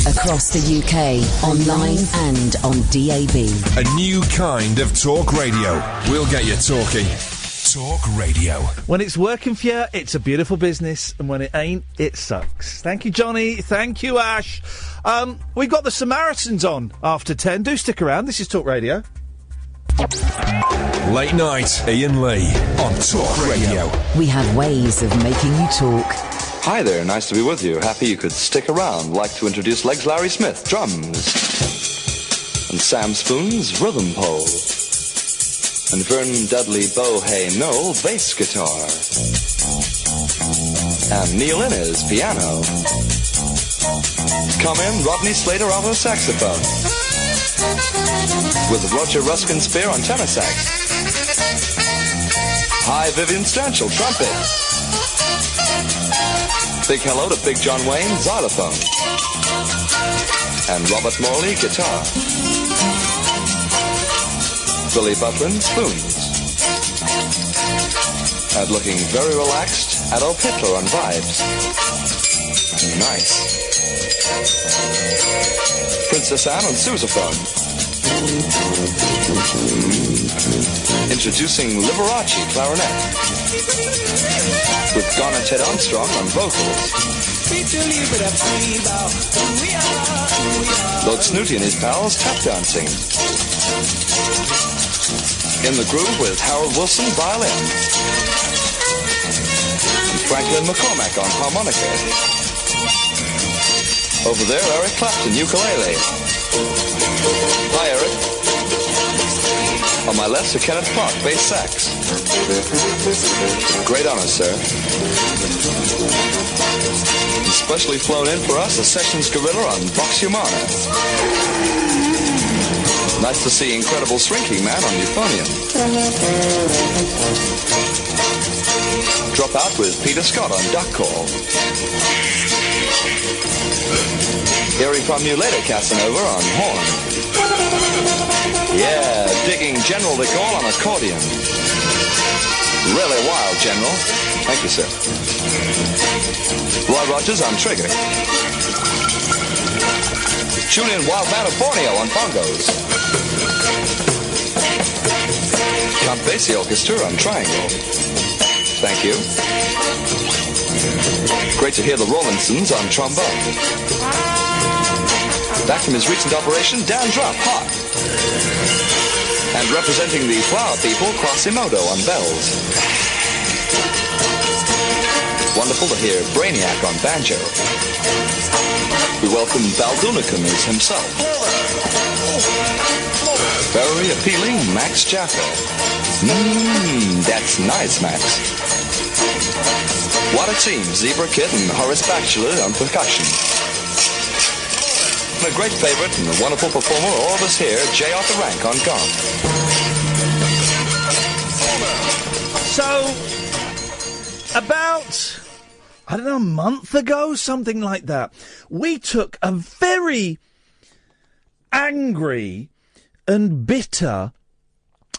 Across the UK, online and on DAB. A new kind of talk radio. We'll get you talking. Talk radio. When it's working for you, it's a beautiful business, and when it ain't, it sucks. Thank you, Johnny. Thank you, Ash. We've got the Samaritans on after 10. Do stick around. This is Talk Radio. Late night, Iain Lee on Talk Radio. We have ways of making you talk. Hi there, nice to be with you. Happy you could stick around. Like to introduce Legs Larry Smith, drums. And Sam Spoon's rhythm pole. And Vern Dudley Bohay Noel, bass guitar. And Neil Innes, piano. Come in, Rodney Slater, alto saxophone. With Roger Ruskin Spear on tenor sax. Hi, Vivian Stanchel, trumpet. Big hello to Big John Wayne, xylophone. And Robert Morley, guitar. Billy Butlin, spoons. And looking very relaxed, Adolf Hitler on vibes. Nice. Princess Anne on sousaphone. Introducing Liberace clarinet. With Garner Ted Armstrong on vocals. Lord Snooty and his pals tap dancing. In the groove with Harold Wilson, violin. And Franklin McCormack on harmonica. Over there, Eric Clapton, ukulele. Hi, Eric. On my left, Sir Kenneth Clark, bass sax. Great honor, sir. Especially flown in for us, a Sessions Gorilla on Vox Humana. Nice to see Incredible Shrinking Man on euphonium. Drop out with Peter Scott on duck call. Hearing from you later, Casanova on horn. Yeah, digging General de Gaulle on accordion. Really wild, General. Thank you, sir. Roy Rogers on trigger. Julian Wildman of Borneo on bongos. Count Basie Orchestra on triangle. Thank you. Great to hear the Rollinsons on trombone. Back from his recent operation, Dan Drop, hot. And representing the Flower People, Quasimodo on bells. Wonderful to hear Brainiac on banjo. We welcome Baldunicum as himself. Very appealing, Max Jaffa. That's nice, Max. What a team, Zebra Kid and Horace Bachelor on percussion. And a great favorite and a wonderful performer, all of us here, J. Arthur Rank on gong. So, about, I don't know, a month ago, something like that, we took a very angry and bitter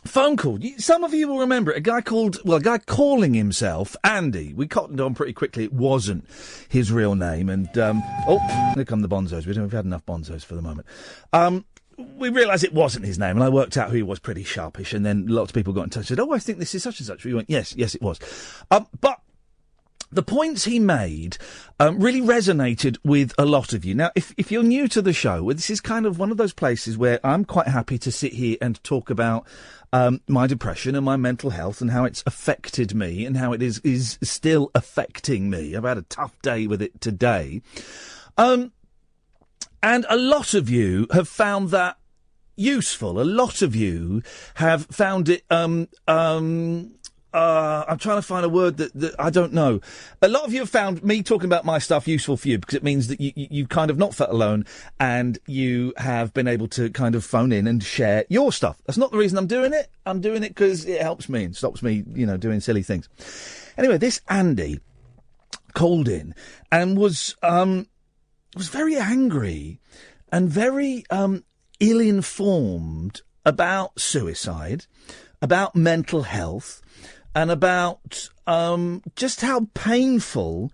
phone call. Some of you will remember it. A guy calling himself Andy. We cottoned on pretty quickly it wasn't his real name. And, here come the bonzos. We've had enough bonzos for the moment. We realised it wasn't his name, and I worked out who he was pretty sharpish, and then lots of people got in touch and said, I think this is such and such. We went, yes, it was. But the points he made really resonated with a lot of you. Now, if you're new to the show, this is kind of one of those places where I'm quite happy to sit here and talk about my depression and my mental health and how it's affected me and how it is still affecting me. I've had a tough day with it today. And a lot of you have found that useful. A lot of you have found it, I'm trying to find a word that I don't know. A lot of you have found me talking about my stuff useful for you because it means that you kind of not felt alone and you have been able to kind of phone in and share your stuff. That's not the reason I'm doing it. I'm doing it because it helps me and stops me, doing silly things. Anyway, this Andy called in and was very angry and very ill-informed about suicide, about mental health, and about just how painful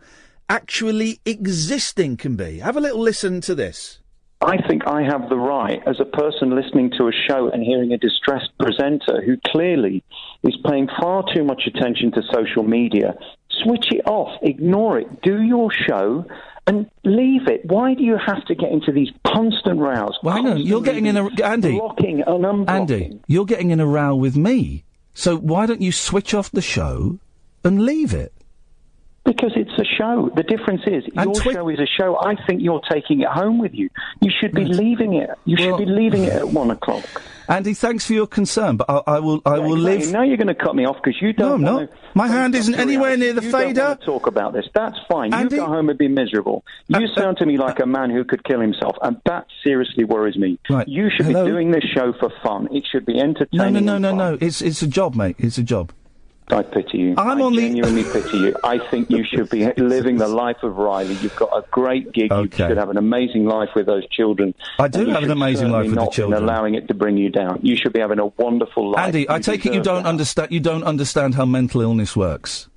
actually existing can be. Have a little listen to this. I think I have the right, as a person listening to a show and hearing a distressed presenter who clearly is paying far too much attention to social media, switch it off, ignore it, do your show and leave it. Why do you have to get into these constant rows? Well, hang on, you're getting in a... Andy, blocking and unblocking. Andy, you're getting in a row with me. So why don't you switch off the show and leave it? Because it's a show. The difference is, your show is a show. I think you're taking it home with you. You should be leaving it. You should be leaving it at 1 o'clock. Andy, thanks for your concern, but I will live... Now you're going to cut me off because you don't... No, I'm not. My hand isn't anywhere near the fader. You don't want to talk about this. That's fine. Andy? You go home and be miserable. You sound to me like a man who could kill himself, and that seriously worries me. Right. You should be doing this show for fun. It should be entertaining. No. It's a job, mate. It's a job. I pity you. I genuinely pity you. I think you should be living the life of Riley. You've got a great gig. Okay. You should have an amazing life with those children. I do have an amazing life with the children. Allowing it to bring you down. You should be having a wonderful life. Andy, I take it you don't understand. You don't understand how mental illness works.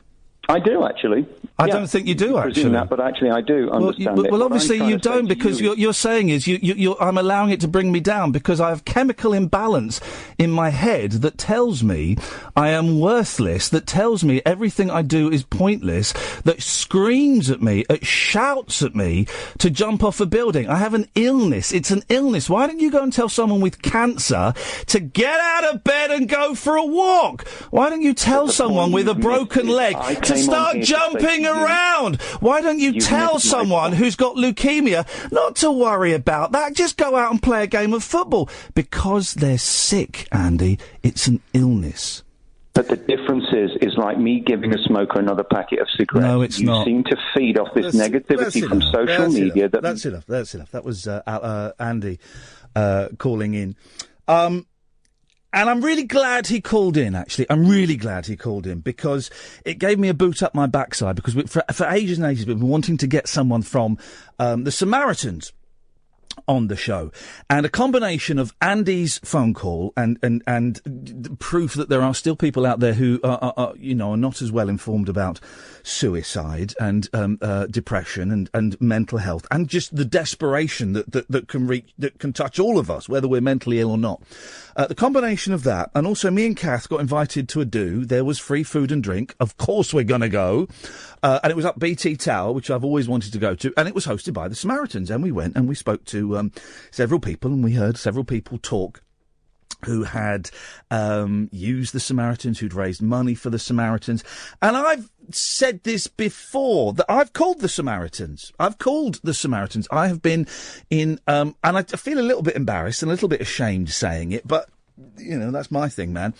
I do, actually. I don't think you do, actually. That, but actually I do understand it. Well, obviously you don't, because you're saying is I'm allowing it to bring me down because I have chemical imbalance in my head that tells me I am worthless, that tells me everything I do is pointless, that screams at me, it shouts at me to jump off a building. I have an illness. It's an illness. Why don't you go and tell someone with cancer to get out of bed and go for a walk? Why don't you tell someone with a broken leg to start jumping around? Why don't you tell someone who's got leukemia not to worry about that? Just go out and play a game of football. Because they're sick, Andy. It's an illness. But the difference is like me giving a smoker another packet of cigarettes. No, it's not. You seem to feed off this negativity from social media. That's enough. That was Andy calling in. And I'm really glad he called in, actually. I'm really glad he called in because it gave me a boot up my backside because for ages and ages we've been wanting to get someone from the Samaritans on the show. And a combination of Andy's phone call and proof that there are still people out there who are not as well informed about suicide and depression and mental health and just the desperation that can touch all of us, whether we're mentally ill or not. The combination of that, and also me and Kath got invited to a do. There was free food and drink. Of course we're going to go. And it was up BT Tower, which I've always wanted to go to. And it was hosted by the Samaritans. And we went and we spoke to several people, and we heard several people talk who had used the Samaritans, who'd raised money for the Samaritans. And I've said this before, that I've called the Samaritans. I have been in, and I feel a little bit embarrassed and a little bit ashamed saying it, but, that's my thing, man.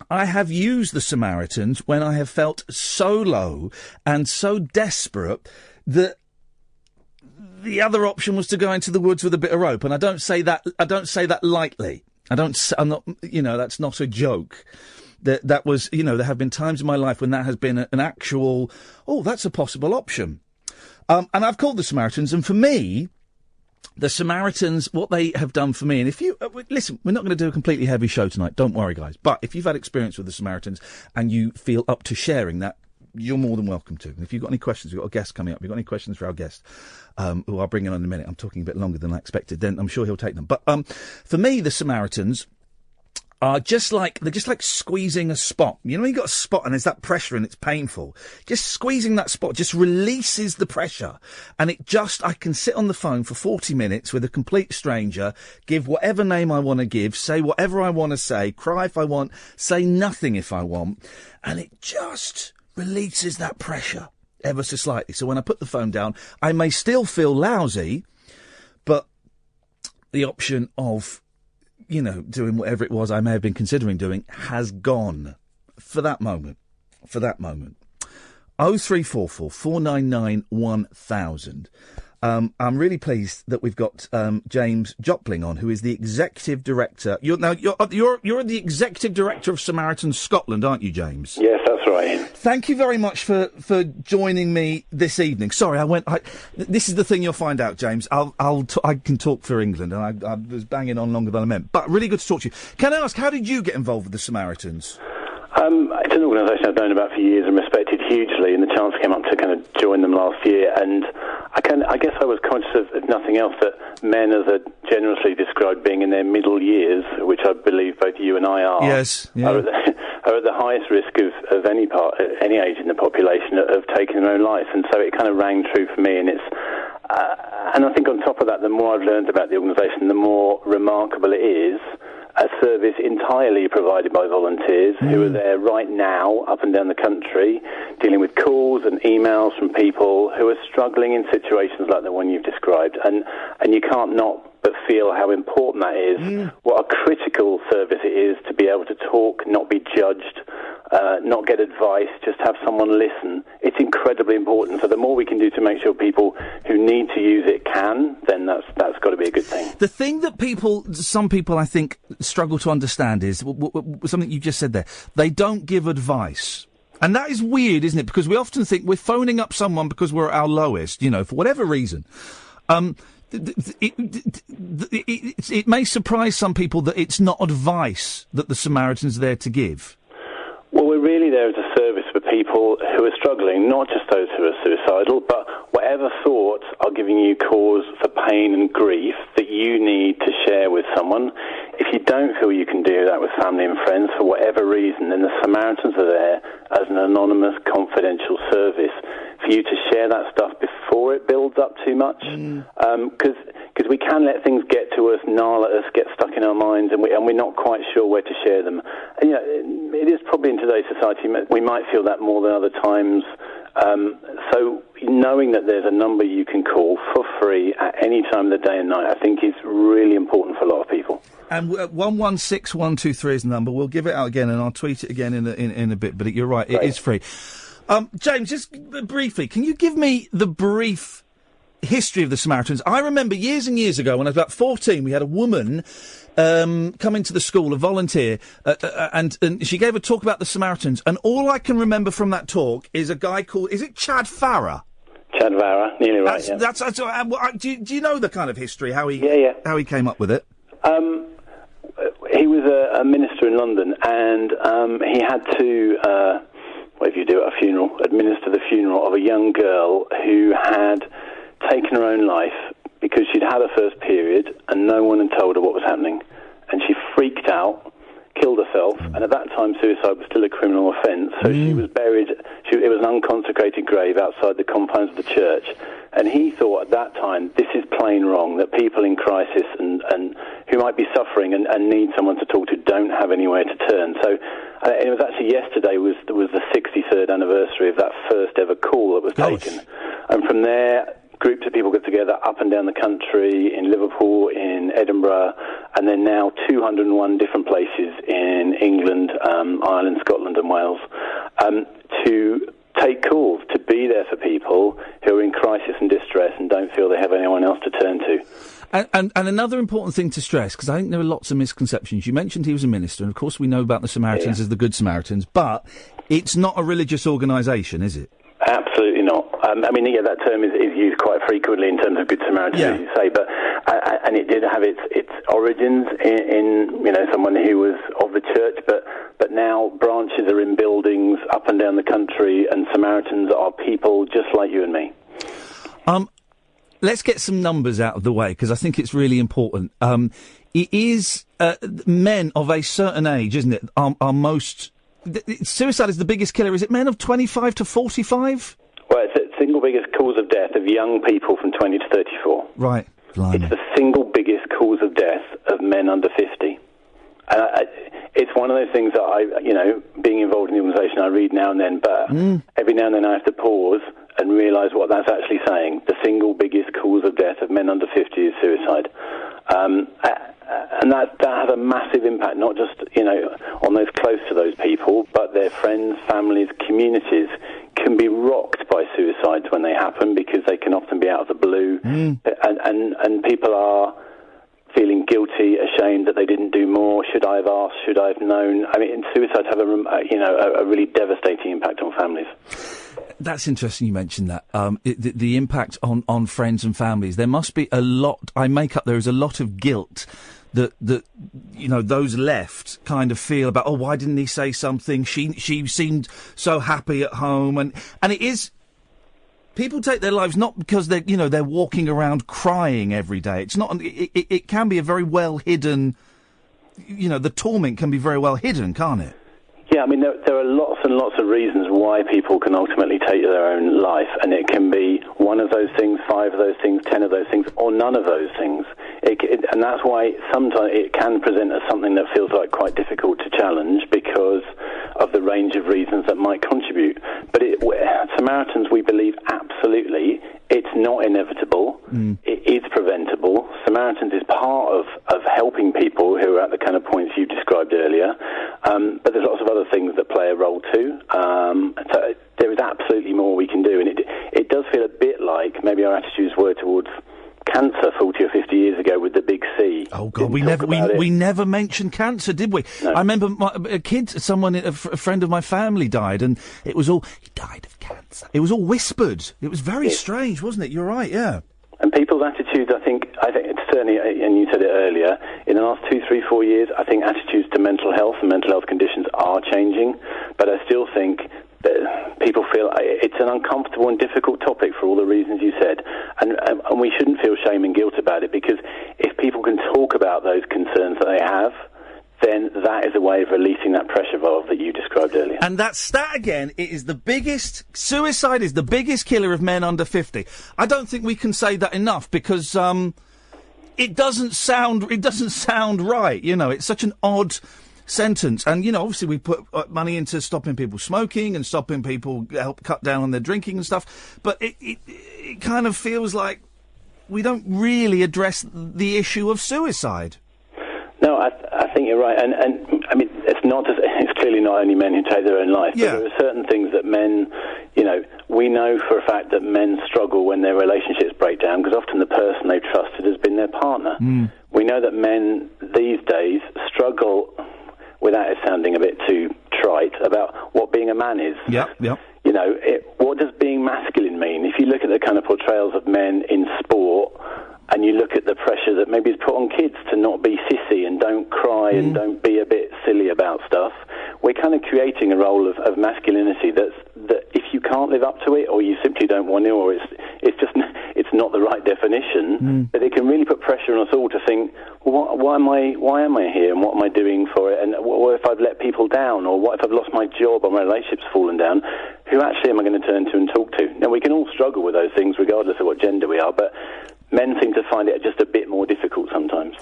I have used the Samaritans when I have felt so low and so desperate that the other option was to go into the woods with a bit of rope. And I don't say that lightly. I'm not, that's not a joke. That was, there have been times in my life when that has been an actual, that's a possible option. And I've called the Samaritans, and for me, the Samaritans, what they have done for me, and if you, listen, we're not going to do a completely heavy show tonight, don't worry guys, but if you've had experience with the Samaritans and you feel up to sharing that, you're more than welcome to. And if you've got any questions, we've got a guest coming up, we've got any questions for our guest, who I'll bring in a minute, I'm talking a bit longer than I expected, then I'm sure he'll take them. But for me, the Samaritans are they're just like squeezing a spot. You got a spot and there's that pressure and it's painful. Just squeezing that spot just releases the pressure. And I can sit on the phone for 40 minutes with a complete stranger, give whatever name I want to give, say whatever I want to say, cry if I want, say nothing if I want. And it just releases that pressure ever so slightly. So when I put the phone down, I may still feel lousy, but the option of doing whatever it was I may have been considering doing has gone for that moment. 0344 499 1000. I'm really pleased that we've got James Jopling on, who is the executive director. You're the executive director of Samaritans Scotland, aren't you, James? Yes, that's right. Thank you very much for joining me this evening. Sorry, this is the thing you'll find out, James. I can talk for England, and I was banging on longer than I meant. But really good to talk to you. Can I ask, how did you get involved with the Samaritans? It's an organisation I've known about for years and respected hugely, and the chance came up to kind of join them last year. And I guess I was conscious of, if nothing else, that men, as are generously described, being in their middle years, which I believe both you and I are, yes, yeah. are at the highest risk of any age in the population of taking their own life. And so it kind of rang true for me. And and I think on top of that, the more I've learned about the organisation, the more remarkable it is. A service entirely provided by volunteers who are there right now, up and down the country, dealing with calls and emails from people who are struggling in situations like the one you've described. And you can't not but feel how important that is, what a critical service it is to be able to talk, not be judged, not get advice, just have someone listen. It's incredibly important. So the more we can do to make sure people who need to use it can, then that's got to be a good thing. The thing that some people I think struggle to understand is something you just said there. They don't give advice. And that is weird, isn't it? Because we often think we're phoning up someone because we're at our lowest, for whatever reason. It may surprise some people that it's not advice that the Samaritans are there to give. Well, we're really there as a service for people who are struggling, not just those who are suicidal, but whatever thoughts are giving you cause for pain and grief that you need to share with someone. If you don't feel you can do that with family and friends for whatever reason, then the Samaritans are there as an anonymous, confidential service for you to share that stuff before it builds up too much. Because we can let things get to us, gnarl at us, get stuck in our minds, and we're not quite sure where to share them. And, it is probably in today's society, we might feel that more than other times. So knowing that there's a number you can call for free at any time of the day and night, I think is really important for a lot of people. And 116123 is the number. We'll give it out again, and I'll tweet it again in a bit. But you're right, it is free. James, just briefly, can you give me the brief history of the Samaritans? I remember years and years ago, when I was about 14, we had a woman come into the school, a volunteer, and she gave a talk about the Samaritans. And all I can remember from that talk is a guy called, is it Chad Farah? Chad Farah, nearly right. Do you know the kind of history? How he came up with it? He was a minister in London, and he had to, whatever you do at a funeral, administer the funeral of a young girl who had taken her own life because she'd had her first period and no one had told her what was happening. And she freaked out, killed herself, and at that time suicide was still a criminal offence, so she was buried. It was an unconsecrated grave outside the confines of the church. And he thought at that time, this is plain wrong, that people in crisis and who might be suffering and need someone to talk to don't have anywhere to turn. So it was actually yesterday was the 63rd anniversary of that first ever call that was taken. And from there, groups of people got together up and down the country, in Liverpool, in Edinburgh, and then now 201 different places in England, Ireland, Scotland and Wales, to take calls, to be there for people who are in crisis and distress and don't feel they have anyone else to turn to. And another important thing to stress, because I think there are lots of misconceptions. You mentioned he was a minister, and of course we know about the Samaritans as the Good Samaritans, but it's not a religious organisation, is it? Absolutely not. That term is used quite frequently in terms of Good Samaritans, as you say, but and it did have its origins in someone who was of the church, but now branches are in buildings up and down the country, and Samaritans are people just like you and me. Let's get some numbers out of the way, because I think it's really important. It is men of a certain age, isn't it, are most... Suicide is the biggest killer. Is it men of 25 to 45? Well, it's the single biggest cause of death of young people from 20 to 34. Right. Blimey. It's the single biggest cause of death of men under 50. And it's one of those things that being involved in the organisation, I read now and then, but every now and then I have to pause and realise what that's actually saying. The single biggest cause of death of men under 50 is suicide. And that has a massive impact, not just, on those close to those people, but their friends, families, communities can be rocked by suicides when they happen, because they can often be out of the blue. And people are feeling guilty, ashamed that they didn't do more. Should I have asked? Should I have known? Suicides have a really devastating impact on families. That's interesting you mentioned that. The impact on friends and families. There must be a lot. There is a lot of guilt that those left kind of feel about, why didn't he say something? She seemed so happy at home, and it is People take their lives not because they're walking around crying every day. It's not. It can be a very well hidden. The torment can be very well hidden, can't it? Yeah, I mean, there are lots and lots of reasons why people can ultimately take their own life, and it can be one of those things, 5 of those things, 10 of those things, or none of those things. And that's why sometimes it can present as something that feels like quite difficult to challenge because of the range of reasons that might contribute. But Samaritans, we believe absolutely, it's not inevitable. It is preventable. Samaritans is part of helping people who are at the kind of points you described earlier. But there's lots of other things that play a role too. So there is absolutely more we can do. And it does feel a bit like maybe our attitudes were towards cancer 40 or 50 years ago with the big C. Oh God, we never mentioned cancer, did we? No. I remember a friend of my family died, and it was all, he died of cancer. It was all whispered. It was very strange, wasn't it? You're right, yeah. And people's attitudes, I think it's certainly, and you said it earlier, in the last 2, 3, 4 years, I think attitudes to mental health and mental health conditions are changing, but I still think that people feel it's an uncomfortable and difficult topic for all the reasons you said, and we shouldn't feel shame and guilt about it, because if people can talk about those concerns that they have, then that is a way of releasing that pressure valve that you described earlier. And that stat again, suicide is the biggest killer of men under 50. I don't think we can say that enough because it doesn't sound right. It's such an odd sentence. And, obviously we put money into stopping people smoking and stopping people help cut down on their drinking and stuff. But it kind of feels like we don't really address the issue of suicide. No, I think you're right, and I mean it's clearly not only men who take their own life, but there are certain things that men, we know for a fact that men struggle when their relationships break down because often the person they've trusted has been their partner. We know that men these days struggle, without it sounding a bit too trite, about what being a man is. What does being masculine mean? If you look at the kind of portrayals of men in sport, and you look at the pressure that maybe is put on kids to not be sissy and don't cry and don't be a bit silly about stuff, we're kind of creating a role of masculinity that if you can't live up to it, or you simply don't want to, or it's not the right definition, that it can really put pressure on us all to think, well, why am I here, and what am I doing for it, and what if I've let people down, or what if I've lost my job or my relationship's fallen down? Who actually am I going to turn to and talk to? Now, we can all struggle with those things regardless of what gender we are, but men seem to find it just a bit more difficult sometimes.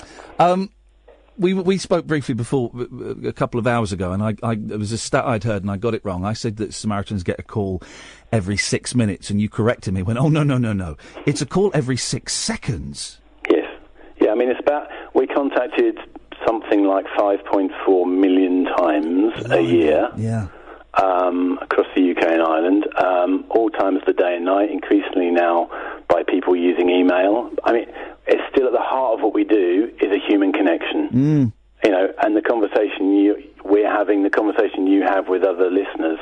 We spoke briefly before, a couple of hours ago, and there was a stat I'd heard and I got it wrong. I said that Samaritans get a call every 6 minutes, and you corrected me. Went, oh, no. It's a call every 6 seconds. Yes. Yeah, I mean, we contacted something like 5.4 million times a year. Yeah. Across the UK and Ireland, all times of the day and night, increasingly now by people using email. I mean, it's still at the heart of what we do is a human connection. And the conversation we're having, the conversation you have with other listeners,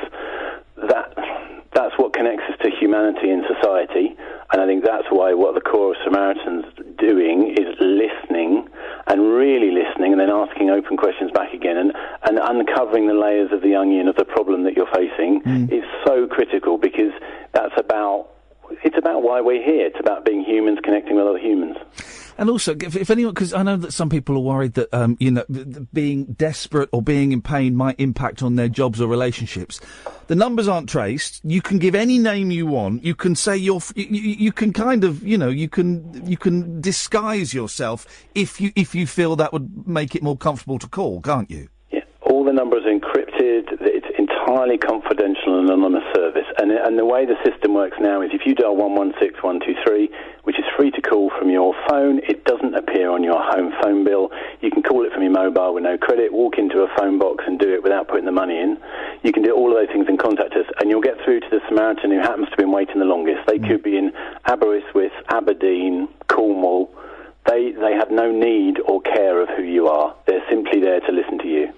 that's what connects us to humanity and society. And I think that's why what the core of Samaritans doing is listening, and really listening, and then asking open questions back again, and uncovering the layers of the onion of the problem that you're facing is so critical, because it's about why we're here. It's about being humans connecting with other humans. And also, if anyone, because I know that some people are worried that, being desperate or being in pain might impact on their jobs or relationships. The numbers aren't traced. You can give any name you want. You can say you can kind of, you can disguise yourself if you feel that would make it more comfortable to call, can't you? Yeah. All the numbers are encrypted. It's entirely confidential and anonymous service. And the way the system works now is if you dial 116123, which is free to call from your phone, it doesn't appear on your home phone bill. You can call it from your mobile with no credit, walk into a phone box and do it without putting the money in. You can do all of those things and contact us, and you'll get through to the Samaritan who happens to have been waiting the longest. They could be in Aberystwyth, Aberdeen, Cornwall. They have no need or care of who you are. They're simply there to listen to you.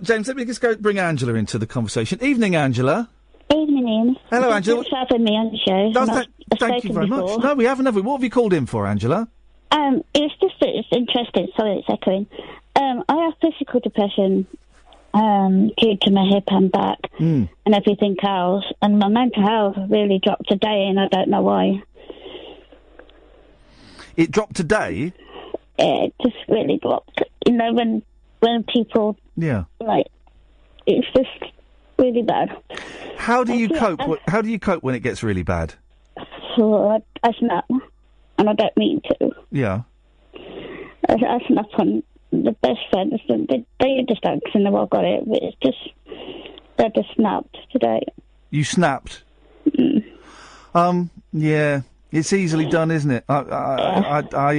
James, let me just go bring Angela into the conversation. Evening, Angela. Evening, Ian. Hello, Angela. Thanks for having me on the show. Thank you very much. No, we haven't. What have you called in for, Angela? It's just that it's interesting. Sorry, it's echoing. I have physical depression, due to my hip and back and everything else. And my mental health really dropped today, and I don't know why. It dropped today? It just really dropped. You know, when people... Yeah. Like, it's just really bad. How do you cope? How do you cope when it gets really bad? So I snap, and I don't mean to. Yeah. I snap on the best friends. They just don't know I got it, but it's just... I just snapped today. You snapped? Yeah. It's easily done, isn't it? I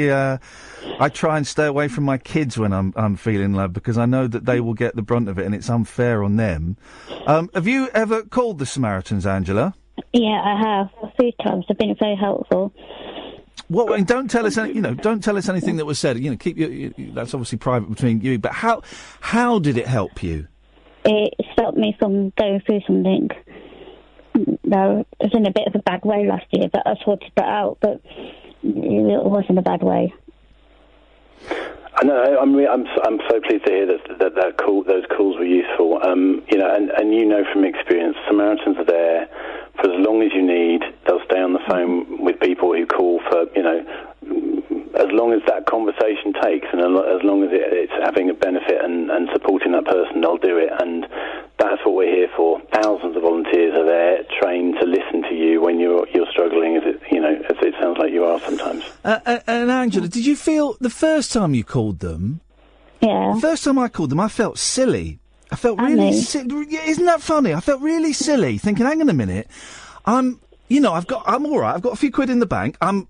try and stay away from my kids when I'm feeling low, because I know that they will get the brunt of it, and it's unfair on them. Have you ever called the Samaritans, Angela? Yeah, I have a few times. They've been very helpful. Well, and don't tell us, don't tell us anything that was said. Keep that's obviously private between you. But how did it help you? It stopped me from going through something. No, it was in a bit of a bad way last year, but I sorted that out. But it wasn't a bad way. I know. I'm so pleased to hear that those calls were useful. And from experience, Samaritans are there for as long as you need. They'll stay on the phone with people who call for as long as that conversation takes, and as long as it's having a benefit and supporting that person, they'll do it. And that's what we're here for. Thousands of volunteers are there, trained to listen to you when you're struggling, as it sounds like you are sometimes. And Angela, did you feel the first time you called them? Yeah. The first time I called them, I felt silly. I felt really silly. Isn't that funny? I felt really silly, thinking, hang on a minute, I'm all right. I've got a few quid in the bank. I'm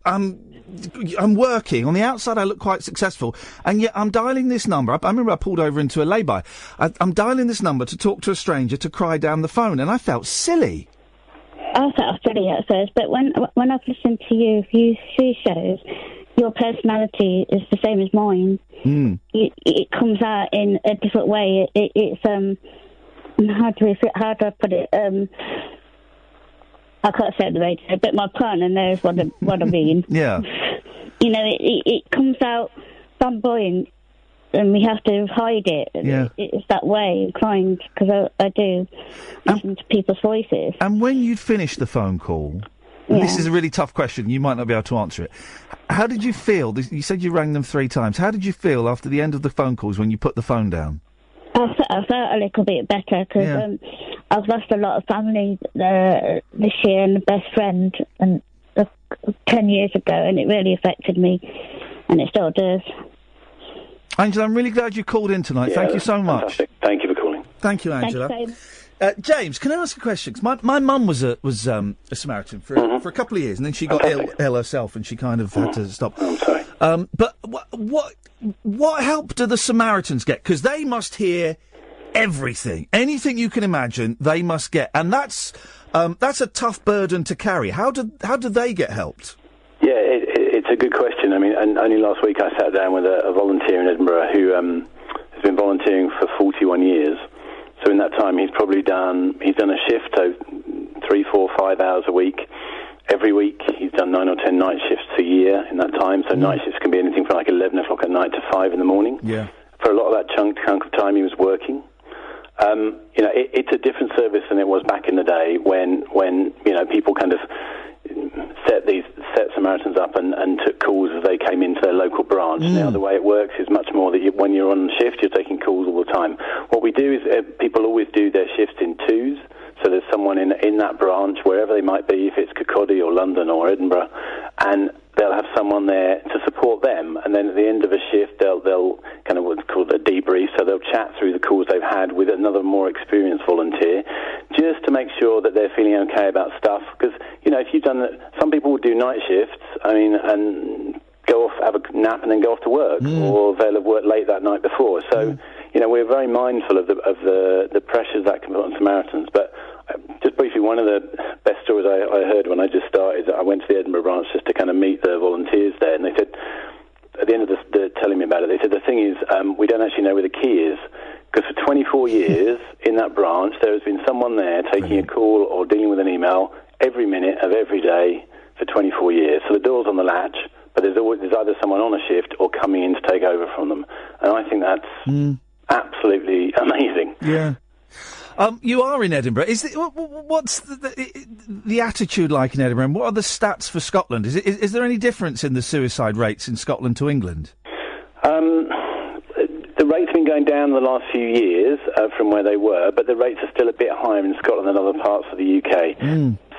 working. On the outside, I look quite successful. And yet I'm dialing this number. I remember I pulled over into a lay-by. I'm dialing this number to talk to a stranger, to cry down the phone, and I felt silly. I felt silly at first, but when I've listened to you a few shows, your personality is the same as mine. It comes out in a different way. It's how do I put it? I can't say it the radio, but my partner knows what I mean. Yeah. It comes out flamboyant, and we have to hide it. Yeah. It's that way, crying, because I do listen to people's voices. And when you'd finished the phone call, and this is a really tough question, you might not be able to answer it. How did you feel? You said you rang them 3 times. How did you feel after the end of the phone calls when you put the phone down? I felt a little bit better, because I've lost a lot of family this year, and a best friend, and 10 years ago, and it really affected me, and it still does. Angela, I'm really glad you called in tonight. Thank you so much. Fantastic. Thank you for calling. Thank you, Angela. Thank you. James, can I ask a question? 'Cause my mum was a Samaritan for a couple of years, and then she got ill herself, and she kind of had to stop. I'm sorry. But what help do the Samaritans get? Because they must hear everything, anything you can imagine, they must get, and that's a tough burden to carry. How do they get helped? Yeah, it's a good question. I mean, and only last week I sat down with a volunteer in Edinburgh who has been volunteering for 41 years. So in that time, he's done a shift, so 3, 4, 5 hours a week. Every week, he's done 9 or 10 night shifts a year in that time. So night shifts can be anything from like 11 o'clock at night to 5 in the morning. Yeah. For a lot of that chunk of time, he was working. It's a different service than it was back in the day when people kind of set Samaritans up and took calls as they came into their local branch. Now the way it works is much more that when you're on shift, you're taking calls all the time. What we do is people always do their shifts in twos. So there's someone in that branch, wherever they might be, if it's Kirkcaldy or London or Edinburgh, and they'll have someone there to support them. And then at the end of a shift, they'll kind of what's called a debrief. So they'll chat through the calls they've had with another more experienced volunteer, just to make sure that they're feeling okay about stuff. Because if you've done some people will do night shifts. And go off, have a nap, and then go off to work, or they'll have worked late that night before. So we're very mindful of the pressures that can put on Samaritans. But just briefly, one of the best stories I heard when I just started, I went to the Edinburgh branch just to kind of meet the volunteers there, and they said, at the end of telling me about it, they said, the thing is, we don't actually know where the key is, because for 24 years in that branch, there has been someone there taking a call or dealing with an email every minute of every day for 24 years. So the door's on the latch, but there's either someone on a shift or coming in to take over from them. And I think that's absolutely amazing. Yeah. You are in Edinburgh. What's the attitude like in Edinburgh? And what are the stats for Scotland? Is there any difference in the suicide rates in Scotland to England? The rates have been going down the last few years from where they were, but the rates are still a bit higher in Scotland than other parts of the UK.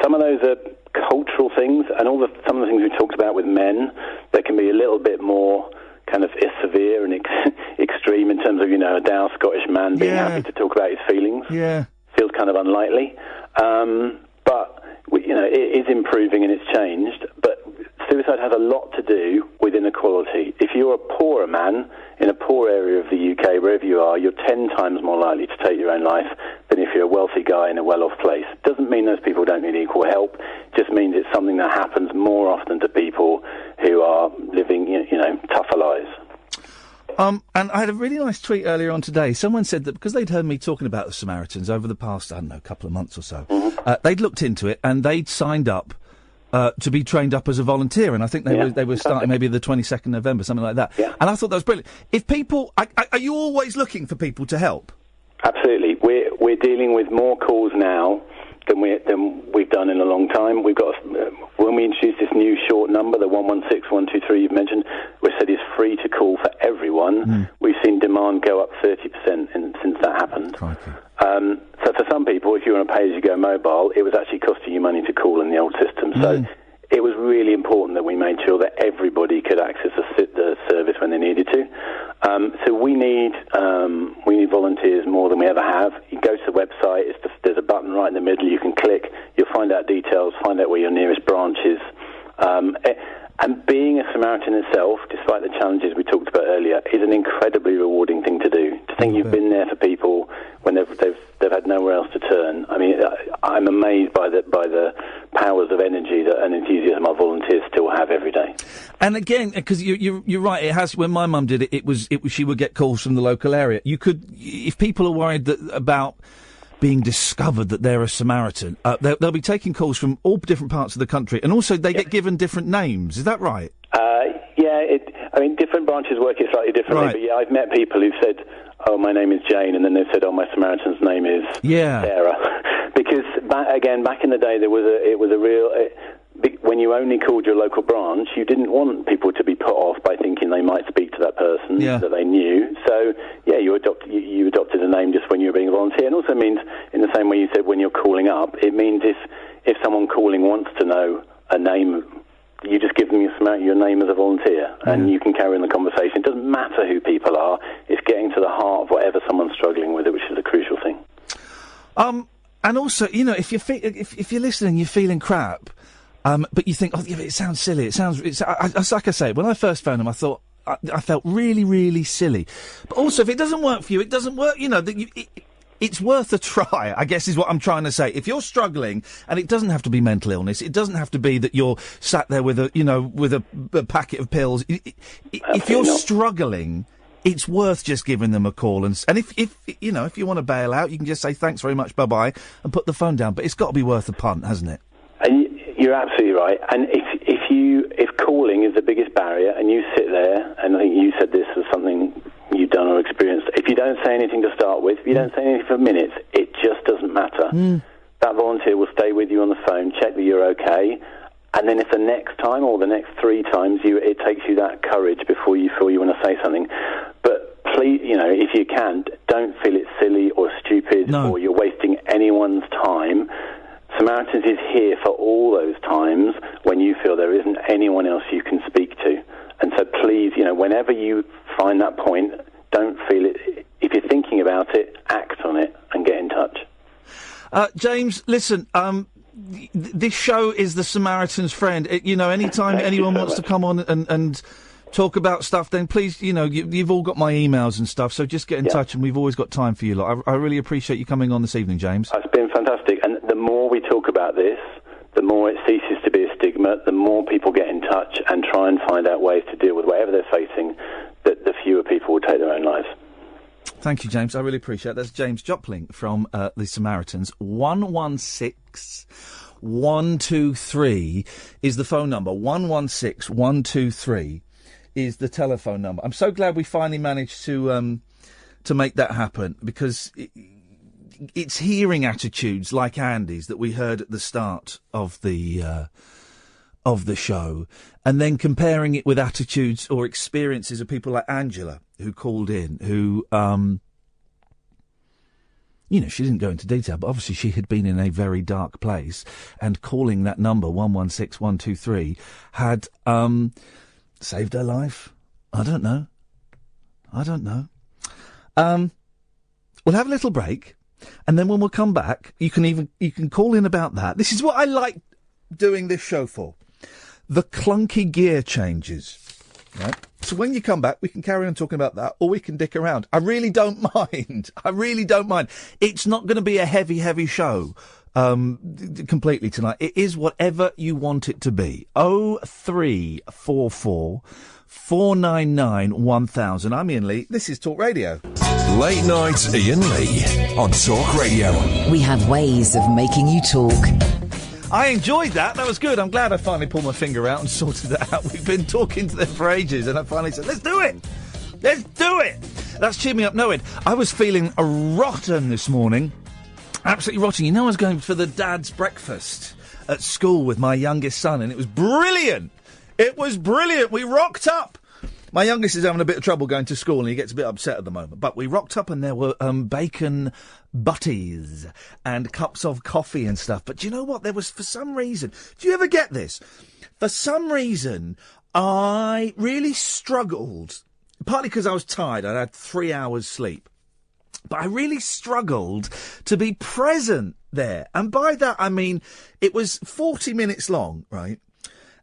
Some of those are cultural things, and some of the things we talked about with men, they can be a little bit more kind of severe and extreme in terms of, a dour Scottish man being happy to talk about his feelings. Yeah. Feels kind of unlikely. But, it is improving and it's changed. But suicide has a lot to do with inequality. If you're a poorer man in a poor area of the UK, wherever you are, you're 10 times more likely to take your own life than if you're a wealthy guy in a well-off place. Doesn't mean those people don't need equal help. Just means it's something that happens more often to people who are living, tougher lives. And I had a really nice tweet earlier on today. Someone said that because they'd heard me talking about the Samaritans over the past, couple of months or so, they'd looked into it and they'd signed up to be trained up as a volunteer. And I think they were starting maybe the 22nd November, something like that. Yeah. And I thought that was brilliant. If people, are you always looking for people to help? Absolutely. We're dealing with more calls now than we've done in a long time. We've got when we introduced this new short number, the 116123 you've mentioned, which said is free to call for everyone. We've seen demand go up 30% since that happened. So for some people, if you're on a pay-as-you-go mobile, it was actually costing you money to call in the old system. So it was really important that we made sure that everybody could access the service when they needed to. So we need volunteers more than we ever have. You go to the website, there's a button right in the middle, you can click, you'll find out details, find out where your nearest branch is. And being a Samaritan itself, despite the challenges we talked about earlier, is an incredibly rewarding thing to do. To think you've been there for people when they've had nowhere else to turn. I mean, I'm amazed by the powers of energy and enthusiasm our volunteers still have every day. And again, because you're right, it has. When my mum did it, it was she would get calls from the local area. You could, if people are worried about being discovered that they're a Samaritan, they'll be taking calls from all different parts of the country, and also they get given different names. Is that right? Different branches work it slightly differently. Right. But I've met people who've said, "Oh, my name is Jane," and then they've said, "Oh, my Samaritan's name is Sarah." Because back in the day, it was a real. When you only called your local branch, you didn't want people to be put off by thinking they might speak to that person that they knew. So, you adopted a name just when you were being a volunteer. And also means, in the same way you said when you're calling up, it means if someone calling wants to know a name, you just give them your name as a volunteer, and you can carry on the conversation. It doesn't matter who people are. It's getting to the heart of whatever someone's struggling with, which is a crucial thing. And also, if you're listening, you're feeling crap. But you think, it sounds silly. It's like I say, when I first found him, I thought, I felt really, really silly. But also, if it doesn't work for you, it doesn't work, it's worth a try, I guess is what I'm trying to say. If you're struggling, and it doesn't have to be mental illness, it doesn't have to be that you're sat there with a packet of pills. If you're struggling, it's worth just giving them a call. And if you want to bail out, you can just say, thanks very much, bye-bye, and put the phone down. But it's got to be worth a punt, hasn't it? You're absolutely right. And if calling is the biggest barrier, and you sit there, and I think you said this was something you've done or experienced, if you don't say anything to start with, if you don't say anything for minutes, it just doesn't matter. That volunteer will stay with you on the phone, check that you're okay, and then if the next time or the next 3 times, it takes you that courage before you feel you want to say something. But please, if you can, don't feel it's silly or stupid or you're wasting anyone's time. Samaritans is here for all those times when you feel there isn't anyone else you can speak to. And so please, whenever you find that point, don't feel it. If you're thinking about it, act on it and get in touch. James, listen, this show is the Samaritan's friend. Anytime anyone wants to come on and talk about stuff, then please, you've all got my emails and stuff, so just get in touch, and we've always got time for you lot. I really appreciate you coming on this evening, James. It's been fantastic, and the more we talk about this, the more it ceases to be a stigma, the more people get in touch and try and find out ways to deal with whatever they're facing, that the fewer people will take their own lives. Thank you, James. I really appreciate it. That's James Jopling from the Samaritans. 116 123 is the phone number. 116 123 is the telephone number. I'm so glad we finally managed to to make that happen, because it's hearing attitudes like Andy's that we heard at the start of the show, and then comparing it with attitudes or experiences of people like Angela, who called in, who, she didn't go into detail, but obviously she had been in a very dark place, and calling that number, 116123, had saved her life. I don't know. We'll have a little break, and then when we'll come back, you can call in about that. This is what I like doing this show for. The clunky gear changes. Right? So when you come back, we can carry on talking about that, or we can dick around. I really don't mind. It's not going to be a heavy show completely tonight. It is whatever you want it to be. 0344 499 1000. I'm Iain Lee. This is Talk Radio. Late night Iain Lee on Talk Radio. We have ways of making you talk. I enjoyed that. That was good. I'm glad I finally pulled my finger out and sorted that out. We've been talking to them for ages, and I finally said, let's do it. That's cheered me up knowing. I was feeling rotten this morning. Absolutely rotten. You know, I was going for the dad's breakfast at school with my youngest son, and it was brilliant. We rocked up. My youngest is having a bit of trouble going to school, and he gets a bit upset at the moment. But we rocked up, and there were bacon butties and cups of coffee and stuff. But do you know what? There was, for some reason... Do you ever get this? For some reason, I really struggled. Partly because I was tired. I'd had 3 hours sleep. But I really struggled to be present there. And by that, I mean, it was 40 minutes long, right?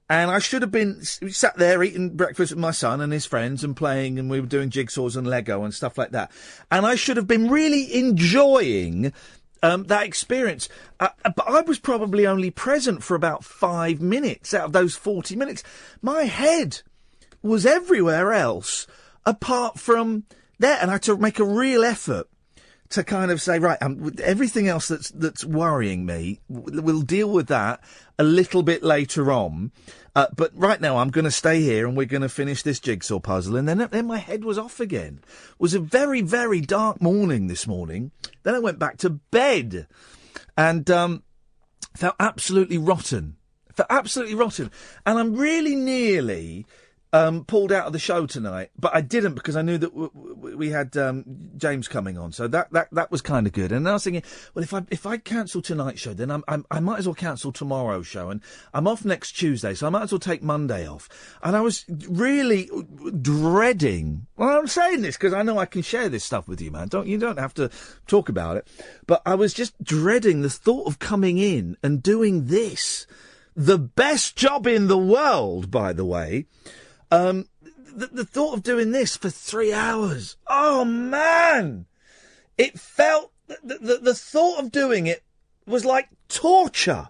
And I should have been sat there eating breakfast with my son and his friends and playing, and we were doing jigsaws and Lego and stuff like that. And I should have been really enjoying that experience. But I was probably only present for about 5 minutes out of those 40 minutes. My head was everywhere else apart from there. And I had to make a real effort to kind of say, right, everything else that's worrying me, we'll deal with that a little bit later on. But right now, I'm going to stay here, and we're going to finish this jigsaw puzzle. And then my head was off again. It was a very, very dark morning this morning. Then I went back to bed and felt absolutely rotten. And I'm really nearly pulled out of the show tonight, but I didn't, because I knew that we had James coming on, so that was kind of good. And I was thinking, well, if I cancel tonight's show, then I might as well cancel tomorrow's show, and I'm off next Tuesday, so I might as well take Monday off. And I was really dreading. Well, I'm saying this because I know I can share this stuff with you, man. You don't have to talk about it, but I was just dreading the thought of coming in and doing this, the best job in the world, by the way. The thought of doing this for 3 hours. Oh, man! It felt... The thought of doing it was like torture.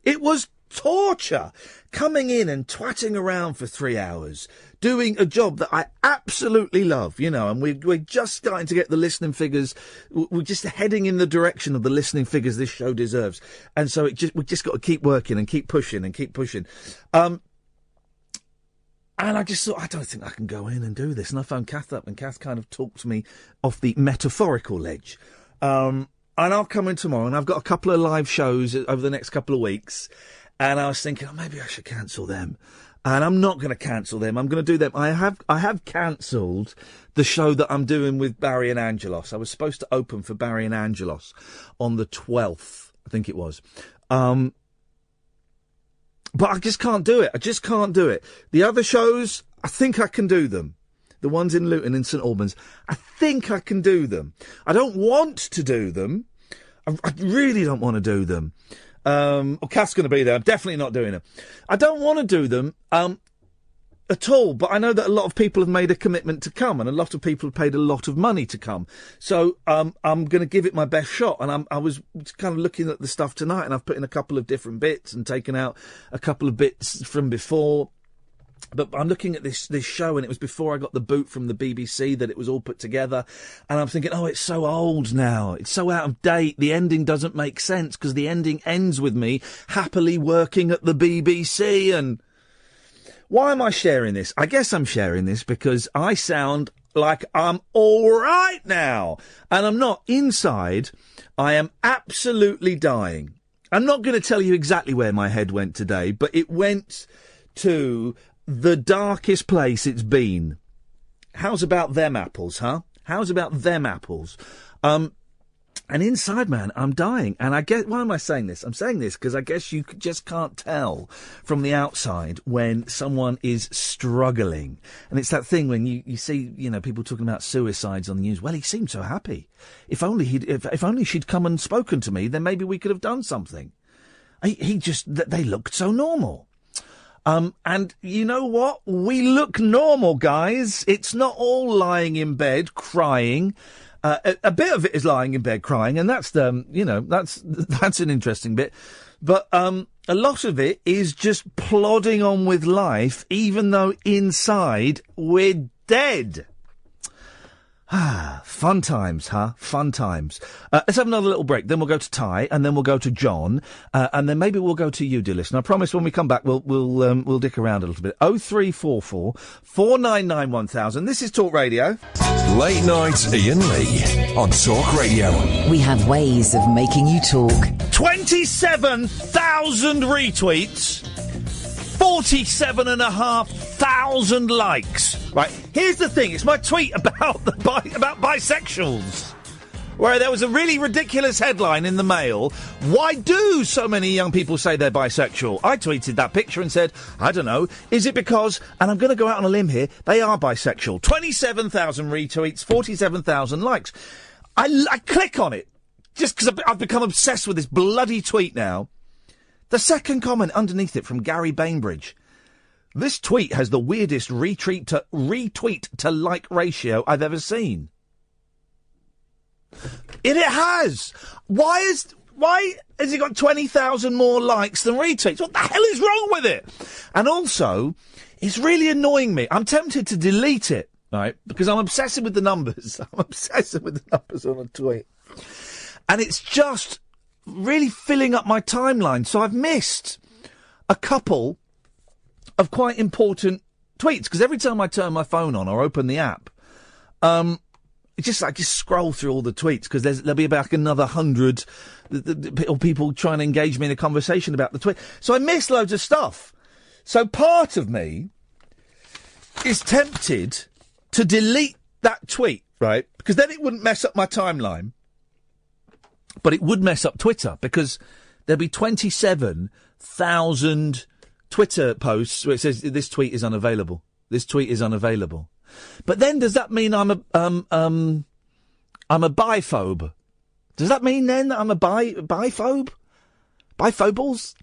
It was torture. Coming in and twatting around for 3 hours, doing a job that I absolutely love, and we're just starting to get the listening figures. We're just heading in the direction of the listening figures this show deserves. And so we've just got to keep working and keep pushing. And I just thought, I don't think I can go in and do this. And I phoned Kath up, and Kath kind of talked me off the metaphorical ledge. And I'll come in tomorrow, and I've got a couple of live shows over the next couple of weeks. And I was thinking, maybe I should cancel them. And I'm not going to cancel them. I'm going to do them. I have cancelled the show that I'm doing with Barry and Angelos. I was supposed to open for Barry and Angelos on the 12th, I think it was. But I just can't do it. The other shows, I think I can do them. The ones in Luton and St Albans, I think I can do them. I don't want to do them. I really don't want to do them. Kath's going to be there. I'm definitely not doing them. I don't want to do them at all, but I know that a lot of people have made a commitment to come, and a lot of people have paid a lot of money to come. So I'm going to give it my best shot. And I was kind of looking at the stuff tonight, and I've put in a couple of different bits and taken out a couple of bits from before. But I'm looking at this show, and it was before I got the boot from the BBC that it was all put together. And I'm thinking, it's so old now. It's so out of date. The ending doesn't make sense, because the ending ends with me happily working at the BBC. And why am I sharing this? I guess I'm sharing this because I sound like I'm all right now. And I'm not. Inside, I am absolutely dying. I'm not going to tell you exactly where my head went today, but it went to the darkest place it's been. How's about them apples, huh? How's about them apples? And inside, man, I'm dying. And why am I saying this? I'm saying this because I guess you just can't tell from the outside when someone is struggling. And it's that thing when you see, people talking about suicides on the news. Well, he seemed so happy. If only she'd come and spoken to me, then maybe we could have done something. They looked so normal. And you know what? We look normal, guys. It's not all lying in bed crying. A bit of it is lying in bed crying, and that's that's an interesting bit. But a lot of it is just plodding on with life, even though inside we're dead. Fun times, huh? Fun times. Let's have another little break. Then we'll go to Ty, and then we'll go to John, and then maybe we'll go to you, dear listener. I promise when we come back, we'll dick around a little bit. 0344 499 1000. This is Talk Radio. Late night Iain Lee on Talk Radio. We have ways of making you talk. 27,000 retweets. 47,500 likes. Right, here's the thing. It's my tweet about about bisexuals, where there was a really ridiculous headline in the Mail. Why do so many young people say they're bisexual? I tweeted that picture and said, I don't know, is it because, and I'm going to go out on a limb here, they are bisexual. 27,000 retweets, 47,000 likes. I click on it, just because I've become obsessed with this bloody tweet now. The second comment underneath it from Gary Bainbridge. This tweet has the weirdest retweet to like ratio I've ever seen. It has. Why has it got 20,000 more likes than retweets? What the hell is wrong with it? And also, it's really annoying me. I'm tempted to delete it, right? Because I'm obsessive with the numbers. I'm obsessive with the numbers on a tweet. And it's just really filling up my timeline. So I've missed a couple of quite important tweets, because every time I turn my phone on or open the app, I just scroll through all the tweets, because there'll be about another 100 people trying to engage me in a conversation about the tweet. So I missed loads of stuff. So part of me is tempted to delete that tweet, right? Because then it wouldn't mess up my timeline. But it would mess up Twitter, because there'd be 27,000 Twitter posts where it says this tweet is unavailable. This tweet is unavailable. But then does that mean I'm a biphobe? Does that mean then that I'm a biphobe? Biphobles?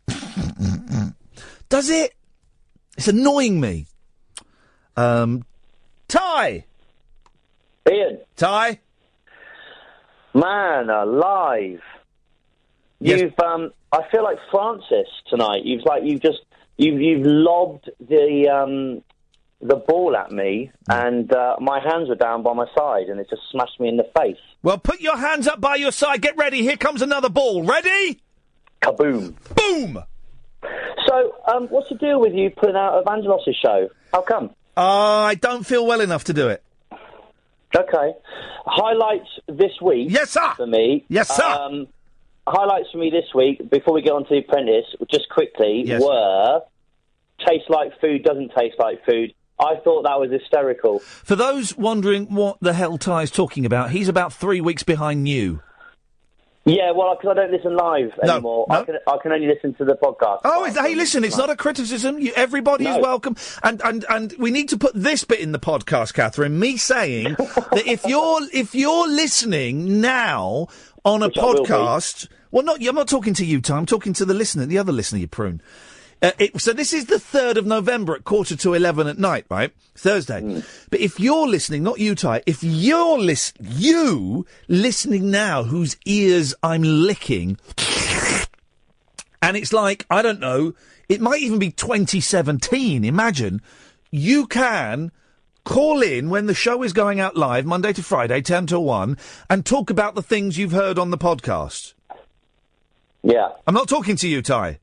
Does it? It's annoying me. Ty! Ian. Ty? Man alive. Yes. I feel like Francis tonight. You've lobbed the ball at me, and my hands were down by my side, and it just smashed me in the face. Well, put your hands up by your side. Get ready. Here comes another ball. Ready? Kaboom. Boom! So, what's the deal with you putting out Evangelos' show? How come? I don't feel well enough to do it. Okay. Highlights this week. Yes, sir. For me. Yes, sir. Highlights for me this week, before we get on to The Apprentice, just quickly, were Tastes Like Food, Doesn't Taste Like Food. I thought that was hysterical. For those wondering what the hell Ty's talking about, he's about 3 weeks behind you. Yeah, well, because I don't listen live anymore. No. I can only listen to the podcast. Oh, hey, listen, it's not a criticism. Everybody is welcome. And we need to put this bit in the podcast, Catherine, me saying that if you're listening now on a podcast... Well, I'm not talking to you, Ty. I'm talking to the listener, the other listener, you prune. So this is the 3rd of November at 11:15 at night, right? Thursday. But if you're listening, not you, Ty, if you're listening now, whose ears I'm licking, and it's like, I don't know, it might even be 2017, imagine, you can call in when the show is going out live, Monday to Friday, 10 to 1, and talk about the things you've heard on the podcast. Yeah. I'm not talking to you, Ty.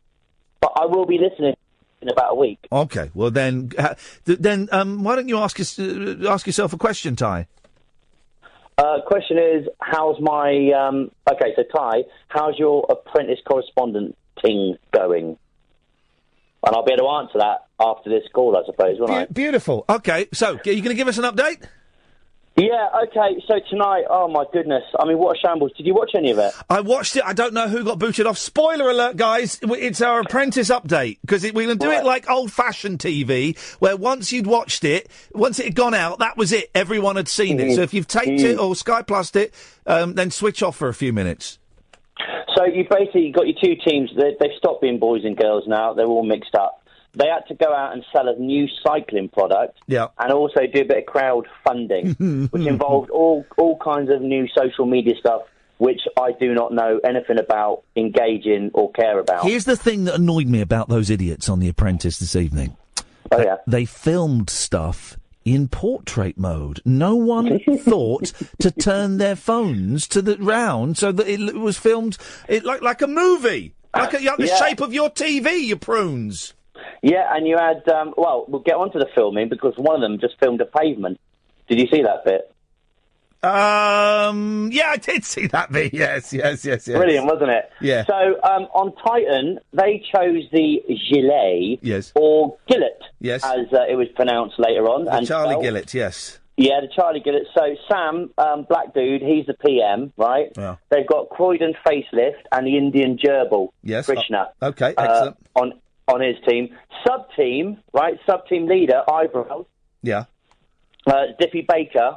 But I will be listening. in about a week. Okay, well then, why don't you ask yourself a question, Ty? Question is, how's my... okay, so Ty, how's your apprentice correspondent thing going? And I'll be able to answer that after this call, I suppose, won't I? Beautiful. Okay, so, are you going to give us an update? Yeah, okay, so tonight, oh my goodness, I mean, what a shambles. Did you watch any of it? I watched it, I don't know who got booted off. Spoiler alert, guys, it's our Apprentice update, because we're going to do it like old-fashioned TV, where once you'd watched it, once it had gone out, that was it, everyone had seen it. So if you've taped it or Sky Plussed it, then switch off for a few minutes. So you basically got your two teams, they've stopped being boys and girls now, they're all mixed up. They had to go out and sell a new cycling product, and also do a bit of crowdfunding, which involved all kinds of new social media stuff, which I do not know anything about, engage in, or care about. Here's the thing that annoyed me about those idiots on The Apprentice this evening. Oh, yeah. They filmed stuff in portrait mode. No one thought to turn their phones to the round so that it was filmed like a movie, like the shape of your TV, you prunes. Yeah, and you had, well, we'll get on to the filming, because one of them just filmed a pavement. Did you see that bit? Yeah, I did see that bit, yes. Brilliant, wasn't it? Yeah. So, on Titan, they chose the gilet, or gillet, as it was pronounced later on. The Charlie Gillett, yes. Yeah, the Charlie Gillett. So, Sam, black dude, he's the PM, right? Yeah. They've got Croydon Facelift and the Indian Gerbil, Krishna. Okay, excellent. On his team. Sub-team, right, sub-team leader, Eyebrows. Yeah. Diffie Baker,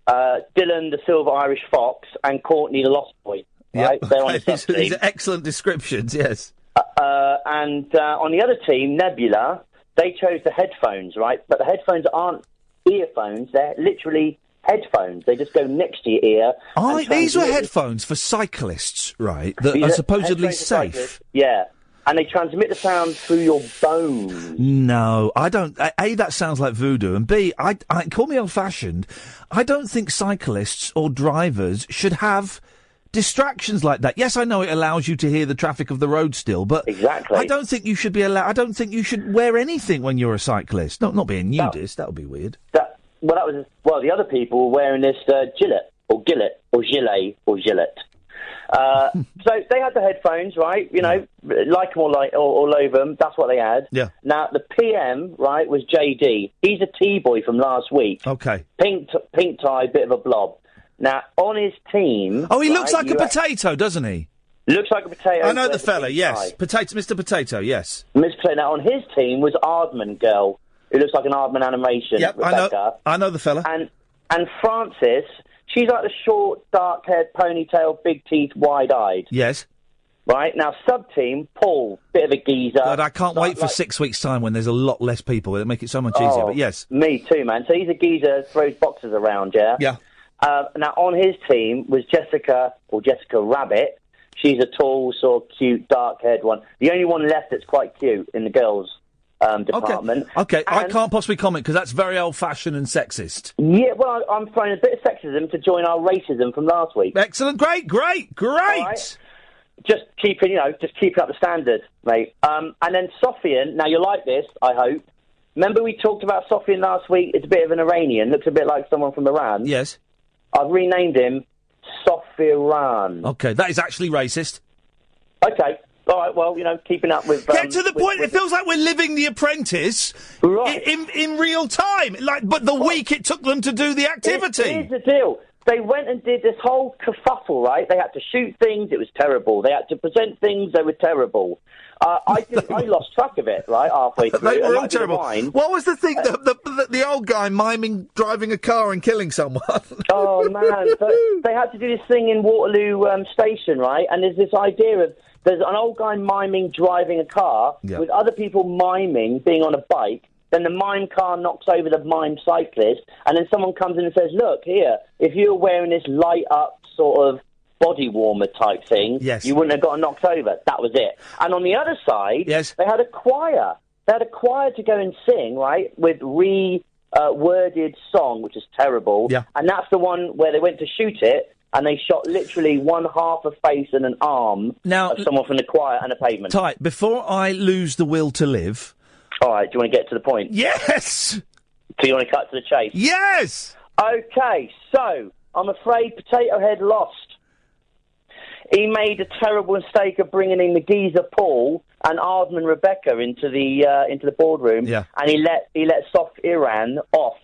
Dylan the Silver Irish Fox, and Courtney the Lost Boy. Right? Yep. They're on the sub-team. These are excellent descriptions, yes. And on the other team, Nebula, they chose the headphones, right? But the headphones aren't earphones, they're literally headphones. They just go next to your ear. These were headphones for cyclists, right, that are supposedly safe. Yeah. And they transmit the sound through your bones. No, I don't. A, that sounds like voodoo, and B, I call me old-fashioned. I don't think cyclists or drivers should have distractions like that. Yes, I know it allows you to hear the traffic of the road still, but exactly. I don't think you should be allowed. I don't think you should wear anything when you're a cyclist. Not be a nudist. That would be weird. The other people were wearing this gilet or gilet. So they had the headphones, right? You know, like them or loathe them. That's what they had. Yeah. Now the PM, right, was JD. He's a T-boy from last week. Okay. Pink tie, bit of a blob. Now on his team. Oh, he looks like a potato, doesn't he? Looks like a potato. I know the fella. Yes, Mr. Potato. Yes. Mr. Potato. Now on his team was Aardman girl, who looks like an Aardman animation. Yep, Rebecca. I know the fella. And Francis. She's like the short, dark-haired, ponytail, big teeth, wide-eyed. Yes. Right, now sub-team, Paul, bit of a geezer. God, I can't wait for 6 weeks' time when there's a lot less people. It'll make it so much easier, but yes. Me too, man. So he's a geezer, throws boxes around, yeah? Yeah. Now, on his team was Jessica Rabbit. She's a tall, sort of cute, dark-haired one. The only one left that's quite cute in the girls' department. Okay. I can't possibly comment because that's very old-fashioned and sexist. Yeah, well, I'm throwing a bit of sexism to join our racism from last week. Excellent, great. Right. Just keeping up the standard, mate. And then Sofian, now you like this, I hope. Remember we talked about Sofian last week? It's a bit of an Iranian, looks a bit like someone from Iran. Yes. I've renamed him Sofiran. Okay, that is actually racist. Okay. All right, well, keeping up with... Get to the point. It feels like we're living The Apprentice in real time. But the week it took them to do the activity. Here's the deal. They went and did this whole kerfuffle, right? They had to shoot things. It was terrible. They had to present things. They were terrible. I lost track of it, right, halfway through. They were all terrible. What was the thing? The old guy miming driving a car and killing someone. Oh, man. So they had to do this thing in Waterloo Station, right? And there's this idea of... There's an old guy miming driving a car with other people miming being on a bike. Then the mime car knocks over the mime cyclist. And then someone comes in and says, look, here, if you were wearing this light-up sort of body warmer type thing, you wouldn't have gotten knocked over. That was it. And on the other side, they had a choir. They had a choir to go and sing, right, with worded song, which is terrible. Yeah. And that's the one where they went to shoot it. And they shot literally one half a face and an arm of someone from the choir and a pavement. Before I lose the will to live, All right, do you want to get to the point? Yes! Do you want to cut to the chase? Yes! Okay, so I'm afraid Potato Head lost. He made a terrible mistake of bringing in the geezer Paul and Ardman Rebecca into the boardroom, and he let soft Iran off.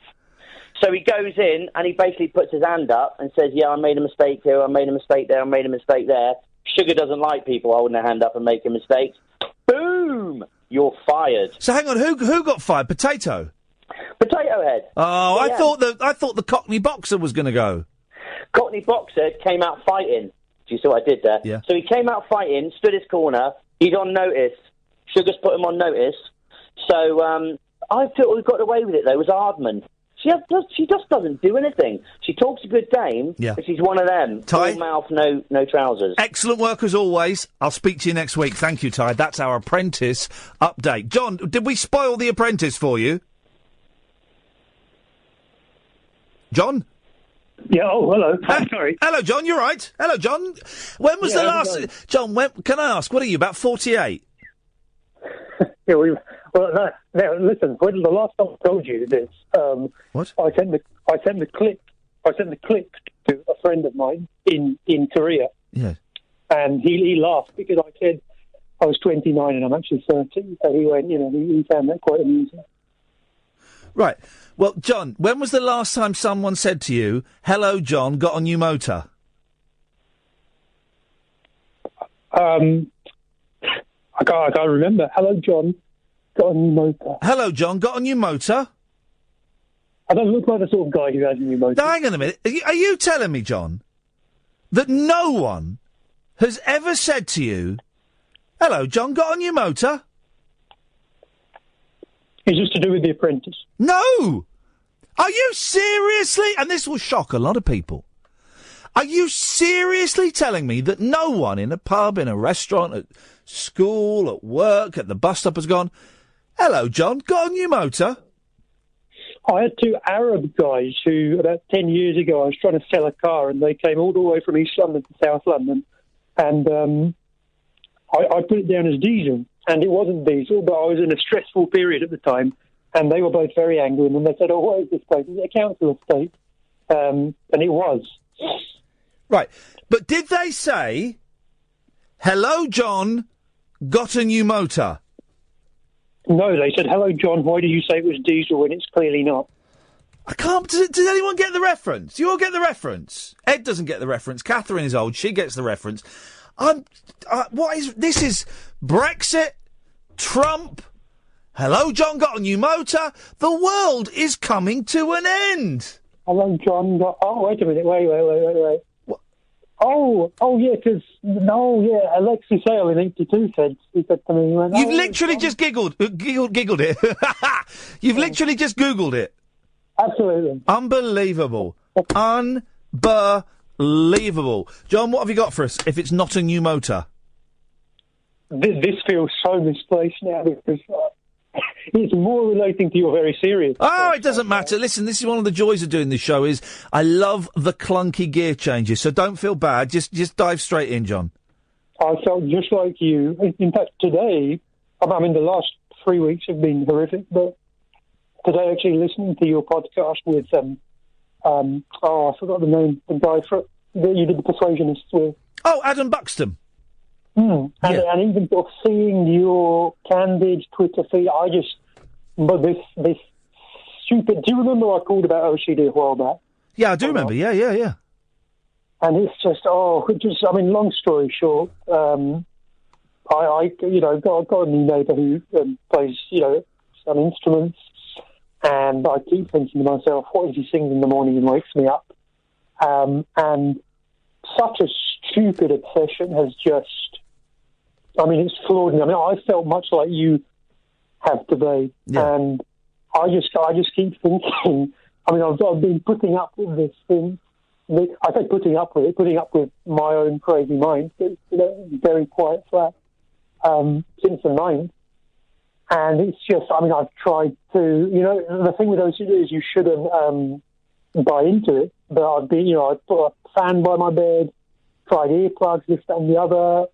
So he goes in and he basically puts his hand up and says, "Yeah, I made a mistake here. I made a mistake there. I made a mistake there." Sugar doesn't like people holding their hand up and making mistakes. Boom! You're fired. So hang on, who got fired? Potato Head. Oh, Yeah. I thought the Cockney boxer was going to go. Cockney boxer came out fighting. Do you see what I did there? Yeah. So he came out fighting, stood his corner. He's on notice. Sugar's put him on notice. So I thought we got away with it, though. It was Ardman. She just doesn't do anything. She talks a good game, but she's one of them. Ty? Full mouth, no trousers. Excellent work as always. I'll speak to you next week. Thank you, Ty. That's our Apprentice update. John, did we spoil the Apprentice for you? John? Yeah, hello. Sorry. Hello, John, you're right. Hello, John. When was the last... John, can I ask, what are you, about 48? Yeah, listen, when the last time I told you this, what? I sent the clip to a friend of mine in Korea. Yeah. And he laughed because I said I was 29 and I'm actually 30. So he went, he found that quite amusing. Right. Well, John, when was the last time someone said to you, "Hello, John, got a new motor"? I can't remember. Hello, John, got a new motor. Hello, John, got a new motor? I don't look like the sort of guy who has a new motor. Now, hang on a minute. Are you telling me, John, that no one has ever said to you, "Hello, John, got a new motor"? Is this to do with The Apprentice? No! Are you seriously? And this will shock a lot of people. Are you seriously telling me that no one in a pub, in a restaurant, at school, at work, at the bus stop has gone, "Hello, John, got a new motor"? I had two Arab guys who, about 10 years ago, I was trying to sell a car, and they came all the way from East London to South London, and I put it down as diesel. And it wasn't diesel, but I was in a stressful period at the time, and they were both very angry. And then they said, "Oh, what is this place? Is it a council estate?" And it was. Right. But did they say, "Hello, John, got a new motor"? No, they said, "Hello, John, why do you say it was diesel when it's clearly not?" I can't... Does anyone get the reference? Do you all get the reference? Ed doesn't get the reference. Catherine is old. She gets the reference. This is Brexit, Trump. Hello, John, got a new motor. The world is coming to an end. Hello, John, wait a minute, wait. What? Oh, yeah, because, Alexis Hale in 82 he said to me, he went, You've literally just giggled it. You've literally just Googled it. Absolutely. Unbelievable. Unbelievable. John, what have you got for us if it's not a new motor? This feels so misplaced now because it's more relating to your very serious. Oh, it doesn't matter. Listen, this is one of the joys of doing this show is I love the clunky gear changes, so don't feel bad. Just dive straight in, John. I felt just like you. In fact, today, I mean, the last 3 weeks have been horrific, but today actually listening to your podcast with, I forgot the name, the guy that you did the Persuasionists with. Oh, Adam Buxton. And even sort of seeing your candid Twitter feed, but this stupid, do you remember I called about OCD a while back? Yeah, I do remember, yeah. And it's just, long story short, I got a new neighbour who plays, some instruments, and I keep thinking to myself, what is he singing in the morning and wakes me up? And such a stupid obsession has just, it's floored me. I felt much like you have today, and I just keep thinking, I've been putting up with this thing. I say putting up with my own crazy mind. It's very quiet flat since the 9th. And it's just, I've tried to, the thing with OCD is you shouldn't buy into it. But I put a fan by my bed, tried earplugs, this, that, and the other.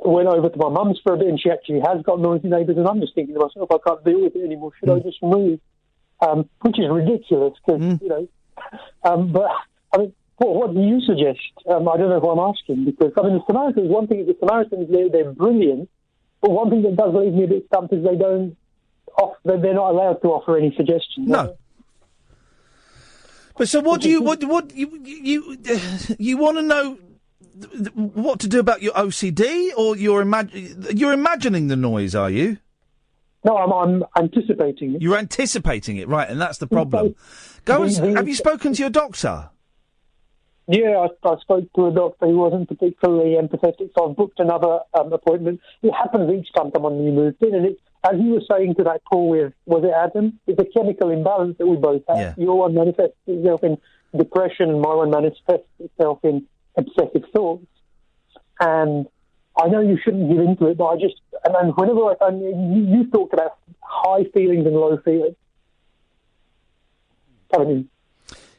went over to my mum's for a bit, and she actually has got noisy neighbours, and I'm just thinking to myself, I can't deal with it anymore. Should I just move? Which is ridiculous, because, you know... but, I mean, what do you suggest? I don't know if I'm asking, because, I mean, the Samaritans, one thing is the Samaritans, they're brilliant, but one thing that does leave me a bit stumped is they're not allowed to offer any suggestions. No. But so what do you want to know what to do about your OCD, or you're imagining the noise, are you? No, I'm anticipating it. You're anticipating it, right, and that's the problem. Have you spoken to your doctor? Yeah, I spoke to a doctor who wasn't particularly empathetic, so I've booked another appointment. It happens each time someone new moves in, and it's, as you were saying to that call with, was it Adam? It's a chemical imbalance that we both have. Yeah. Your one manifests itself in depression, and my one manifests itself in obsessive thoughts. And I know you shouldn't give into it, but I just, and then whenever you talked about high feelings and low feelings.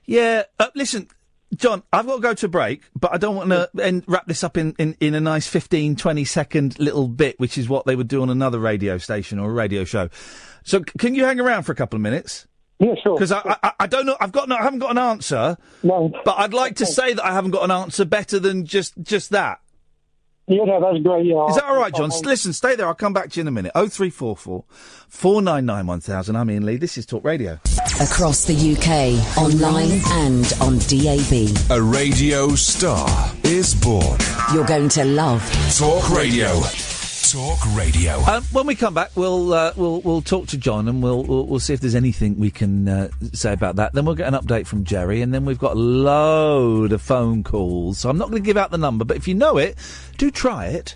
Yeah, listen, John, I've got to go to a break, but I don't want to wrap this up in a nice 15, 20-second little bit, which is what they would do on another radio station or a radio show. So can you hang around for a couple of minutes? Yeah, sure. Because I don't know, I haven't got an answer, no, but I'd like to say that I haven't got an answer better than just that. Yeah, no, that's great. Yeah, is that all right, John? Listen, stay there. I'll come back to you in a minute. 0344 499 1000. I'm Iain Lee. This is Talk Radio. Across the UK, online and on DAB. A radio star is born. You're going to love Talk Radio. Talk Radio. When we come back, we'll talk to John, and we'll see if there's anything we can say about that. Then we'll get an update from Jerry, and then we've got a load of phone calls. So I'm not going to give out the number, but if you know it, do try it.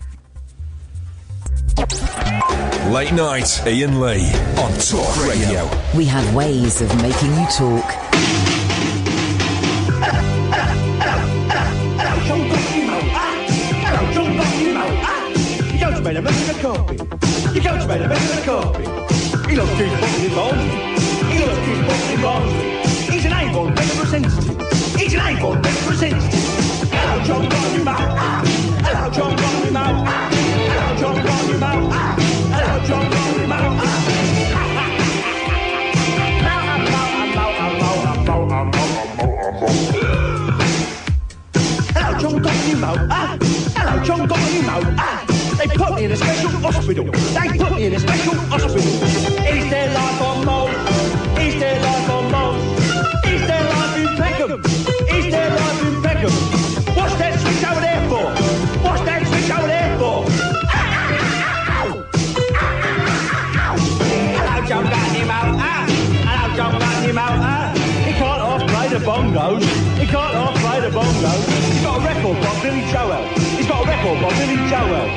Late night, Iain Lee on Talk Radio. We have ways of making you talk. You go to bed, carpet. You go to bed, carpet. He loves juice boxes in Barnsley. He loves juice boxes in Barnsley. He's an Avon representative. He's an Avon representative. Hello, John Barnymouth. Hello, John Barnymouth. Hello, John Barnymouth. Hello, John Barnymouth. Hello, John Barnymouth. Hello, John Barnymouth. They put me in a special hospital. They put me in a special hospital. Is their life on mould? Is their life on mould? Is their life in Peckham? Is their life in Peckham? What's that switch over there for? What's that switch over there for? Hello, John Barnymouth. Hello, John Barnymouth. He can't half-play the bongos. He can't half-play the bongos. He's got a record by Billy Joel. He's got a record by Billy Joel.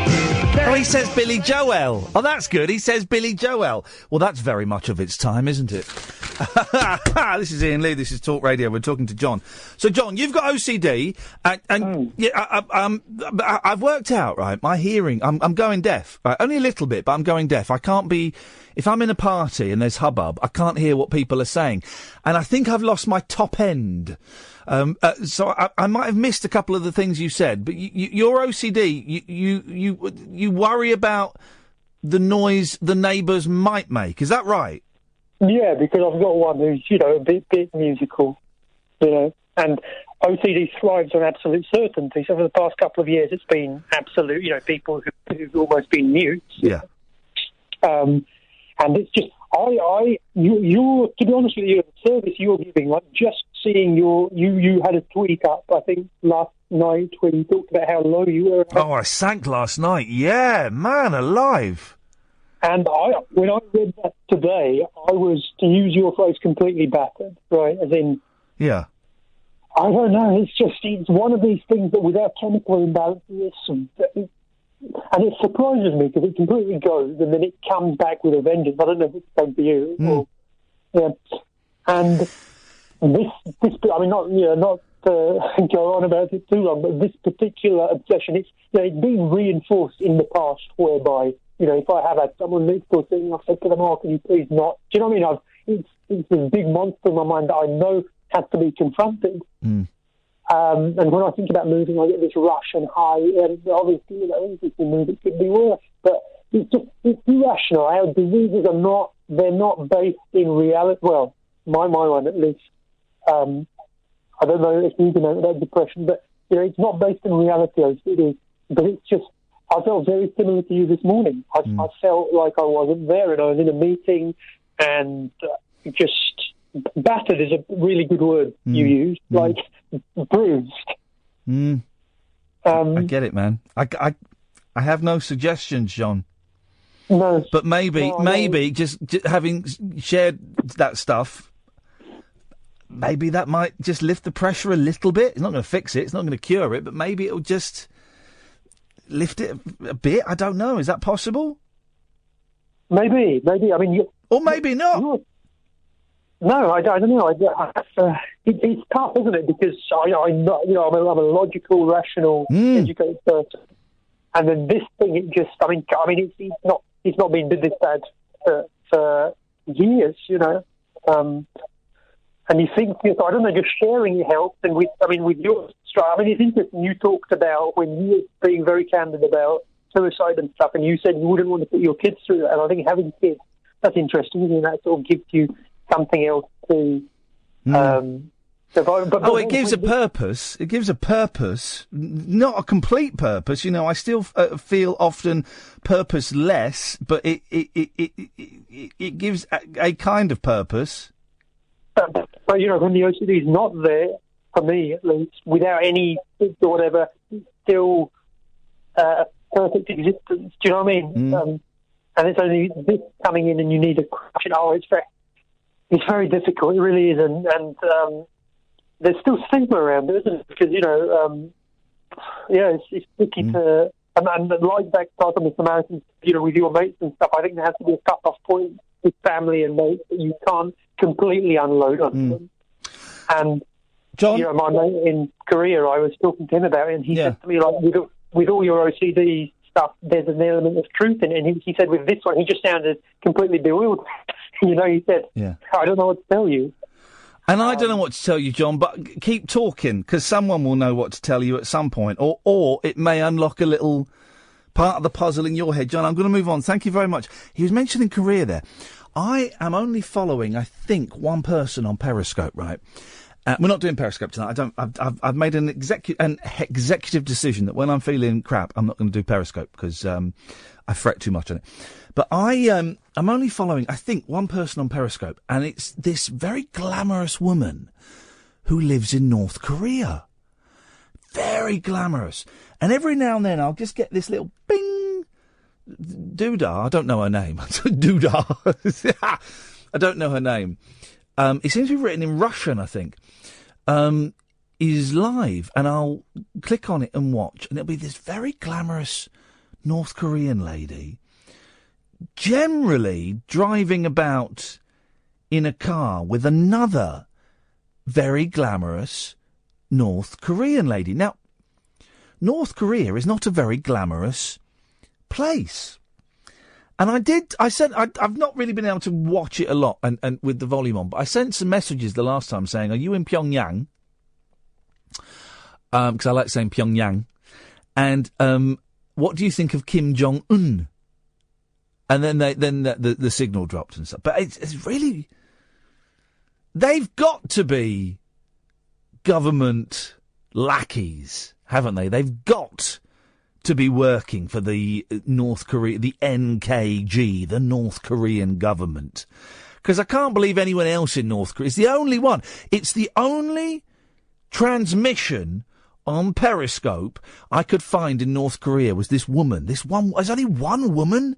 Oh, he says Billy Joel. Oh, that's good. He says Billy Joel. Well, that's very much of its time, isn't it? This is Iain Lee. This is Talk Radio. We're talking to John. So, John, you've got OCD, and yeah, I've worked out, right, my hearing. I'm going deaf, right? Only a little bit, but I'm going deaf. I can't be. If I'm in a party and there's hubbub, I can't hear what people are saying, and I think I've lost my top end. So I might have missed a couple of the things you said, but your OCD, you worry about the noise the neighbours might make. Is that right? Yeah, because I've got one who's, a bit musical, and OCD thrives on absolute certainty. So for the past couple of years, it's been absolute, people who've almost been mute. Yeah. And it's just, you're, to be honest with you, the service you're giving, like just seeing you had a tweet up, I think, last night when you talked about how low you were. Oh, I sank last night. Yeah, man, alive. And when I read that today, I was, to use your phrase, completely battered, right? As in... Yeah. I don't know, it's one of these things that without chemical imbalance, and it surprises me because it completely goes and then it comes back with a vengeance. I don't know if it's the same for you. And this, I mean, not to go on about it too long, but this particular obsession, it's been reinforced in the past whereby, if I have had someone next door saying, I've said to them, can you please not? Do you know what I mean? It's this big monster in my mind that I know has to be confronted. And when I think about moving, I get this rush and high. And obviously, if you move, it could be worse. But it's irrational. Our diseases they're not based in reality. Well, my one at least. I don't know if you can know about depression, but it's not based in reality, OCD. But it's just, I felt very similar to you this morning. I felt like I wasn't there, and I was in a meeting, and just battered is a really good word you used, like bruised. I get it, man. I have no suggestions, John. No, but maybe just having shared that stuff, maybe that might just lift the pressure a little bit. It's not going to fix it. It's not going to cure it, but maybe it'll just lift it a bit. I don't know. Is that possible? Maybe. I mean, or maybe not. No, I don't know. It's tough, isn't it? Because I'm a logical, rational, educated person, and then this thing, it's not been this bad for years, and you think, I don't know, just sharing it helps. And with your it's interesting. You talked about when you were being very candid about suicide and stuff, and you said you wouldn't want to put your kids through that. And I think having kids, that's interesting, isn't it? That sort of gives you something else to survive. It gives a purpose. It gives a purpose, not a complete purpose. I still feel often purposeless, but it gives a kind of purpose. But when the OCD is not there, for me at least, without any or whatever, still a perfect existence. Do you know what I mean? And it's only this coming in, and you need a crash. It's very difficult. It really is, and there's still stigma around it, isn't it? Because it's tricky to. And like that part on the Samaritans, with your mates and stuff, I think there has to be a cut-off point with family and mates that you can't completely unload on them. And John, my mate in Korea, I was talking to him about it, and he said to me, like, with all your OCD stuff, there's an element of truth in it. And he said with this one, he just sounded completely bewildered. He said, I don't know what to tell you. And I don't know what to tell you, John, but keep talking, because someone will know what to tell you at some point, or it may unlock a little part of the puzzle in your head. John, I'm going to move on. Thank you very much. He was mentioning Korea there. I am only following, I think, one person on Periscope, right? We're not doing Periscope tonight. I've made an executive decision that when I'm feeling crap, I'm not going to do Periscope because I fret too much on it. But I'm only following, I think, one person on Periscope, and it's this very glamorous woman who lives in North Korea. Very glamorous. And every now and then I'll just get this little bing, doodah. I don't know her name. Doodah. I don't know her name. It seems to be written in Russian, I think. Is live, and I'll click on it and watch, and it'll be this very glamorous North Korean lady, generally driving about in a car with another very glamorous North Korean lady. Now, North Korea is not a very glamorous place. And I've not really been able to watch it a lot and with the volume on, but I sent some messages the last time saying, are you in Pyongyang? Because I like saying Pyongyang. And what do you think of Kim Jong-un? And then the signal dropped and stuff. But it's really... They've got to be government lackeys, haven't they? They've got to be working for the North Korea, the NKG, the North Korean government. Because I can't believe anyone else in North Korea. It's the only one. It's the only transmission on Periscope I could find in North Korea was this woman. There's only one woman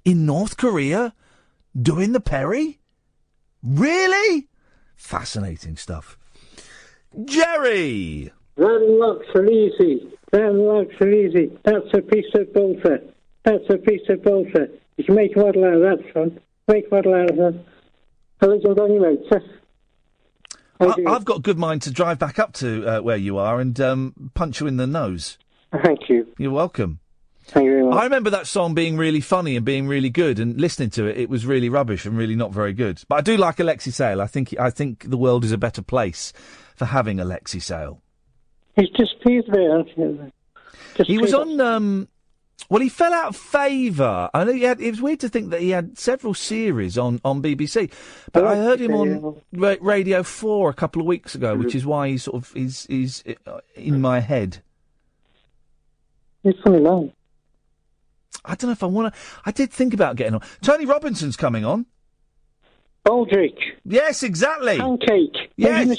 in North Korea doing the Perry? Really? Fascinating stuff. Jerry! That looks easy. That's a piece of bullshit. You can make a model out of that, son. Make a model out of that. I've got a good mind to drive back up to where you are and punch you in the nose. Thank you. You're welcome. Thank you very much. I remember that song being really funny and being really good, and listening to it, it was really rubbish and really not very good. But I do like Alexi Sale. I think the world is a better place for having Alexi Sale. He's disappeared there, hasn't he? He was on. Well, he fell out of favour. I know it was weird to think that he had several series on BBC, but I heard him on Radio 4 a couple of weeks ago, which is why he's in my head. He's funny man. I don't know if I want to. I did think about getting on. Tony Robinson's coming on. Aldrich. Yes, exactly. Pancake. Yes.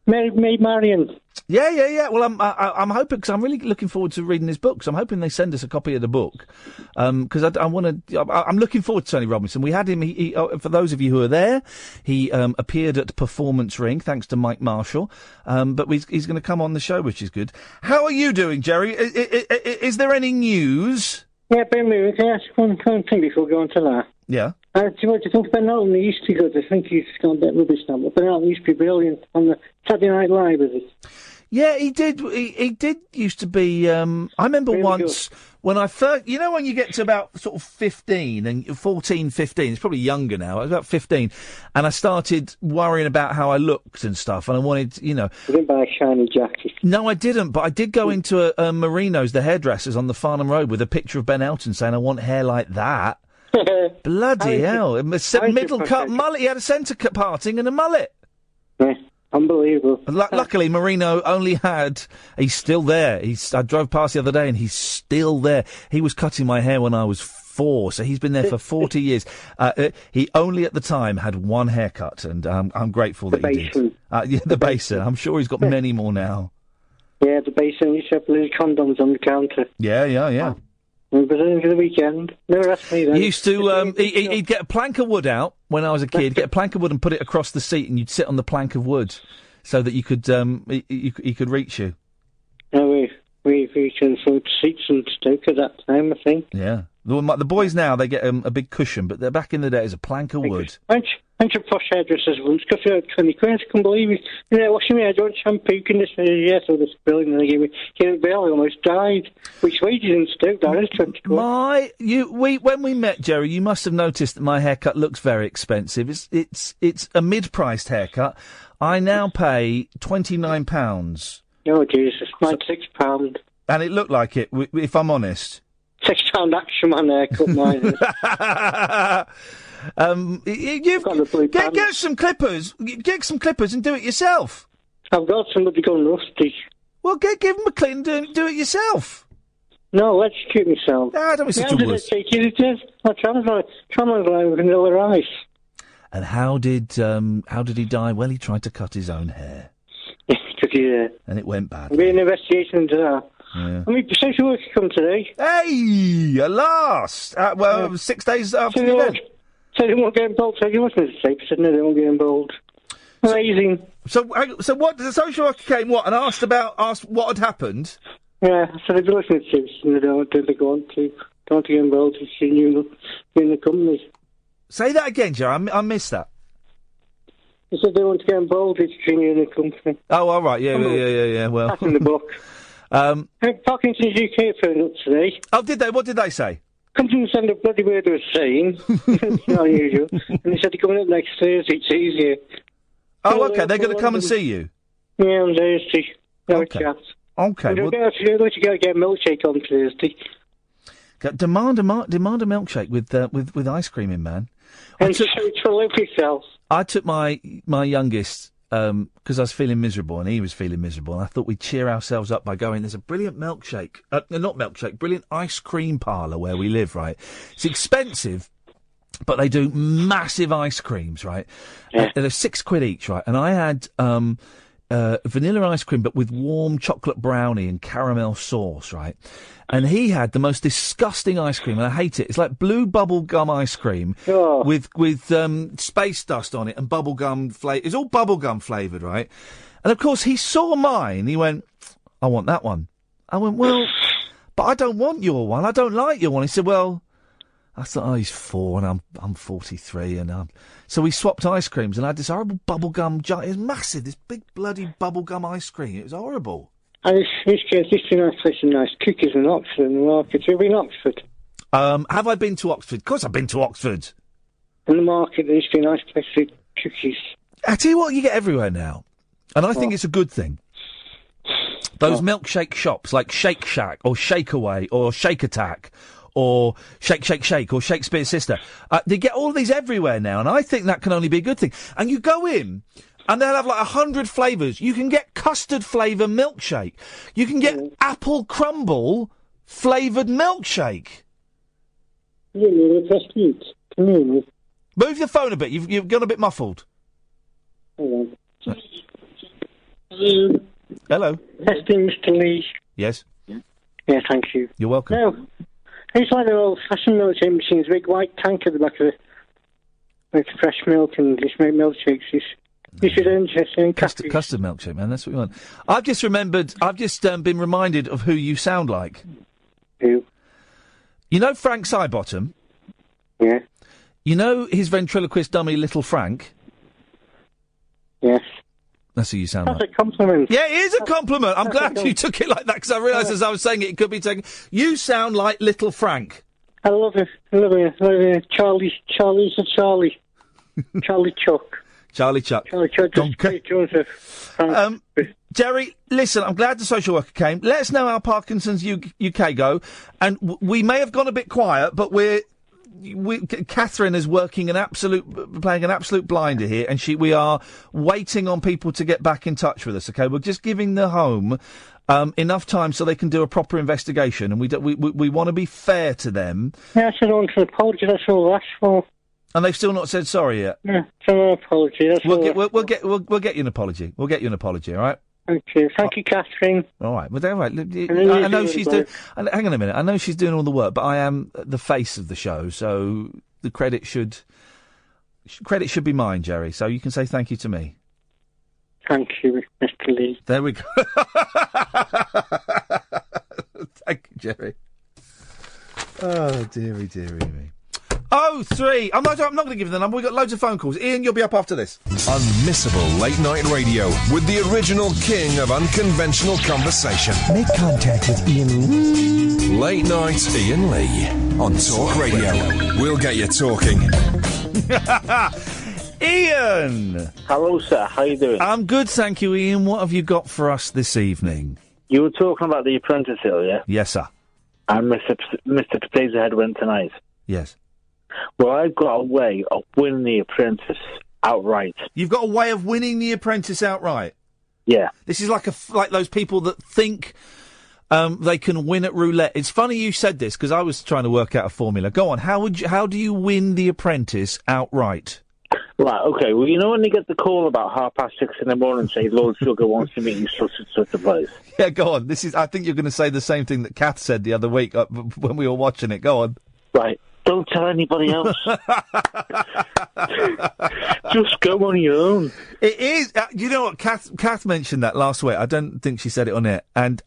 Maid Marian. Yeah. Well, I'm hoping, because I'm really looking forward to reading his book. So I'm hoping they send us a copy of the book, because I want to. I'm looking forward to Tony Robinson. We had him. For those of you who are there, he appeared at Performance Ring, thanks to Mike Marshall. But he's going to come on the show, which is good. How are you doing, Jerry? Is there any news? Yeah, Ben Moon, can I ask one thing before going to that? Yeah. Do you want to think Ben Alton? He used to be good. I think he's gone a bit rubbish now, but Ben Alton used to be brilliant on the Saturday Night Live, was it? Yeah, he did. He did used to be. I remember really once when I first. You know, when you get to about sort of 15 and 14, 15. It's probably younger now. I was about 15, and I started worrying about how I looked and stuff. And I wanted, You didn't buy a shiny jacket. No, I didn't. But I did go into a Marino's, the hairdressers on the Farnham Road, with a picture of Ben Elton saying, "I want hair like that." Bloody hell! Middle cut mullet. He had a centre cut parting and a mullet. Yeah. Unbelievable. Luckily, Marino only had. He's still there. I drove past the other day, and he's still there. He was cutting my hair when I was 4, so he's been there for 40 years. He only at the time had one haircut, and I'm grateful that he did. Yeah, the basin. I'm sure he's got many more now. Yeah, the basin. He used to have little condoms on the counter. Yeah. We was in for the weekend. Never asked me then. He used to. He'd get a plank of wood out when I was a kid. Get a plank of wood and put it across the seat, and you'd sit on the plank of wood, so that you could he could reach you. No, we can afford seats and Stoke at that time, I think. Yeah, the boys now, they get a big cushion, but back in the day, it was a plank of wood. Went to posh hairdressers once, got for 20 quid, I couldn't believe it. Washing my hair, don't shampoo, conditioner, yes, all this brilliant, and they gave me a bill, I almost died. Which wages in Stoke, that is 20 quid. When we met, Jerry, you must have noticed that my haircut looks very expensive. It's a mid-priced haircut. I now pay £29. Oh, Jesus, mine's £6. And it looked like it, if I'm honest. £6 action man haircut, mine is. Get some clippers. Get some clippers and do it yourself. I've got somebody gone rusty. Well, give them a clean and do it yourself. No, let's keep myself. Ah, don't be such a wuss. I travelled with vanilla ice. And how did he die? Well, he tried to cut his own hair. Yeah. And it went bad. There'll be an investigation into that. Yeah. I mean, social worker come today. Hey, at last! 6 days after the event. So they won't get involved. So you must have said, no, they won't get involved. Amazing. So what? The social worker came and asked what had happened. Yeah, so they've been listening to this, and they don't want to get involved in the company. Say that again, Joe. I missed that. They said they want to get involved in the company. Oh, all right. Yeah. Well, that's in the book. Parkinson's UK phoned up today. Oh, did they? What did they say? Come to send a bloody word they were saying. It's not unusual. And they said they're coming up next Thursday. It's easier. Oh, okay. They're going to come and see you. Yeah, on Thursday. Okay. Okay. Well, let you go get a milkshake on Thursday. Demand a milkshake with ice cream in, man. And so live yourself. I took my youngest because I was feeling miserable and he was feeling miserable. And I thought we'd cheer ourselves up by going. There's a brilliant brilliant ice cream parlour where we live. Right, it's expensive, but they do massive ice creams. Right, yeah. They're £6 each. Right, and I had vanilla ice cream, but with warm chocolate brownie and caramel sauce. Right. And he had the most disgusting ice cream, and I hate it. It's like blue bubble gum ice cream with space dust on it and bubble gum flavour. It's all bubble gum flavoured, right? And of course, he saw mine. He went, "I want that one." I went, "Well, but I don't want your one. I don't like your one." He said, "Well," I thought, "Oh, he's 4 and I'm 43, and so we swapped ice creams, and I had this horrible bubble gum. It was massive, this big bloody bubble gum ice cream. It was horrible. And this nice place and nice cookies in Oxford in the market. Have you been to Oxford? Have I been to Oxford? Of course I've been to Oxford. In the market, there used to be a nice place for cookies. I tell you what, you get everywhere now. And I think it's a good thing. Those milkshake shops like Shake Shack or Shake Away or Shake Attack or Shake Shake Shake or Shakespeare's Sister. They get all of these everywhere now, and I think that can only be a good thing. And you go in, and they'll have like 100 flavours. You can get custard flavour milkshake. You can get apple crumble flavoured milkshake. Yeah, that's cute. Can you hear me? Move your phone a bit. You've gone a bit muffled. Hold on. Hello. Hello. Testing, Mr. Lee. Yes. Yeah, thank you. You're welcome. No, it's like the old-fashioned milkshake machines, big white tank at the back of it, with fresh milk and just make milkshakes. You should interest in custard milkshake, man. That's what we want. I've just been reminded of who you sound like. Who? You know Frank Sidebottom? Yeah. You know his ventriloquist dummy, Little Frank? Yes. That's who you sound like. That's a compliment. Yeah, it is a compliment. I'm glad you took it like that, because I realised as I was saying it could be taken. You sound like Little Frank. I love it. I love it. Charlie's a Charlie. Charlie Chuck. Charlie Chuck. Charlie Chuck. Joseph. Jerry, listen, I'm glad the social worker came. Let us know how Parkinson's UK go. And we may have gone a bit quiet, but Catherine is playing an absolute blinder here, and we are waiting on people to get back in touch with us. Okay, we're just giving the home enough time so they can do a proper investigation, and we want to be fair to them. Yeah, I said I want an apology. That's all I asked for. And they've still not said sorry yet. Yeah, so an apology. That's we'll get you an apology. We'll get you an apology. All right. Thank you, Catherine. All right, well, all right. I know she's doing. Hang on a minute. I know she's doing all the work, but I am the face of the show, so the credit should be mine, Jerry. So you can say thank you to me. Thank you, Mr. Lee. There we go. Thank you, Jerry. Oh, dearie me. 03. I'm not going to give you the number. We've got loads of phone calls. Ian, you'll be up after this. Unmissable late night radio with the original king of unconventional conversation. Make contact with Ian. Late night Ian Lee on Talk Radio. We'll get you talking. Ian! Hello, sir. How you doing? I'm good, thank you, Ian. What have you got for us this evening? You were talking about The Apprentice earlier. Yes, sir. And Mr. Potato Head went tonight. Yes. Well, I've got a way of winning The Apprentice outright. You've got a way of winning The Apprentice outright? Yeah. This is like those people that think they can win at roulette. It's funny you said this, because I was trying to work out a formula. Go on, how do you win The Apprentice outright? Right, okay. Well, you know when you get the call about 6:30 in the morning and say Lord Sugar wants to meet you such a place? Yeah, go on. I think you're going to say the same thing that Kath said the other week when we were watching it. Go on. Right. Don't tell anybody else. Just go on your own. It is. You know what? Kath mentioned that last week. I don't think she said it on air. And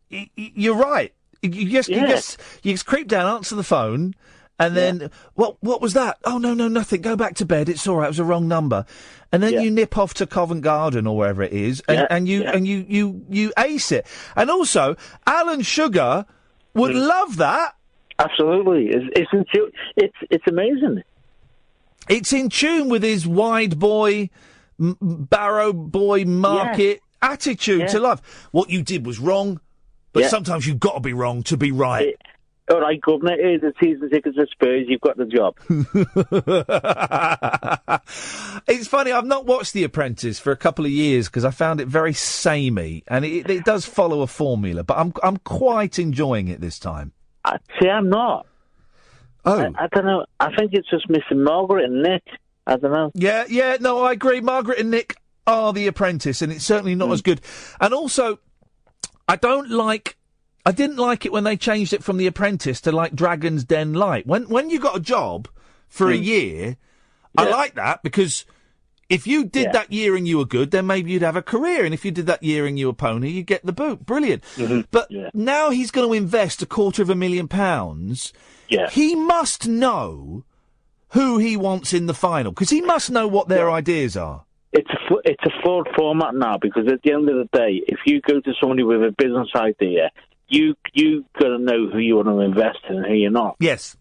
you're right. You just creep down, answer the phone, and then what was that? Oh no, nothing. Go back to bed. It's all right. It was a wrong number. And then you nip off to Covent Garden or wherever it is, and you ace it. And also, Alan Sugar would love that. Absolutely, it's amazing. It's in tune with his wide boy, barrow boy market attitude to life. What you did was wrong, but sometimes you've got to be wrong to be right. All right, Governor, here's the season tickets for Spurs. You've got the job. It's funny, I've not watched The Apprentice for a couple of years because I found it very samey, and it does follow a formula, but I'm quite enjoying it this time. See, I'm not. Oh. I don't know. I think it's just missing Margaret and Nick. I don't know. Yeah, no, I agree. Margaret and Nick are The Apprentice, and it's certainly not as good. And also, I didn't like it when they changed it from The Apprentice to, like, Dragon's Den Light. When you got a job for a year, I like that, because if you did that year and you were good, then maybe you'd have a career. And if you did that year and you were pony, you'd get the boot. Brilliant. Mm-hmm. But now he's going to invest £250,000. Yeah. He must know who he wants in the final, because he must know what their ideas are. It's a flawed format now, because at the end of the day, if you go to somebody with a business idea, you got to know who you want to invest in and who you're not. Yes.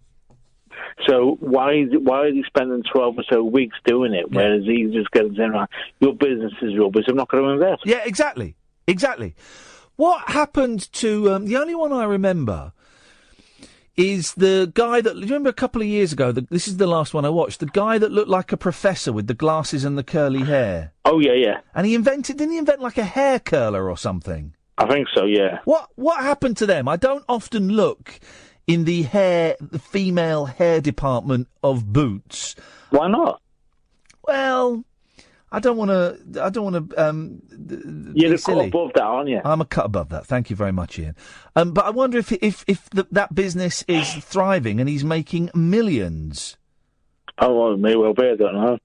So why is he spending 12 or so weeks doing it, whereas he's just getting saying, right, your business is rubbish, I'm not going to invest. Yeah, exactly. Exactly. What happened to... the only one I remember is the guy that... Do you remember a couple of years ago, this is the last one I watched, the guy that looked like a professor with the glasses and the curly hair? Oh, yeah. And didn't he invent like a hair curler or something? I think so, yeah. What happened to them? I don't often look in the female hair department of Boots. Why not? Well, I don't want to. You're a cut above that, aren't you? I'm a cut above that. Thank you very much, Ian. But I wonder if that business is thriving and he's making millions. Oh, well, it may well be. I don't know.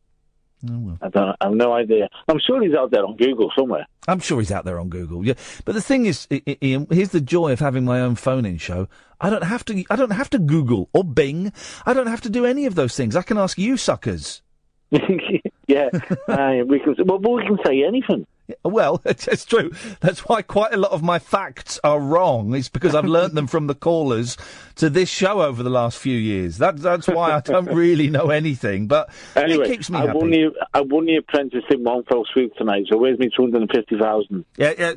Oh, well. I have no idea. I'm sure he's out there on Google somewhere. I'm sure he's out there on Google. Yeah, but the thing is, Ian, here's the joy of having my own phone-in show. I don't have to Google or Bing. I don't have to do any of those things. I can ask you suckers. Yeah, we can say anything. Well, it's true. That's why quite a lot of my facts are wrong. It's because I've learnt them from the callers to this show over the last few years. That's why I don't really know anything. But anyway, it keeps me happy. I won the apprentice in one fell swoop tonight. So where's me 250,000? Yeah.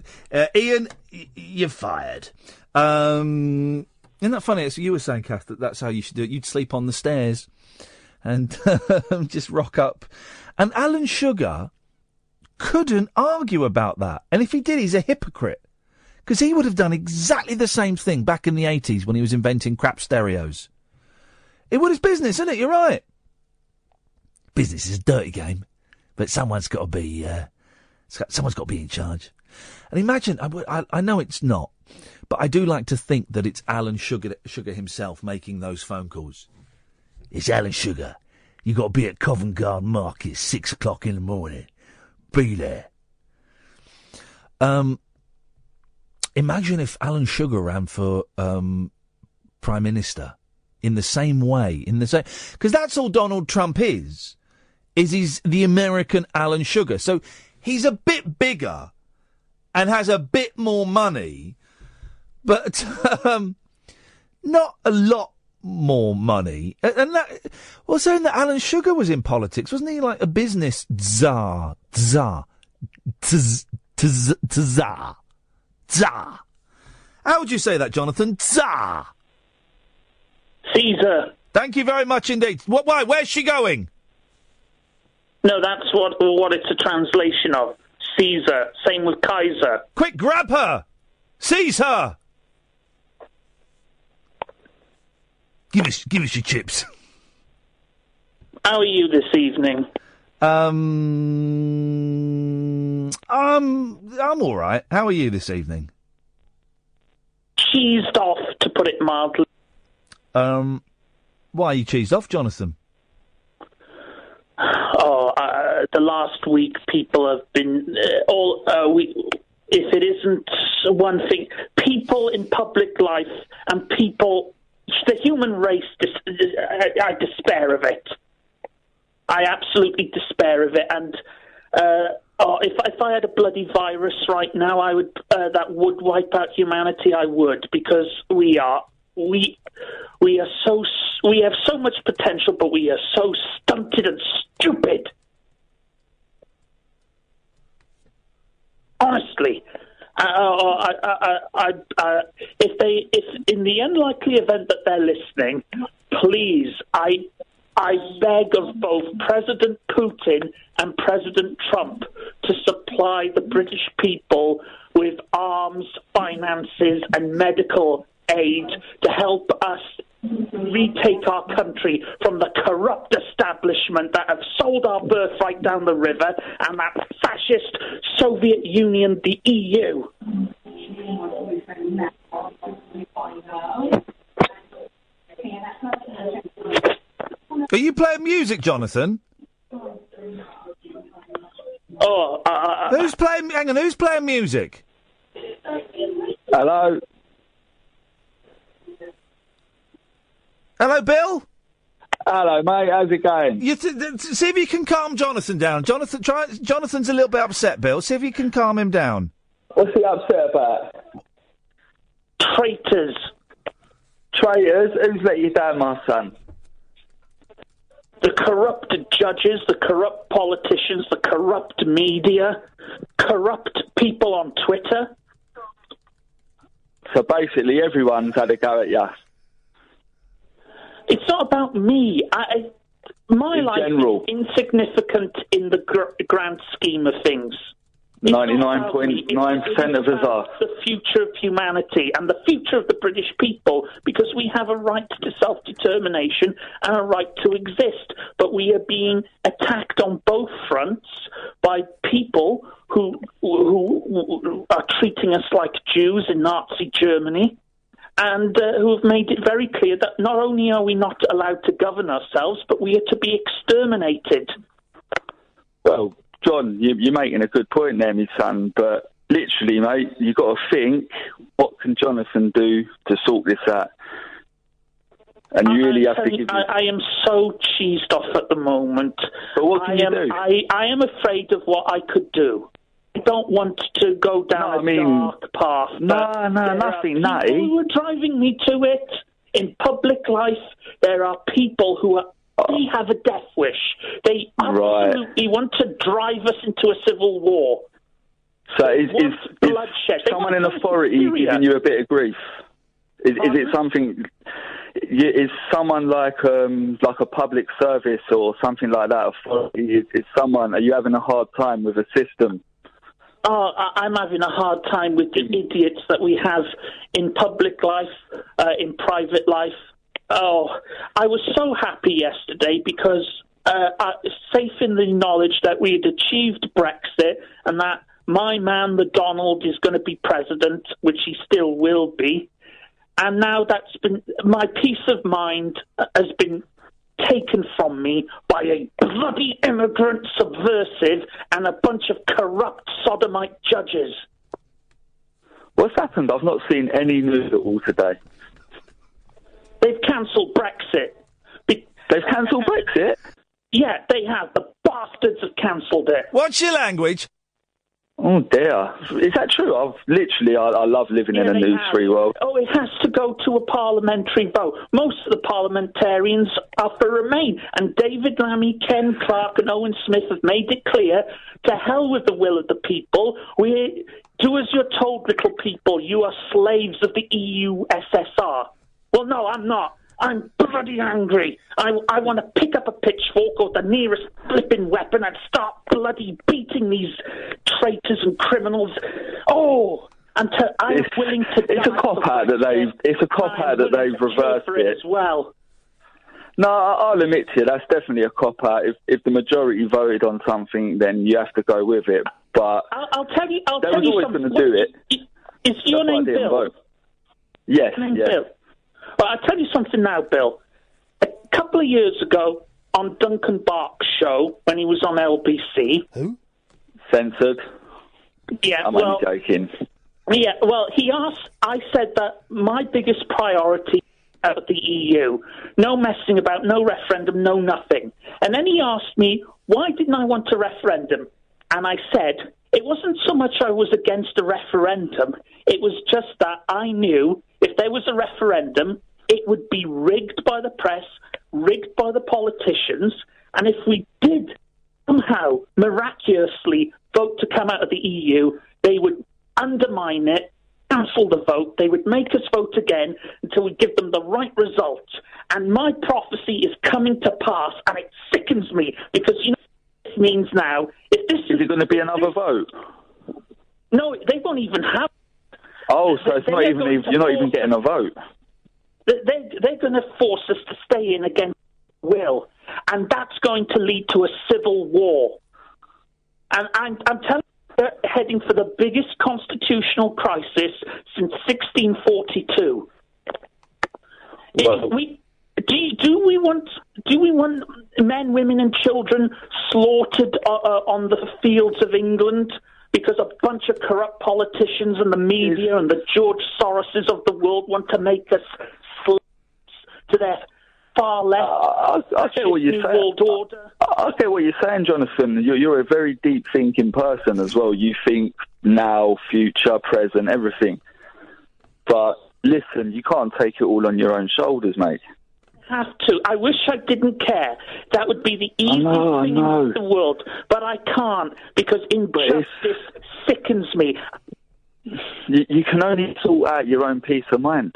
Ian, you're fired. Isn't that funny? So you were saying, Kath, that's how you should do it. You'd sleep on the stairs and just rock up. And Alan Sugar couldn't argue about that. And if he did, he's a hypocrite. Because he would have done exactly the same thing back in the 80s when he was inventing crap stereos. It was business, isn't it? You're right. Business is a dirty game. But someone's got to be in charge. And imagine, I know it's not, but I do like to think that it's Alan Sugar himself making those phone calls. It's Alan Sugar. You got to be at Covent Garden Market 6 o'clock in the morning. Be there. Imagine if Alan Sugar ran for Prime Minister in the same way, because that's all Donald Trump is he's the American Alan Sugar. So he's a bit bigger and has a bit more money, but not a lot more money. And that was saying that Alan Sugar was in politics, wasn't he? Like a business czar. How would you say that, Jonathan? Czar. Caesar. Thank you very much indeed. Why? Where's she going? No, that's what it's a translation of. Caesar. Same with Kaiser. Quick, grab her. Seize her. Give us your chips. How are you this evening? I'm all right. How are you this evening? Cheesed off, to put it mildly. Why are you cheesed off, Jonathan? The last week people have been if it isn't one thing, people in public life and people. The human race, I despair of it. I absolutely despair of it. And if I had a bloody virus right now, I would that would wipe out humanity. I would, because we have so much potential, but we are so stunted and stupid. Honestly. If in the unlikely event that they're listening, please, I beg of both President Putin and President Trump to supply the British people with arms, finances, and medical aid to help us retake our country from the corrupt establishment that have sold our birthright down the river and that fascist Soviet Union, the EU. Are you playing music, Jonathan? Who's playing? Hang on, who's playing music? Hello. Hello, Bill. Hello, mate. How's it going? See if you can calm Jonathan down. Jonathan's a little bit upset, Bill. See if you can calm him down. What's he upset about? Traitors. Traitors? Who's let you down, my son? The corrupted judges, the corrupt politicians, the corrupt media, corrupt people on Twitter. So basically, everyone's had a go at you. It's not about me. My In life general. is insignificant in the grand scheme of things. 99.9% of us are. The future of humanity and the future of the British people, because we have a right to self-determination and a right to exist. But we are being attacked on both fronts by people who are treating us like Jews in Nazi Germany, and who have made it very clear that not only are we not allowed to govern ourselves, but we are to be exterminated. Well, John, you're making a good point there, my son, but literally, mate, you've got to think, what can Jonathan do to sort this out? And you really have to give... I am so cheesed off at the moment. But what can you do? I am afraid of what I could do. I don't want to go down a dark path. No, nothing nutty. People who are driving me to it. In public life, there are people who are... They have a death wish. They absolutely want to drive us into a civil war. So is someone in authority giving you a bit of grief? Is it something... Is someone like a public service or something like that authority? Is someone... Are you having a hard time with a system? Oh, I'm having a hard time with the idiots that we have in public life, in private life. Oh, I was so happy yesterday because safe in the knowledge that we had achieved Brexit and that my man, the Donald, is going to be president, which he still will be. And now that's been... My peace of mind has been taken from me by a bloody immigrant subversive and a bunch of corrupt sodomite judges. What's happened? I've not seen any news at all today. They've cancelled Brexit. They've cancelled Brexit? Yeah, they have. The bastards have cancelled it. What's your language? Oh, dear. Is that true? I love living in a news-free world. Oh, it has to go to a parliamentary vote. Most of the parliamentarians are for Remain. And David Lammy, Ken Clark and Owen Smith have made it clear, to hell with the will of the people. We do as you're told, little people. You are slaves of the EU SSR. Well, no, I'm not. I'm bloody angry. I want to pick up a pitchfork or the nearest flipping weapon and start bloody beating these traitors and criminals. Oh, I'm willing to. It's a cop out that they've reversed it as well. No, I'll admit to you, that's definitely a cop out. If the majority voted on something, then you have to go with it. But I'll tell you. They was always going to do it. Is your name Bill? Yes. Bill. Well, I'll tell you something now, Bill. A couple of years ago, on Duncan Bark's show, when he was on LBC... Who? Censored. Yeah, I'm only joking. Yeah, well, he asked... I said that my biggest priority out of the EU, no messing about, no referendum, no nothing. And then he asked me, why didn't I want a referendum? And I said, it wasn't so much I was against a referendum, it was just that I knew if there was a referendum, it would be rigged by the press, rigged by the politicians, and if we did somehow miraculously vote to come out of the EU, they would undermine it, cancel the vote, they would make us vote again until we give them the right result. And my prophecy is coming to pass, and it sickens me, because you know what this means now. If this is it going to be another vote? No, they won't even have. Oh, so it's not even you're not even getting a vote. They're going to force us to stay in against will, and that's going to lead to a civil war. And I'm telling you, they're heading for the biggest constitutional crisis since 1642. Well, Do we want men, women, and children slaughtered on the fields of England? Because a bunch of corrupt politicians and the media and the George Soroses of the world want to make us slaves to their far left. I get what you're saying. World order. I get what you're saying, Jonathan. You're a very deep thinking person as well. You think now, future, present, everything. But listen, you can't take it all on your own shoulders, mate. Have to. I wish I didn't care. That would be the easiest thing in the world, but I can't, because injustice sickens me. You can only sort out your own peace of mind.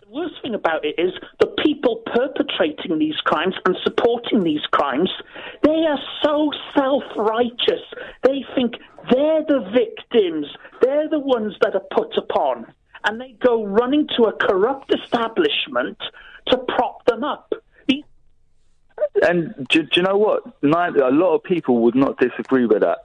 The worst thing about it is the people perpetrating these crimes and supporting these crimes, they are so self-righteous. They think they're the victims. They're the ones that are put upon. And they go running to a corrupt establishment to prop them up. And do you know what? A lot of people would not disagree with that.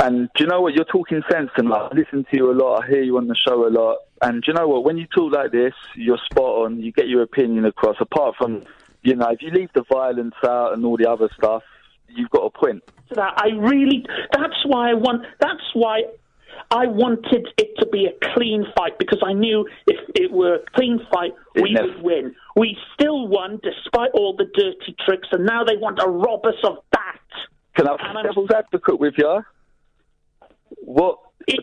And do you know what? You're talking sense, and I listen to you a lot. I hear you on the show a lot. And do you know what? When you talk like this, you're spot on. You get your opinion across. Apart from, if you leave the violence out and all the other stuff, you've got a point. That's why I wanted it to be a clean fight, because I knew if it were a clean fight, we would win. We still won despite all the dirty tricks, and now they want to rob us of that. Can I be devil's advocate with you?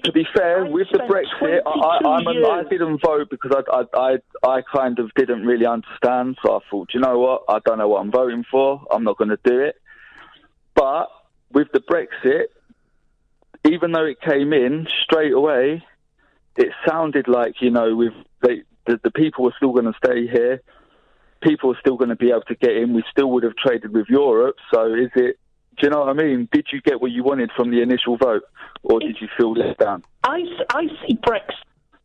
To be fair, with the Brexit, I didn't vote because I kind of didn't really understand. So I thought, you know what? I don't know what I'm voting for. I'm not going to do it. But with the Brexit, even though it came in straight away, it sounded like, the people were still going to stay here. People are still going to be able to get in. We still would have traded with Europe. So do you know what I mean? Did you get what you wanted from the initial vote, or did you feel let down? I see Brexit,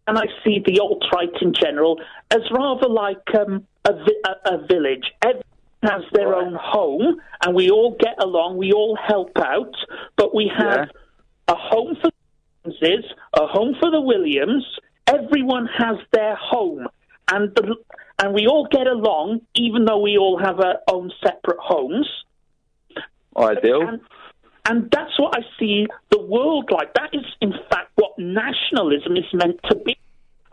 and I see the alt-right in general, as rather like a village. Everyone has their own home, and we all get along, we all help out, but we have a home for the Joneses, a home for the Williams. Everyone has their home, and we all get along, even though we all have our own separate homes. Ideal. And that's what I see the world like. That is, in fact, what nationalism is meant to be.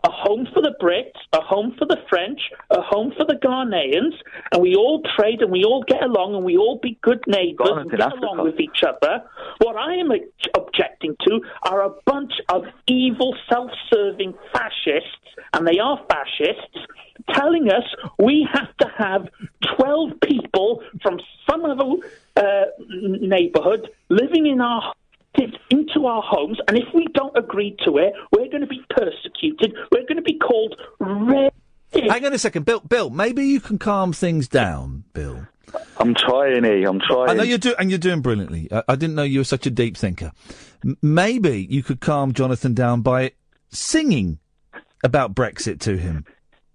A home for the Brits, a home for the French, a home for the Ghanaians, and we all trade and we all get along and we all be good neighbours and get along with each other. What I am objecting to are a bunch of evil, self-serving fascists, and they are fascists, telling us we have to have 12 people from some other neighbourhood living into our homes, and if we don't agree to it, we're going to be persecuted. We're going to be called red. Hang on a second, Bill. Maybe you can calm things down, Bill. I'm trying, I'm trying. I know you're doing brilliantly. I didn't know you were such a deep thinker. Maybe you could calm Jonathan down by singing about Brexit to him.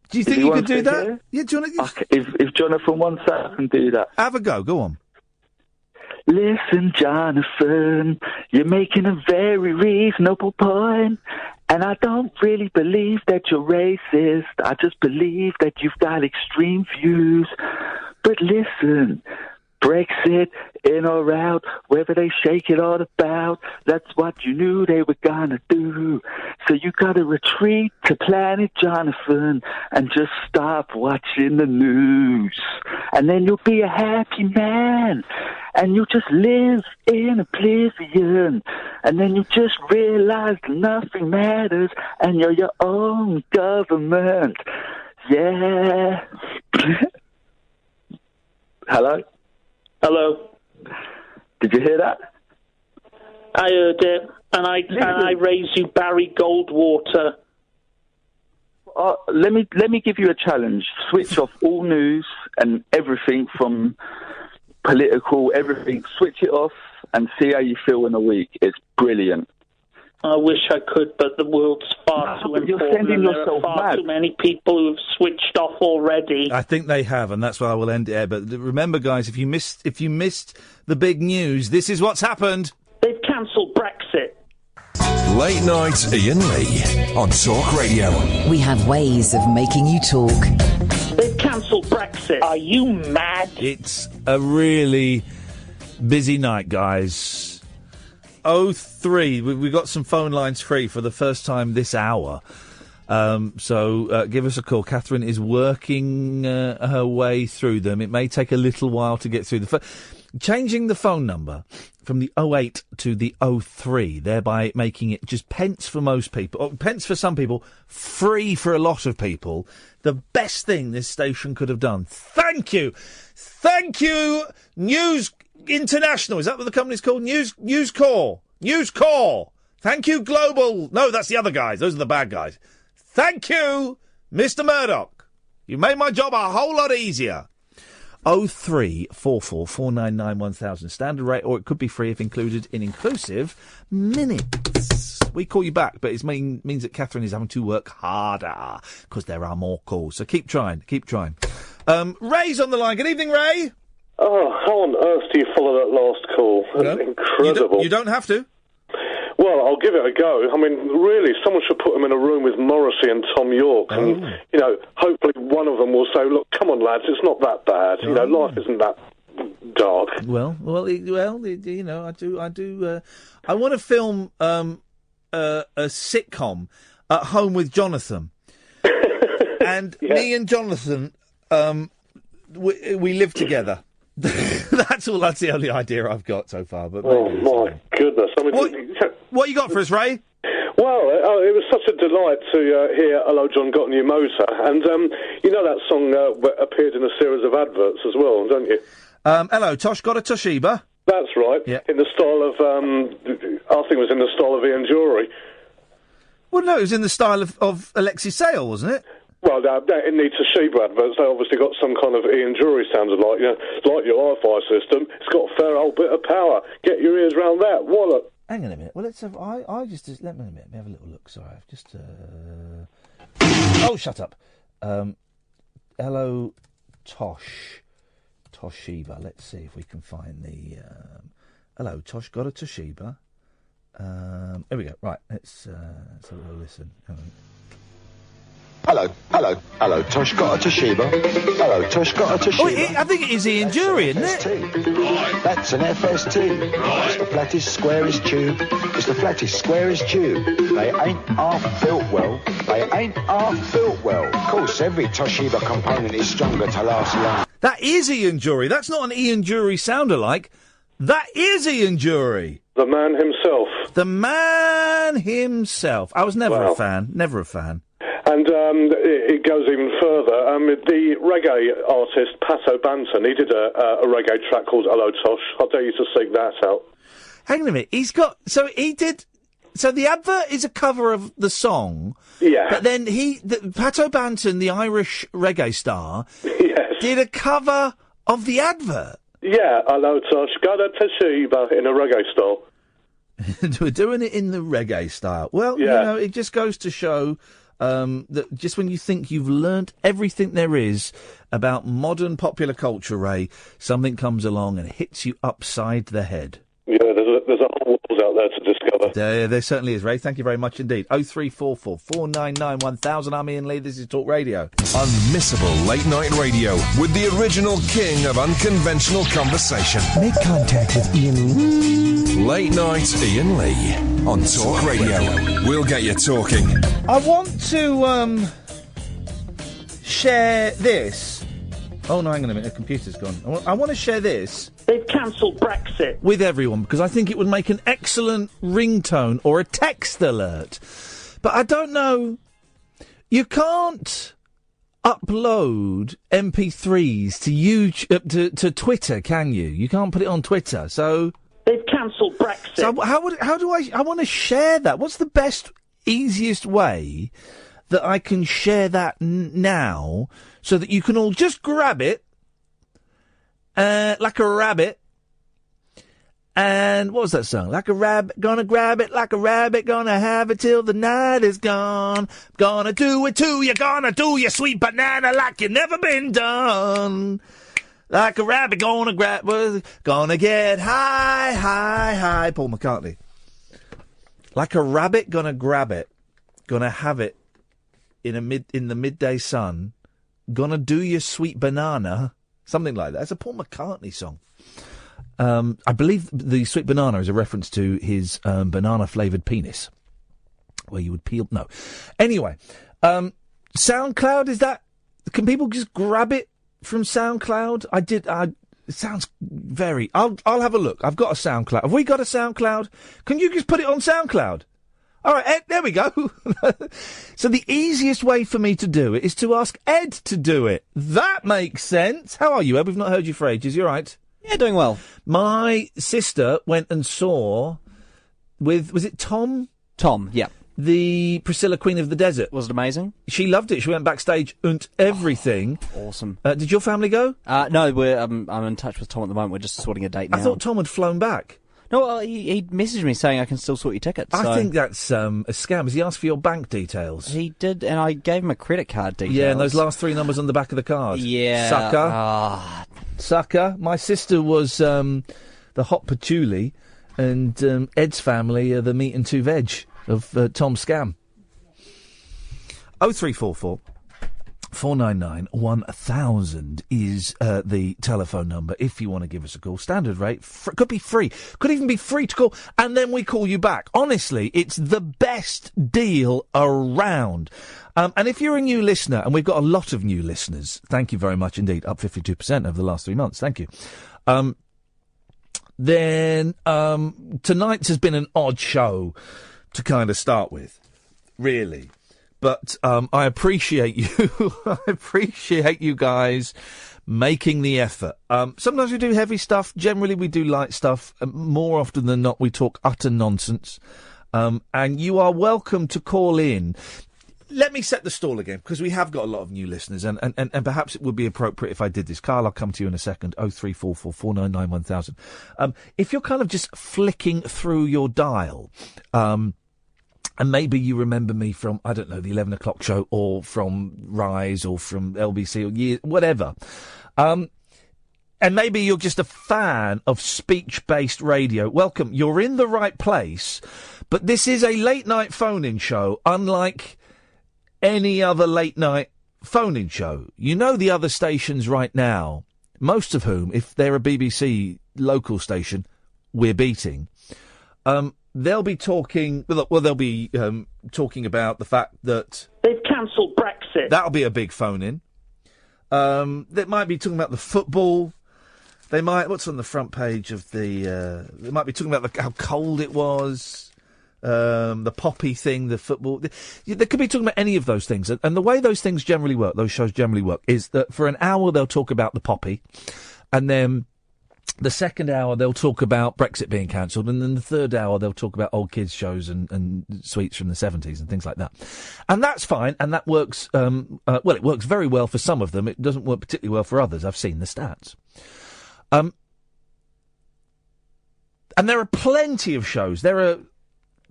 Do you think you could do that? Hear? Yeah, Jonathan. If Jonathan wants that, I can do that. Have a go. Go on. Listen, Jonathan, you're making a very reasonable point, and I don't really believe that you're racist. I just believe that you've got extreme views. But listen, Brexit, in or out, whether they shake it all about, that's what you knew they were gonna do. So you gotta retreat to Planet Jonathan and just stop watching the news. And then you'll be a happy man. And you just live in oblivion. And then you just realize nothing matters and you're your own government. Yeah. Hello? Hello. Did you hear that? I heard it, and I raise you Barry Goldwater. Let me give you a challenge. Switch off all news and everything from political, everything. Switch it off and see how you feel in a week. It's brilliant. I wish I could, but the world's far too important, and there are far too many people who have switched off already. I think they have, and that's why I will end it there. But remember, guys, if you missed the big news, this is what's happened. They've cancelled Brexit. Late night Iain Lee on Talk Radio. We have ways of making you talk. They've cancelled Brexit. Are you mad? It's a really busy night, guys. 03, we got some phone lines free for the first time this hour. So give us a call. Catherine is working her way through them. It may take a little while to get through changing the phone number from the 08 to the 03, thereby making it just pence for most people, or pence for some people, free for a lot of people. The best thing this station could have done. Thank you, News International. Is that what the company's called? News Corps. News Corps. Thank you, Global. No, that's the other guys. Those are the bad guys. Thank you, Mr. Murdoch. You made my job a whole lot easier. 0344 499 1000 standard rate, or it could be free if included in inclusive minutes. We call you back, but it means that Catherine is having to work harder because there are more calls. So keep trying. Ray's on the line. Good evening, Ray. Oh, how on earth do you follow that last call? That's incredible. You don't have to. Well, I'll give it a go. I mean, really, someone should put him in a room with Morrissey and Tom York, and hopefully one of them will say, "Look, come on, lads, it's not that bad. Life isn't that dark." Well, I do. I want to film a sitcom at home with Jonathan, and me and Jonathan, we live together. That's the only idea I've got so far. But my goodness! I mean, what you got for us, Ray? Well, it was such a delight to hear "Hello, John, Got a New Motor," and that song appeared in a series of adverts as well, don't you? Hello, Tosh, got a Toshiba? That's right. Yeah. In the style of, I think it was in the style of Ian Jury. Well, no, it was in the style of Alexis Sale, wasn't it? Well, in the Toshiba adverts, they obviously got some kind of Ian Jury sounded like, like your hi-fi system. It's got a fair old bit of power. Get your ears round that. Wallop. Hang on a minute. Well, let's have. Let me have a little look. Sorry, I've just. Oh, shut up. Hello, Toshiba. Let's see if we can find the. Hello, Tosh. Got a Toshiba. Here we go. Right. Let's have a little listen. Hello, Tosh got a Toshiba. Hello, Tosh got a Toshiba. Oh, I think it is Ian Jury, isn't it? That's an FST. It's the flattest, squarest tube. It's the flattest, squarest tube. They ain't half built well. Of course, every Toshiba component is stronger to last long. That is Ian Jury. That's not an Ian Jury sound-alike. That is Ian Jury. The man himself. I was never a fan. And it goes even further. The reggae artist Pat O'Banton, he did a reggae track called "Hello Tosh." I dare you to seek that out. Hang on a minute. So the advert is a cover of the song. Yeah. But then Pat O'Banton, the Irish reggae star, did a cover of the advert. Yeah, "Hello Tosh, got a Toshiba" in a reggae style. We're doing it in the reggae style. Well, it just goes to show that just when you think you've learnt everything there is about modern popular culture, Ray, something comes along and hits you upside the head. Yeah, there's a whole world out there to discover. There certainly is, Ray. Thank you very much indeed. 0344 499 1000. I'm Iain Lee. This is Talk Radio. Unmissable late night radio with the original king of unconventional conversation. Make contact with Iain. Late night Iain Lee on Talk Radio. We'll get you talking. I want to share this. Oh, no, hang on a minute. The computer's gone. I want to share this. They've cancelled Brexit. With everyone, because I think it would make an excellent ringtone or a text alert. But I don't know. You can't upload MP3s to YouTube, to Twitter, can you? You can't put it on Twitter, so... They've cancelled Brexit. So how do I want to share that? What's the best, easiest way that I can share that now so that you can all just grab it, like a rabbit. And what was that song? Like a rabbit, gonna grab it like a rabbit, gonna have it till the night is gone. Gonna do it to you, gonna do you sweet banana like you never been done. Like a rabbit, gonna get high, high, high. Paul McCartney. Like a rabbit, gonna grab it, gonna have it in the midday sun. Gonna do your sweet banana, something like that. It's a Paul McCartney song. I believe the sweet banana is a reference to his banana-flavoured penis, where you would peel. No, anyway, SoundCloud, is that? Can people just grab it from SoundCloud? It sounds very... I'll have a look. I've got a SoundCloud. Have we got a SoundCloud? Can you just put it on SoundCloud? All right, Ed, there we go. So the easiest way for me to do it is to ask Ed to do it. That makes sense. How are you, Ed? We've not heard you for ages. You all right? Yeah, doing well. My sister went and saw was it Tom? Tom, yeah. The Priscilla Queen of the Desert. Was it amazing? She loved it. She went backstage and everything. Awesome. Did your family go? No, I'm in touch with Tom at the moment. We're just sorting a date now. I thought Tom had flown back. No, he messaged me saying I can still sort your tickets. I think that's a scam. Has he asked for your bank details? He did, and I gave him a credit card details. Yeah, and those last 3 numbers on the back of the card. Yeah. Sucker. Sucker. My sister was the hot patchouli, and Ed's family are the meat and 2 veg of Tom's scam. 0344 499 1000 is the telephone number if you want to give us a call. Standard rate, could be free, could even be free to call, and then we call you back. Honestly, it's the best deal around. And if you're a new listener, and we've got a lot of new listeners, thank you very much indeed, up 52% over the last 3 months, thank you. Then tonight's has been an odd show to kind of start with, really. But I appreciate you. I appreciate you guys making the effort. Sometimes we do heavy stuff. Generally, we do light stuff. More often than not, we talk utter nonsense. And you are welcome to call in. Let me set the stall again, because we have got a lot of new listeners, and perhaps it would be appropriate if I did this. Carl, I'll come to you in a second. 0344 499 1000. If you're kind of just flicking through your dial, and maybe you remember me from, I don't know, the 11 o'clock show, or from Rise, or from LBC, or whatever. And maybe you're just a fan of speech-based radio. Welcome. You're in the right place, but this is a late-night phone-in show, unlike any other late-night phone-in show. You know the other stations right now, most of whom, if they're a BBC local station, we're beating. They'll be talking. Well, they'll be talking about the fact that they've cancelled Brexit. That'll be a big phone-in. They might be talking about the football. They might. What's on the front page of the? They might be talking about how cold it was. The poppy thing, the football. They could be talking about any of those things. And the way those things generally work, those shows generally work, is that for an hour they'll talk about the poppy, and then the second hour they'll talk about Brexit being cancelled, and then the third hour they'll talk about old kids shows and sweets from the 70s and things like that. And that's fine, and that works, well, it works very well for some of them. It doesn't work particularly well for others. I've seen the stats. And there are plenty of shows. There are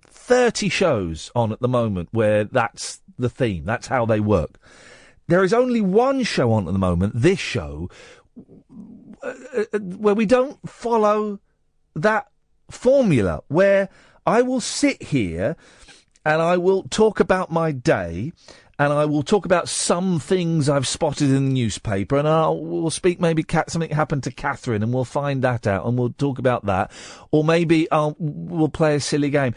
30 shows on at the moment where that's the theme. That's how they work. There is only one show on at the moment, this show, where we don't follow that formula, where I will sit here and I will talk about my day, and I will talk about some things I've spotted in the newspaper, and we'll speak, maybe something happened to Catherine, and we'll find that out, and we'll talk about that. Or maybe we'll play a silly game.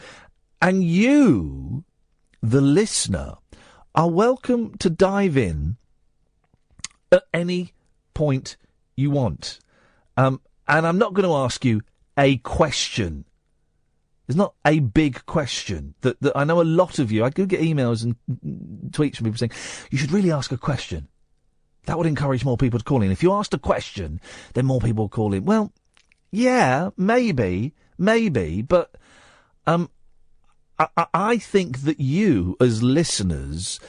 And you, the listener, are welcome to dive in at any point you want. And I'm not going to ask you a question. There's not a big question that I know a lot of you. I do get emails and tweets from people saying, you should really ask a question. That would encourage more people to call in. If you asked a question, then more people will call in. Well, yeah, maybe, but I think that you, as listeners,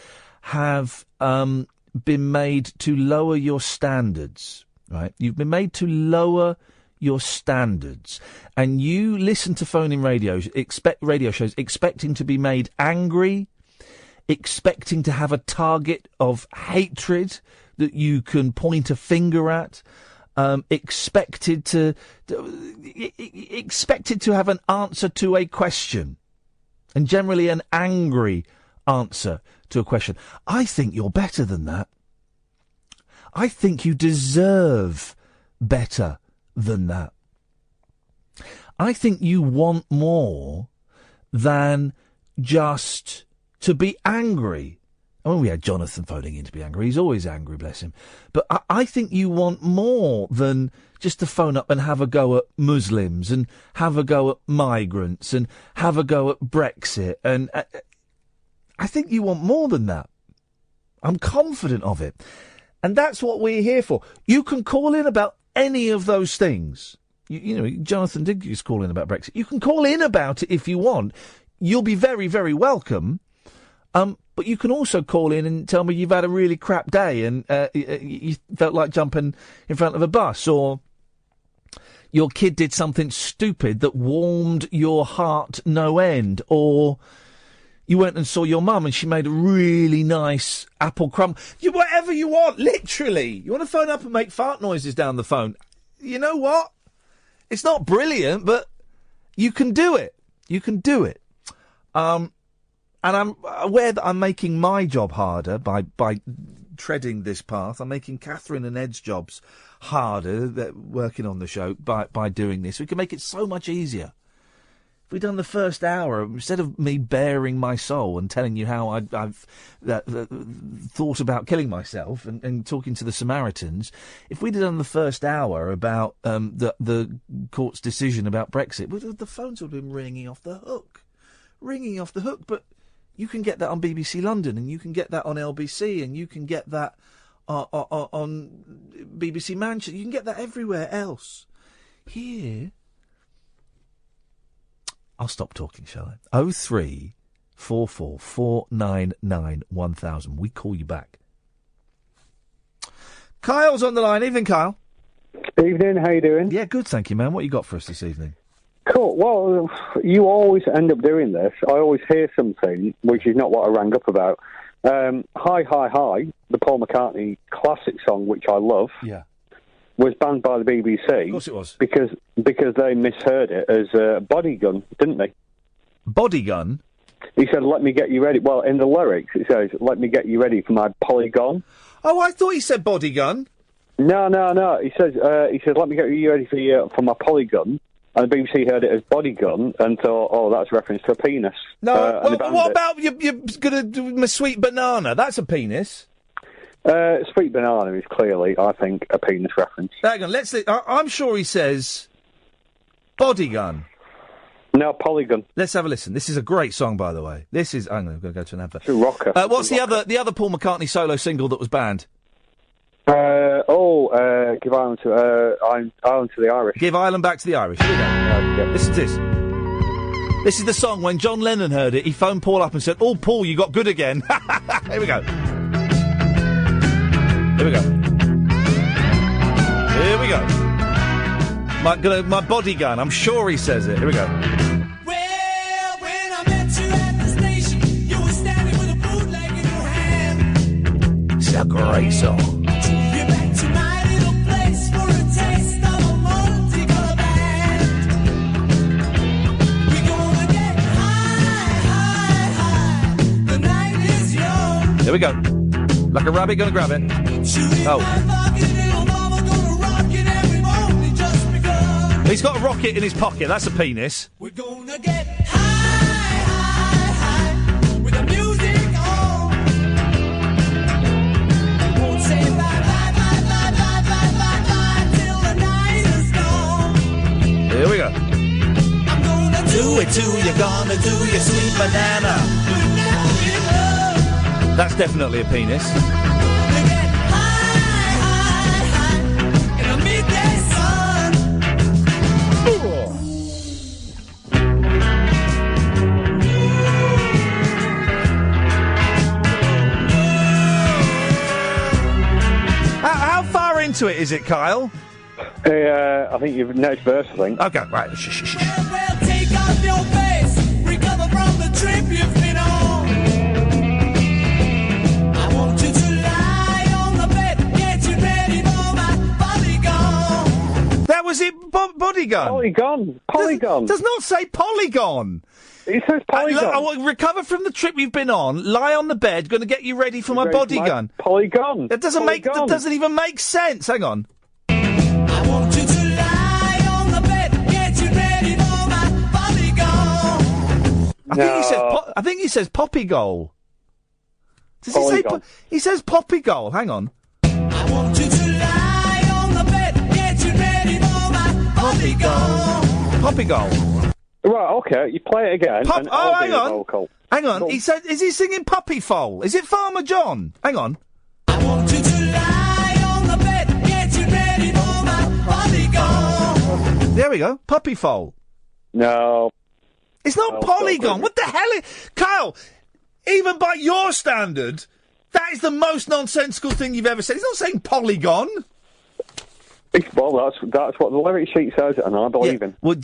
have been made to lower your standards, right? You've been made to lower your standards, and you listen to phone-in radio shows expecting to be made angry, expecting to have a target of hatred that you can point a finger at, expected to have an answer to a question, and generally an angry answer to a question. I think you're better than that. I think you deserve better than that. I think you want more than just to be angry. I mean, we had Jonathan phoning in to be angry. He's always angry, bless him. But I think you want more than just to phone up and have a go at Muslims and have a go at migrants and have a go at Brexit. And I think you want more than that. I'm confident of it. And that's what we're here for. You can call in about any of those things. You know, Jonathan did just call in about Brexit. You can call in about it if you want. You'll be very, very welcome. But you can also call in and tell me you've had a really crap day and you felt like jumping in front of a bus, or your kid did something stupid that warmed your heart no end, or you went and saw your mum and she made a really nice apple crumble. Whatever you want, literally. You want to phone up and make fart noises down the phone. You know what? It's not brilliant, but you can do it. You can do it. And I'm aware that I'm making my job harder by treading this path. I'm making Catherine and Ed's jobs harder, working on the show, by doing this. We can make it so much easier. If we'd done the first hour, instead of me baring my soul and telling you how I've thought about killing myself and talking to the Samaritans, if we'd done the first hour about the court's decision about Brexit, the phones would have been ringing off the hook. But you can get that on BBC London, and you can get that on LBC, and you can get that on BBC Manchester. You can get that everywhere else. Here, I'll stop talking, shall I? 0344 499 1000. We call you back. Kyle's on the line. Evening, Kyle. Evening, how you doing? Yeah, good, thank you, man. What you got for us this evening? Cool. Well, you always end up doing this. I always hear something, which is not what I rang up about. Hi, Hi, Hi, the Paul McCartney classic song, which I love, was banned by the BBC. Of course it was. Because they misheard it as Body Gun, didn't they? Body Gun? He said, let me get you ready. Well, in the lyrics, it says, let me get you ready for my polygon. Oh, I thought he said Body Gun. No. He said, let me get you ready for my polygon. And the BBC heard it as body gun and thought, oh, that's reference to a penis. No, what about you're going to do my sweet banana? That's a penis. Sweet banana is clearly, I think, a penis reference. Hang on, let's see. I'm sure he says body gun. No, polygon. Let's have a listen. This is a great song, by the way. This is... I'm going to go to an advert. It's a rocker. What's the other Paul McCartney solo single that was banned? Give Ireland to the Irish. Give Ireland back to the Irish. Here we go. Listen to this. This is the song when John Lennon heard it. He phoned Paul up and said, "Oh, Paul, you got good again." Here we go. Here we go. Here we go. My body gun. I'm sure he says it. Here we go. Well, when I met you at the station, you were standing with a bootleg in your hand. It's a great song. You're back to my little place for a taste of a multicolored band. We're gonna get high. The night is young. Here we go. Like a rabbit, gonna grab it. Oh. He's got a rocket in his pocket. That's a penis. We're gonna get high with the music on. Won't say bye till the night is gone. Here we go. I'm gonna do it too. You're gonna do your sweet banana. That's definitely a penis. In the midday sun. How far into it is it, Kyle? I think you've next verse, I think. Okay, right. Well, take off your face. Recover from the trip you've been on. I want you to lie on the bed. Get you ready for my polygon. That was it, bodygun. Polygon. Does not say polygon. It says polygon. I will recover from the trip you've been on. Lie on the bed. Going to get you ready for my body gun. Polygon. That doesn't even make sense. Hang on. I want you to lie on the bed. Get you ready for my polygon. I think he says poppy goal. Does he say? He says poppy goal. Hang on. I want you to lie on the bed. Get you ready for my polygon. Poppy goal. Right, okay, you play it again. Hang on. Hang on. He said, is he singing Puppy Foal? Is it Farmer John? Hang on. I want you to lie on the bed. Get you ready for my polygon. There we go. Puppy foal. No. It's not polygon. What the hell Kyle, even by your standard, that is the most nonsensical thing you've ever said. He's not saying polygon. Well, that's what the lyric sheet says, and I believe him. Well,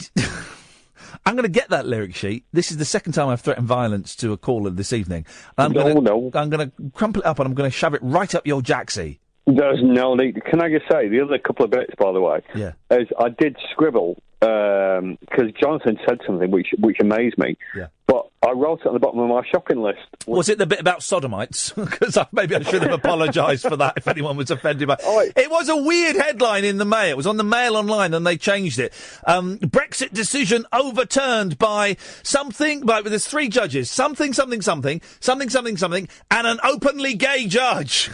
I'm going to get that lyric sheet. This is the second time I've threatened violence to a caller this evening. I'm going to crumple it up and I'm going to shove it right up your jacksie. There's no need. Can I just say, the other couple of bits, by the way, is I did scribble, because Jonathan said something which amazed me, but I wrote it on the bottom of my shopping list. Was it the bit about sodomites? Because maybe I should have apologised for that if anyone was offended by it. It was a weird headline in the Mail. It was on the Mail Online and they changed it. Brexit decision overturned by something, there's 3 judges, something, and an openly gay judge.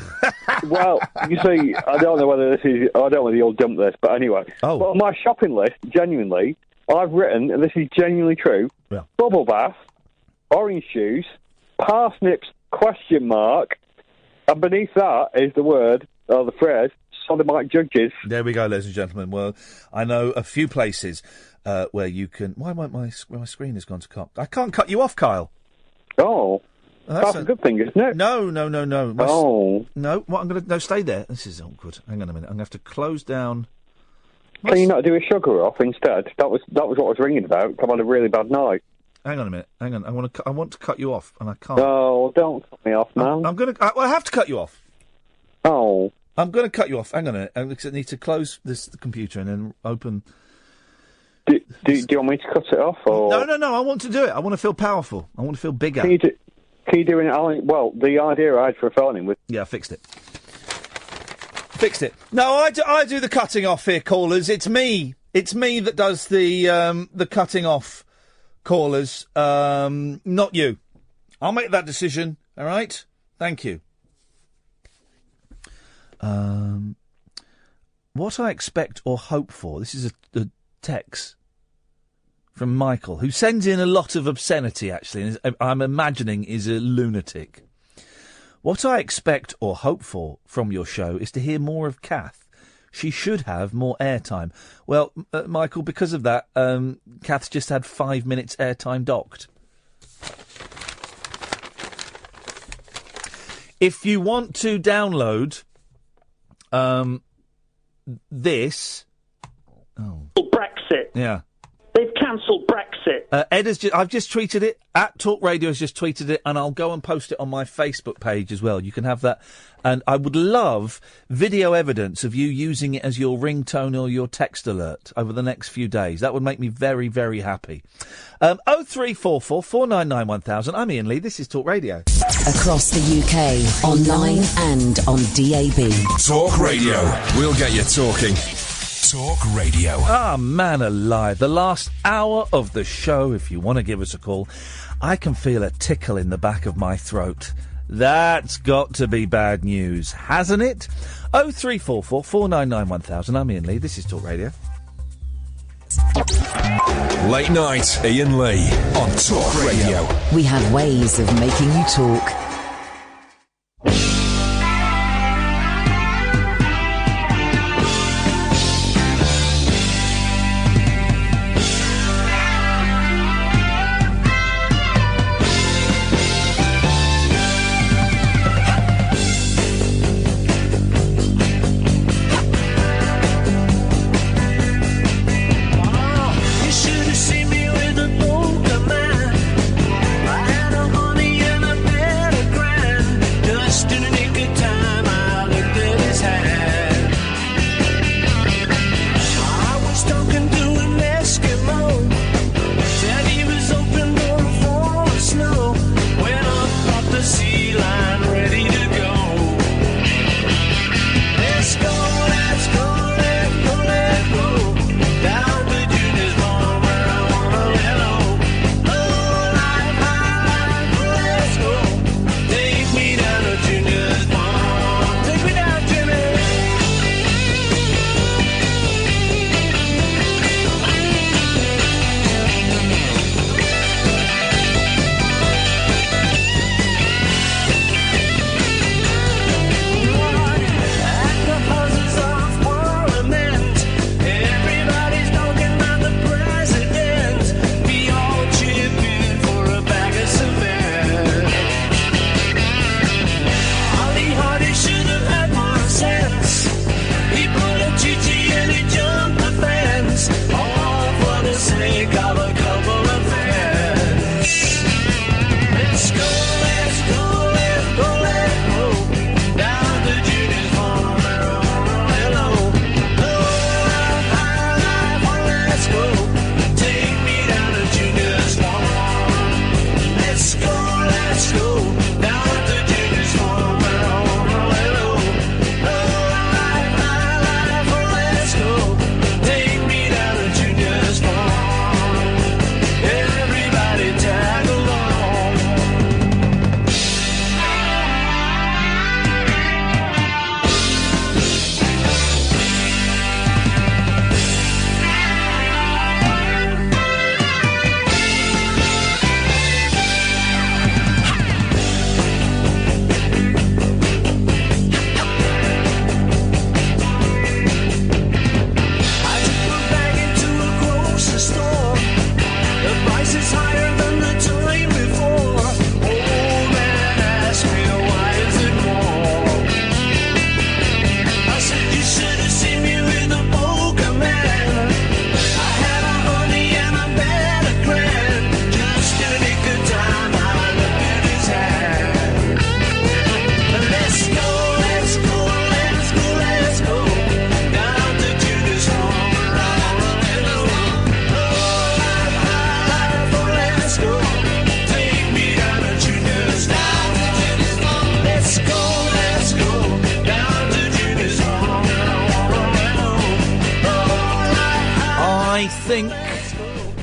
Well, you see, I don't know whether you'll dump this, but anyway. But on my shopping list, genuinely, I've written, and this is genuinely true, bubble bath, orange juice, parsnips, ? And beneath that is the word, or the phrase, sodomite judges. There we go, ladies and gentlemen. Well, I know a few places where you can... Why won't my screen has gone to cop? I can't cut you off, Kyle. Oh. That's a good thing, isn't it? No. No, what I'm going to... No, stay there. This is awkward. Hang on a minute. I'm going to have to close down... Can you not do a sugar off instead? That was what I was ringing about. I've had a really bad night. Hang on a minute. Hang on. I want to cut you off, and I can't. No, don't cut me off, man. I have to cut you off. Oh. I'm going to cut you off. Hang on a minute. I need to close the computer and then open... Do you want me to cut it off? Or? No. I want to do it. I want to feel powerful. I want to feel bigger. Can you do it? Well, the idea I had for a phoning was... Yeah, I fixed it. No, I do the cutting off here, callers. It's me. It's me that does the cutting off, callers. Not you. I'll make that decision. All right. Thank you. What I expect or hope for. This is a text from Michael, who sends in a lot of obscenity. Actually, and I'm imagining is a lunatic. What I expect or hope for from your show is to hear more of Kath. She should have more airtime. Well, Michael, because of that, Kath's just had 5 minutes airtime docked. If you want to download this... Oh. Brexit. Yeah. They've cancelled Brexit. Ed I've just tweeted it. At Talk Radio has just tweeted it, and I'll go and post it on my Facebook page as well. You can have that. And I would love video evidence of you using it as your ringtone or your text alert over the next few days. That would make me very, very happy. 0344 499 1000. I'm Iain Lee. This is Talk Radio. Across the UK, online and on DAB. Talk Radio. We'll get you talking. Talk Radio. Ah, man alive. The last hour of the show, if you want to give us a call, I can feel a tickle in the back of my throat. That's got to be bad news, hasn't it? 0344 499 1000. I'm Iain Lee. This is Talk Radio. Late night, Iain Lee on Talk Radio. We have ways of making you talk. Better think,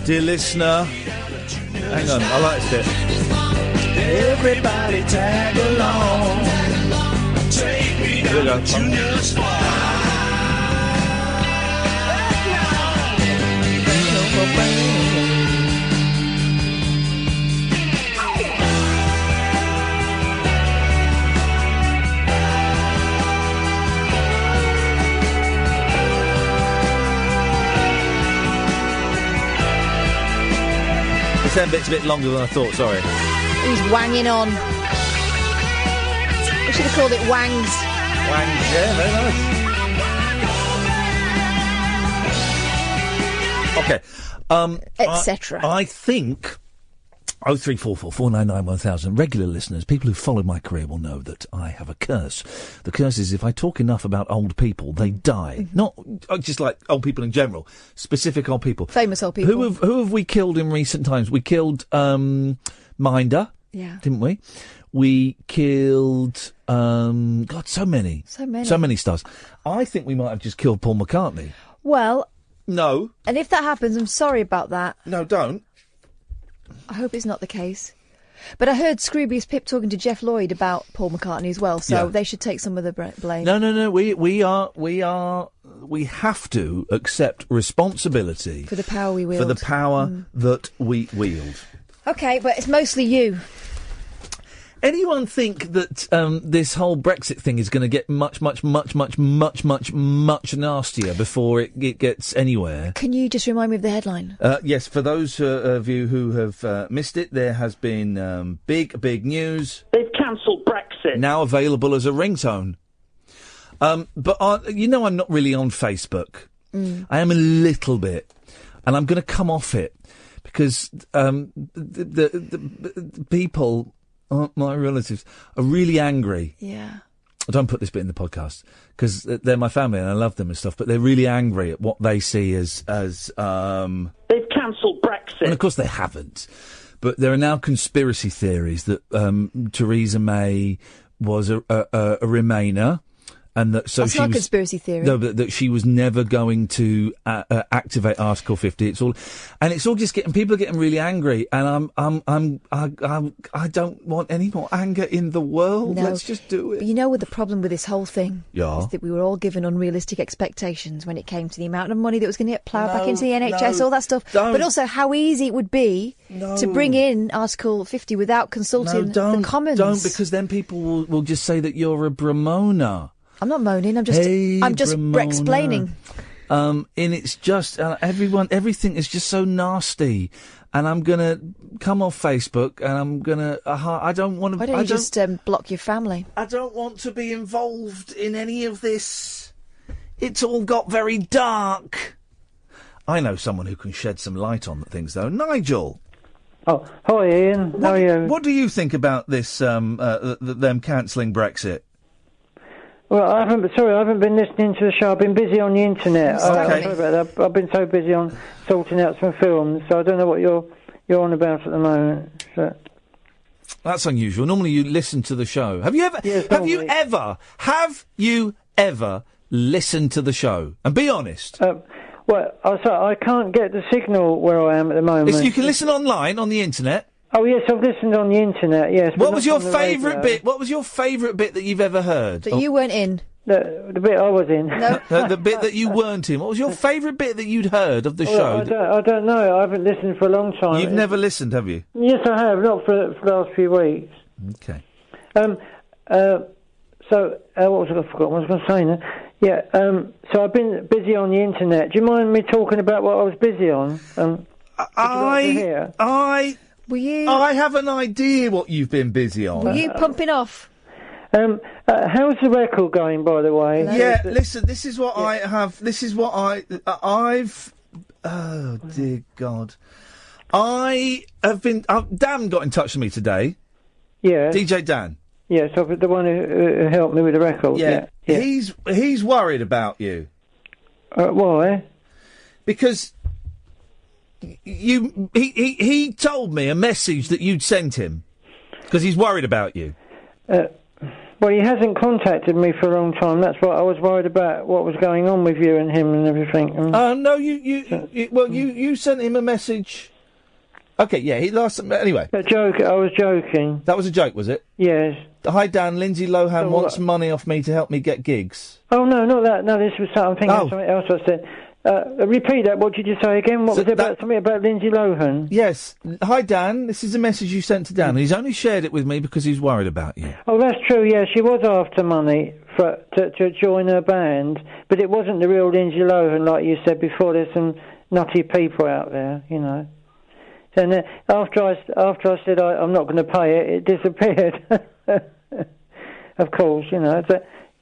dear listener... Hang on, I like this bit. Everybody tag along. Take me down to Junior's Squad. That bit's a bit longer than I thought, sorry. He's wanging on. We should have called it Wangs. Wangs, yeah, very nice. Okay. Etc. I think 0344 499 1000. Regular listeners, people who followed my career will know that I have a curse. The curse is if I talk enough about old people, they die. Not just like old people in general, specific old people. Famous old people. Who have we killed in recent times? We killed Minder, didn't we? We killed God, so many stars. I think we might have just killed Paul McCartney. Well, no. And if that happens, I'm sorry about that. No, don't. I hope it's not the case. But I heard Scroobius Pip talking to Jeff Lloyd about Paul McCartney as well, so they should take some of the blame. No. We have to accept responsibility for the power we wield. For the power that we wield. Okay, but it's mostly you. Anyone think that this whole Brexit thing is going to get much nastier before it gets anywhere? Can you just remind me of the headline? Yes, for those of you who have missed it, there has been big news. They've cancelled Brexit. Now available as a ringtone. But I'm not really on Facebook. I am a little bit, and I'm going to come off it because the people... my relatives are really angry. Yeah. I don't put this bit in the podcast because they're my family and I love them and stuff, but they're really angry at what they see as they've cancelled Brexit. And of course they haven't. But there are now conspiracy theories that Theresa May was a Remainer. And that that's not a conspiracy theory. No, but that she was never going to activate Article 50. It's all just people are getting really angry, and I don't want any more anger in the world. No, let's just do it. But you know what the problem with this whole thing is that we were all given unrealistic expectations when it came to the amount of money that was going to get ploughed back into the NHS, all that stuff. But also how easy it would be to bring in Article 50 without consulting the Commons. Don't, because then people will just say that you're a Bramona. I'm not moaning. I'm just explaining. And it's just everything is just so nasty. And I'm gonna come off Facebook, and I'm gonna. I don't want to. Why don't you just block your family? I don't want to be involved in any of this. It's all got very dark. I know someone who can shed some light on things, though. Nigel. Oh, hi Ian. How are you? What do you think about this? Them cancelling Brexit. Well, I haven't been listening to the show. I've been busy on the internet. Sorry about that. I've been so busy on sorting out some films, so I don't know what you're on about at the moment. So. That's unusual. Normally, you listen to the show. Have you ever? Yes, have you ever listened to the show? And be honest. Well, I can't get the signal where I am at the moment. You can listen online on the internet. Oh yes, I've listened on the internet. Yes. What was your favourite bit? What was your favourite bit that you've ever heard? That you weren't in. The bit I was in. No. The bit that you weren't in. What was your favourite bit that you'd heard of the show? I don't know. I haven't listened for a long time. You've never listened, have you? Yes, I have. Not for the last few weeks. Okay. So what was I forgot? What was I going to say now? Yeah. So I've been busy on the internet. Do you mind me talking about what I was busy on? Were you? I have an idea what you've been busy on. Were you pumping off? How's the record going, by the way? Yeah, listen, this is what I have. This is what I've. Oh dear God, I have been. Dan got in touch with me today. Yeah, DJ Dan. Yeah, so the one who helped me with the record. Yeah. He's worried about you. Why? Because. He told me a message that you'd sent him because he's worried about you. What Well, he hasn't contacted me for a long time. That's what I was worried about. What was going on with you and him and everything. No, you sent him a message. Okay, yeah, anyway. A joke. I was joking. That was a joke, was it? Yes. Hi, Dan. Lindsay Lohan wants money off me to help me get gigs. Oh, no, not that. No, this was something something else I said. Repeat that. What did you say again? What was it about? Something about Lindsay Lohan? Yes. Hi, Dan. This is a message you sent to Dan. He's only shared it with me because he's worried about you. Oh, that's true. Yeah, she was after money to join her band, but it wasn't the real Lindsay Lohan, like you said before. There's some nutty people out there, you know. And after I said I'm not going to pay it, it disappeared. Of course, you know.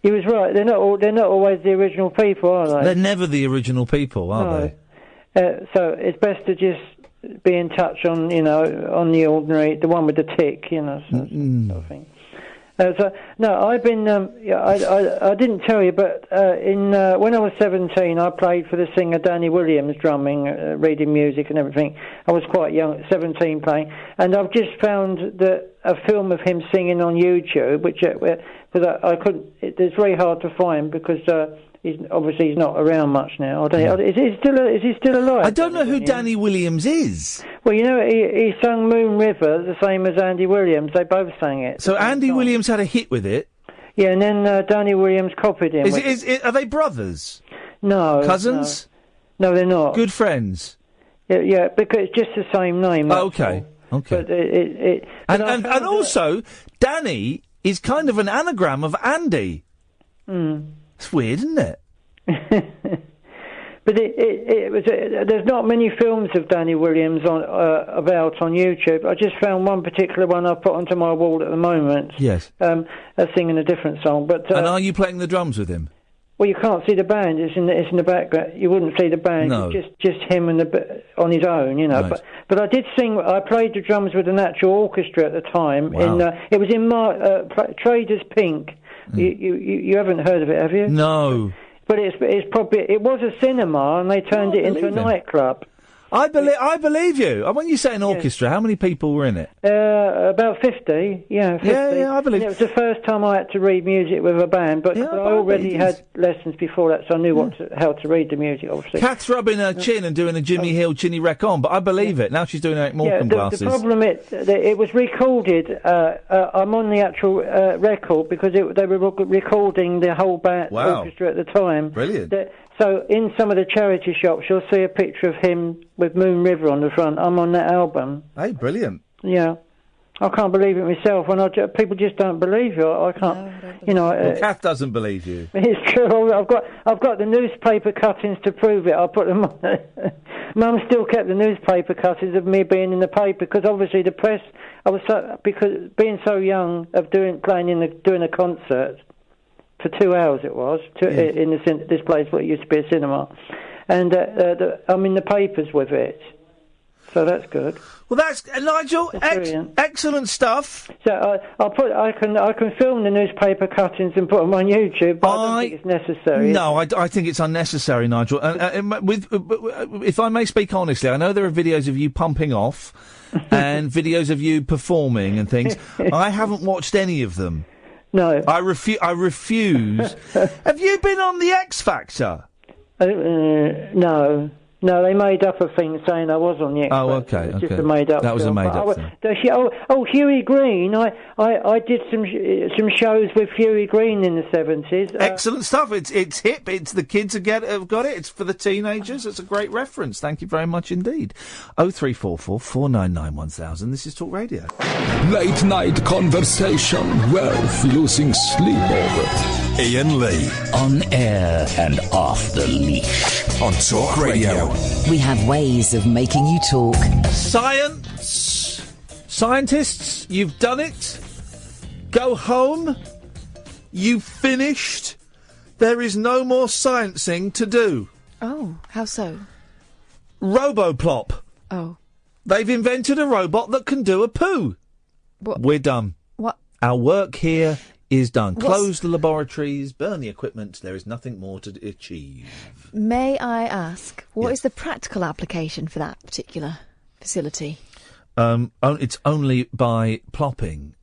He was right. They're not always the original people, are they? They're never the original people, are they? So it's best to just be in touch on the ordinary, the one with the tick, sort of thing. No, I've been. I didn't tell you, but when I was 17, I played for the singer Danny Williams, drumming, reading music, and everything. I was quite young, 17, playing, and I've just found a film of him singing on YouTube, which because I couldn't. It's very hard to find because he's not around much now. Is he still alive? I don't know who Danny Williams is. Well, he sung Moon River the same as Andy Williams. They both sang it. So Andy Williams had a hit with it? Yeah, and then Danny Williams copied him. Are they brothers? No. Cousins? No, they're not. Good friends? Yeah, because it's just the same name. Okay. But and also, Danny is kind of an anagram of Andy. It's weird, isn't it? But it was. There's not many films of Danny Williams about on YouTube. I just found one particular one I've put onto my wall at the moment. Yes. Singing a different song, but. And are you playing the drums with him? Well, you can't see the band. It's in the background. You wouldn't see the band. No. It's just him and on his own, Right. But I did sing. I played the drums with an actual orchestra at the time. Wow. It was in Traders Pink. You haven't heard of it, have you? No. But it was a cinema, and they turned it into a nightclub. I believe you. And when you say an orchestra, how many people were in it? About 50. Yeah, 50. Yeah, I believe. And it was the first time I had to read music with a band, but I already had lessons before that, so I knew how to read the music, obviously. Kath's rubbing her chin and doing a Jimmy Hill chinny wreck on, but I believe it. Now she's doing Eric Morecambe glasses. The problem it was recorded. I'm on the actual record because they were recording the whole band orchestra at the time. Brilliant. So in some of the charity shops, you'll see a picture of him with Moon River on the front. I'm on that album. Hey, brilliant. Yeah. I can't believe it myself. People just don't believe you. I can't, Well, Kath doesn't believe you. It's true. I've got the newspaper cuttings to prove it. I'll put them on. Mum still kept the newspaper cuttings of me being in the paper because obviously the press. Because being so young of doing a concert. For 2 hours it was, in this place where it used to be a cinema. And I'm in the papers with it. So that's good. Well, that's Nigel. Excellent stuff. So I can film the newspaper cuttings and put them on YouTube, but I don't think it's necessary. No, I think it's unnecessary, Nigel. If I may speak honestly, I know there are videos of you pumping off and videos of you performing and things. I haven't watched any of them. No. I refuse. Have you been on the X Factor? No. No, they made up a thing saying I was on the X Factor. Oh, okay. It's just a made-up That was film. a made-up thing. Huey Green. I did some shows with Huey Green in the 70s. Excellent stuff. It's hip. It's the kids have got it. It's for the teenagers. It's a great reference. Thank you very much indeed. 0344 499 1000. This is Talk Radio. Late night conversation worth losing sleep over. Iain Lee. On air and off the leash. On Talk Radio. We have ways of making you talk. Scientists, you've done it. Go home. You've finished. There is no more sciencing to do. Oh, how so? Roboplop. Oh. They've invented a robot that can do a poo. What? We're done. What? Our work here is done. Close the laboratories, burn the equipment. There is nothing more to achieve. May I ask, what is the practical application for that particular facility? It's only by plopping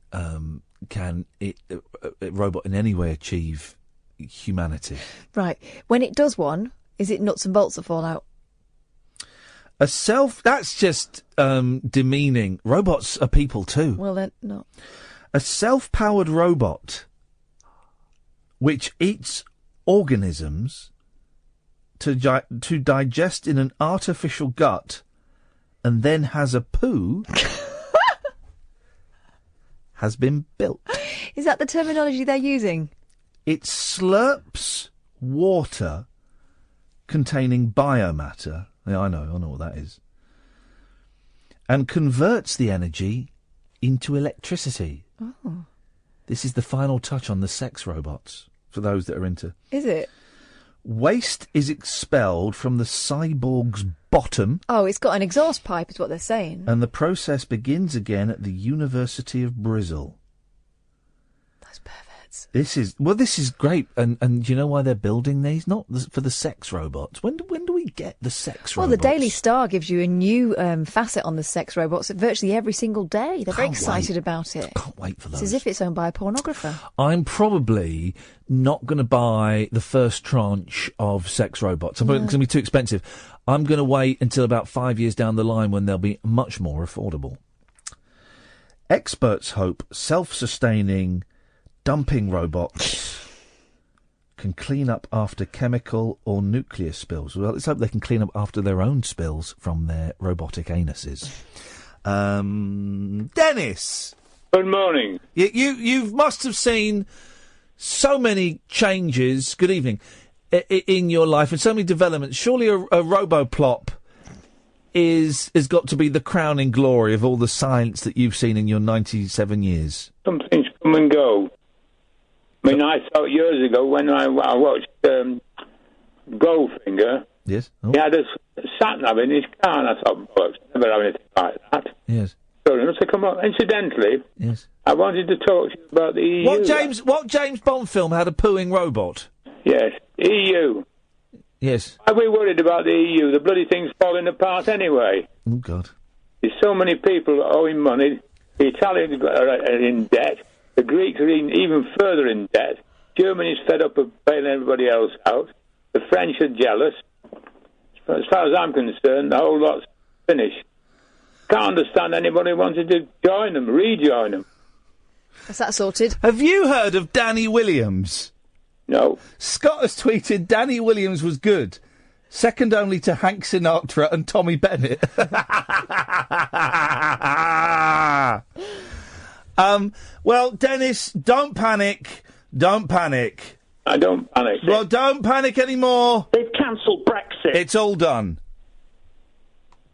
can a robot in any way achieve humanity. Right. When it does one, is it nuts and bolts that fall out? That's just demeaning. Robots are people too. Well, they're not. A self-powered robot which eats organisms to digest in an artificial gut and then has a poo has been built. Is that the terminology they're using? It slurps water containing biomatter. Yeah, I know what that is. And converts the energy into electricity. Oh. This is the final touch on the sex robots, for those that are into... Is it? Waste is expelled from the cyborg's bottom. Oh, it's got an exhaust pipe, is what they're saying. And the process begins again at the University of Bristol. Those perverts. This is great. And do you know why they're building these? Not for the sex robots. When do we get the sex robots? Well, the Daily Star gives you a new facet on the sex robots virtually every single day. They're very excited about it. Can't wait for those. It's as if it's owned by a pornographer. I'm probably not going to buy the first tranche of sex robots. It's going to be too expensive. I'm going to wait until about 5 years down the line when they'll be much more affordable. Experts hope self-sustaining dumping robots can clean up after chemical or nuclear spills. Well, let's hope they can clean up after their own spills from their robotic anuses. Dennis! Good morning. You must have seen so many changes, good evening, in your life and so many developments. Surely a roboplop has got to be the crowning glory of all the science that you've seen in your 97 years. Some things come and go. I mean, I thought years ago when I watched Goldfinger, yes, he had a sat-nav in his car, and I thought, bollocks, never have anything like that. Yes. So I must have come up. Incidentally, yes, I wanted to talk to you about the EU. What James Bond film had a pooing robot? Yes, EU. Yes. Why are we worried about the EU? The bloody thing's falling apart anyway. Oh, God. There's so many people owing money. The Italians are in debt. The Greeks are even further in debt. Germany's fed up of bailing everybody else out. The French are jealous. As far as I'm concerned, the whole lot's finished. Can't understand anybody wanting to join them, rejoin them. Is that sorted? Have you heard of Danny Williams? No. Scott has tweeted Danny Williams was good. Second only to Hank Sinatra and Tommy Bennett. Well, Dennis, don't panic. Don't panic. I don't panic. Well, don't panic anymore. They've cancelled Brexit. It's all done.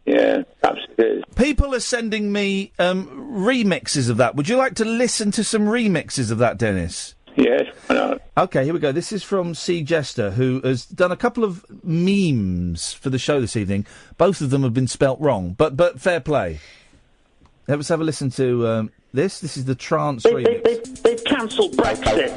Yeah, perhaps it is. People are sending me remixes of that. Would you like to listen to some remixes of that, Dennis? Yes, why not? OK, here we go. This is from C. Jester, who has done a couple of memes for the show this evening. Both of them have been spelt wrong, but fair play. Let's have a listen to this. This is the trance remix. They've cancelled Brexit.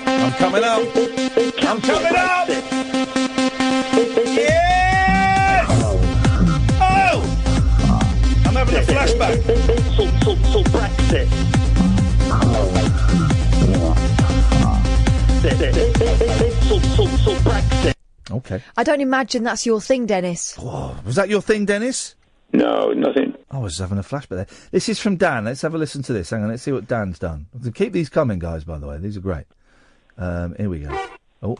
I'm coming up. I'm coming up. Yes! Oh! I'm having a flashback. They've Brexit. They've Brexit. Okay. I don't imagine that's your thing, Dennis. Whoa. Was that your thing, Dennis? No, nothing. I was having a flashback there. This is from Dan. Let's have a listen to this. Hang on, let's see what Dan's done. Keep these coming, guys, by the way. These are great. Here we go. Oh.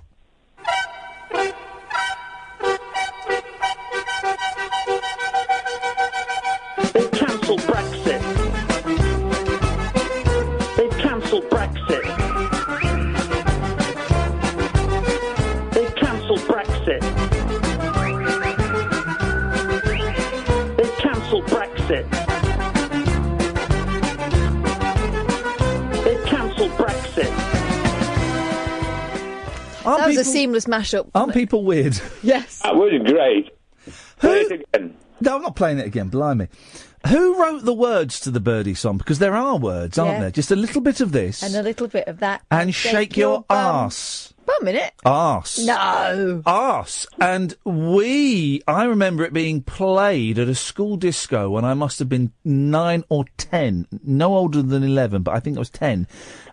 They've cancelled Brexit. They've cancelled Brexit. They've cancelled Brexit. They've cancelled Brexit. They've cancelled Brexit. That was a seamless mashup. Aren't people weird? Yes. That was great. Play it again. No, I'm not playing it again, blimey. Who wrote the words to the Birdie song? Because there are words, aren't Yeah. there? Just a little bit of this. And a little bit of that. And shake your arse. Wait a minute. Arse. No. Arse. And I remember it being played at a school disco when I must have been 9 or 10, no older than 11, but I think I was 10.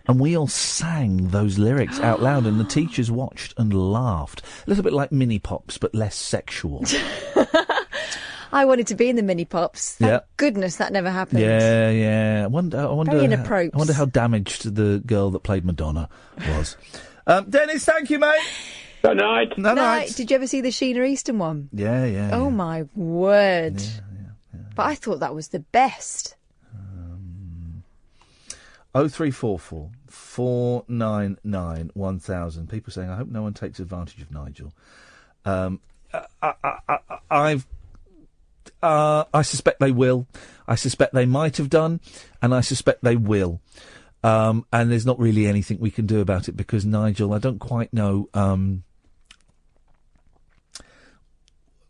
And we all sang those lyrics out loud, and the teachers watched and laughed. A little bit like Mini Pops, but less sexual. I wanted to be in the Mini Pops. Thank Yeah. goodness that never happened. Yeah. I wonder. Very inappropriate. I wonder how damaged the girl that played Madonna was. Dennis, thank you, mate. Good night. Night. Did you ever see the Sheena Easton one? Yeah. Oh my word! But I thought that was the best. 0344 499 1000. People saying, I hope no one takes advantage of Nigel. I suspect they will. I suspect they might have done, and I suspect they will. And there's not really anything we can do about it because Nigel, I don't quite know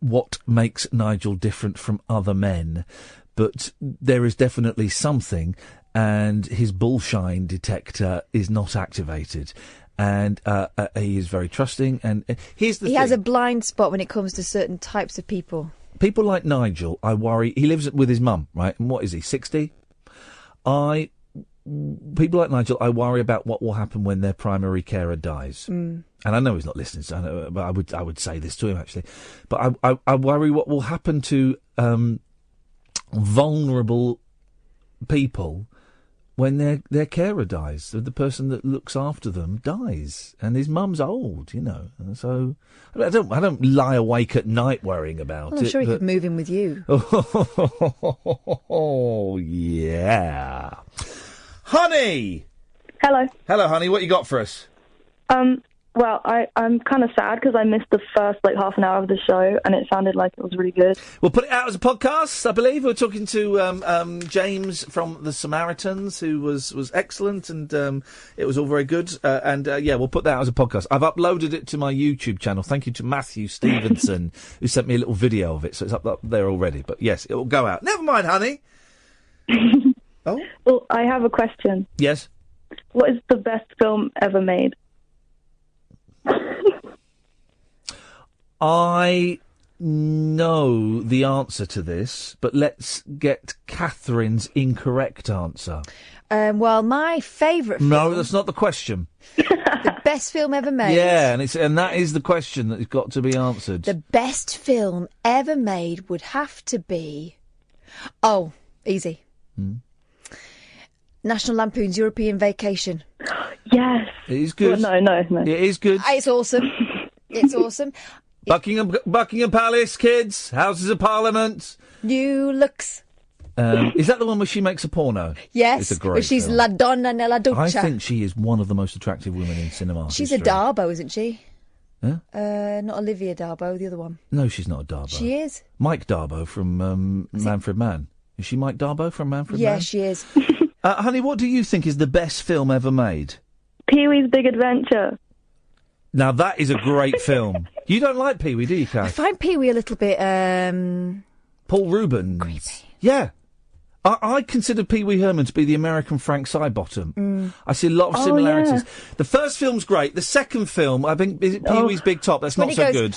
what makes Nigel different from other men, but there is definitely something, and his bullshine detector is not activated. And he is very trusting. And here's the thing. He has a blind spot when it comes to certain types of people. People like Nigel, I worry. He lives with his mum, right? And what is he, 60? People like Nigel, I worry about what will happen when their primary carer dies. And I know he's not listening, so but I would say this to him actually. But I worry what will happen to vulnerable people when their carer dies. The person that looks after them dies, and his mum's old, you know. And so I don't lie awake at night worrying about Well, I'm it. sure he could move in with you. Oh yeah. Honey! Hello. Hello, honey. What you got for us? Well, I'm kind of sad because I missed the first half an hour of the show, and it sounded like it was really good. We'll put it out as a podcast, I believe. We're talking to James from the Samaritans, who was excellent, and it was all very good. We'll put that out as a podcast. I've uploaded it to my YouTube channel. Thank you to Matthew Stevenson, who sent me a little video of it, so it's up there already. But yes, it will go out. Never mind, honey. Oh? Well, I have a question. Yes? What is the best film ever made? I know the answer to this, but let's get Catherine's incorrect answer. Well, my favourite film... No, that's not the question. The best film ever made. Yeah, and that is the question that has got to be answered. The best film ever made would have to be... Oh, easy. National Lampoon's European Vacation. Yes. It is good. Well, no. It is good. It's awesome. It's awesome. Buckingham Palace, kids. Houses of Parliament. New looks. Is that the one where she makes a porno? Yes. It's a great she's film. La Donna nella Duccia. I think she is one of the most attractive women in cinema. She's history. a Darbo, isn't she? Huh? Not Olivia Darbo, the other one. No, she's not a Darbo. She is. Mike Darbo from Manfred Mann. Is she Mike Darbo from Manfred Mann? Yeah, she is. Honey, what do you think is the best film ever made? Pee-wee's Big Adventure. Now, that is a great film. You don't like Pee-wee, do you, Kath? I find Pee-wee a little bit, Paul Rubens. creepy. Yeah. I consider Pee-wee Herman to be the American Frank Sidebottom. I see a lot of similarities. Yeah. The first film's great. The second film, I think, is it Pee-wee's Big Top? That's When not he so goes, good.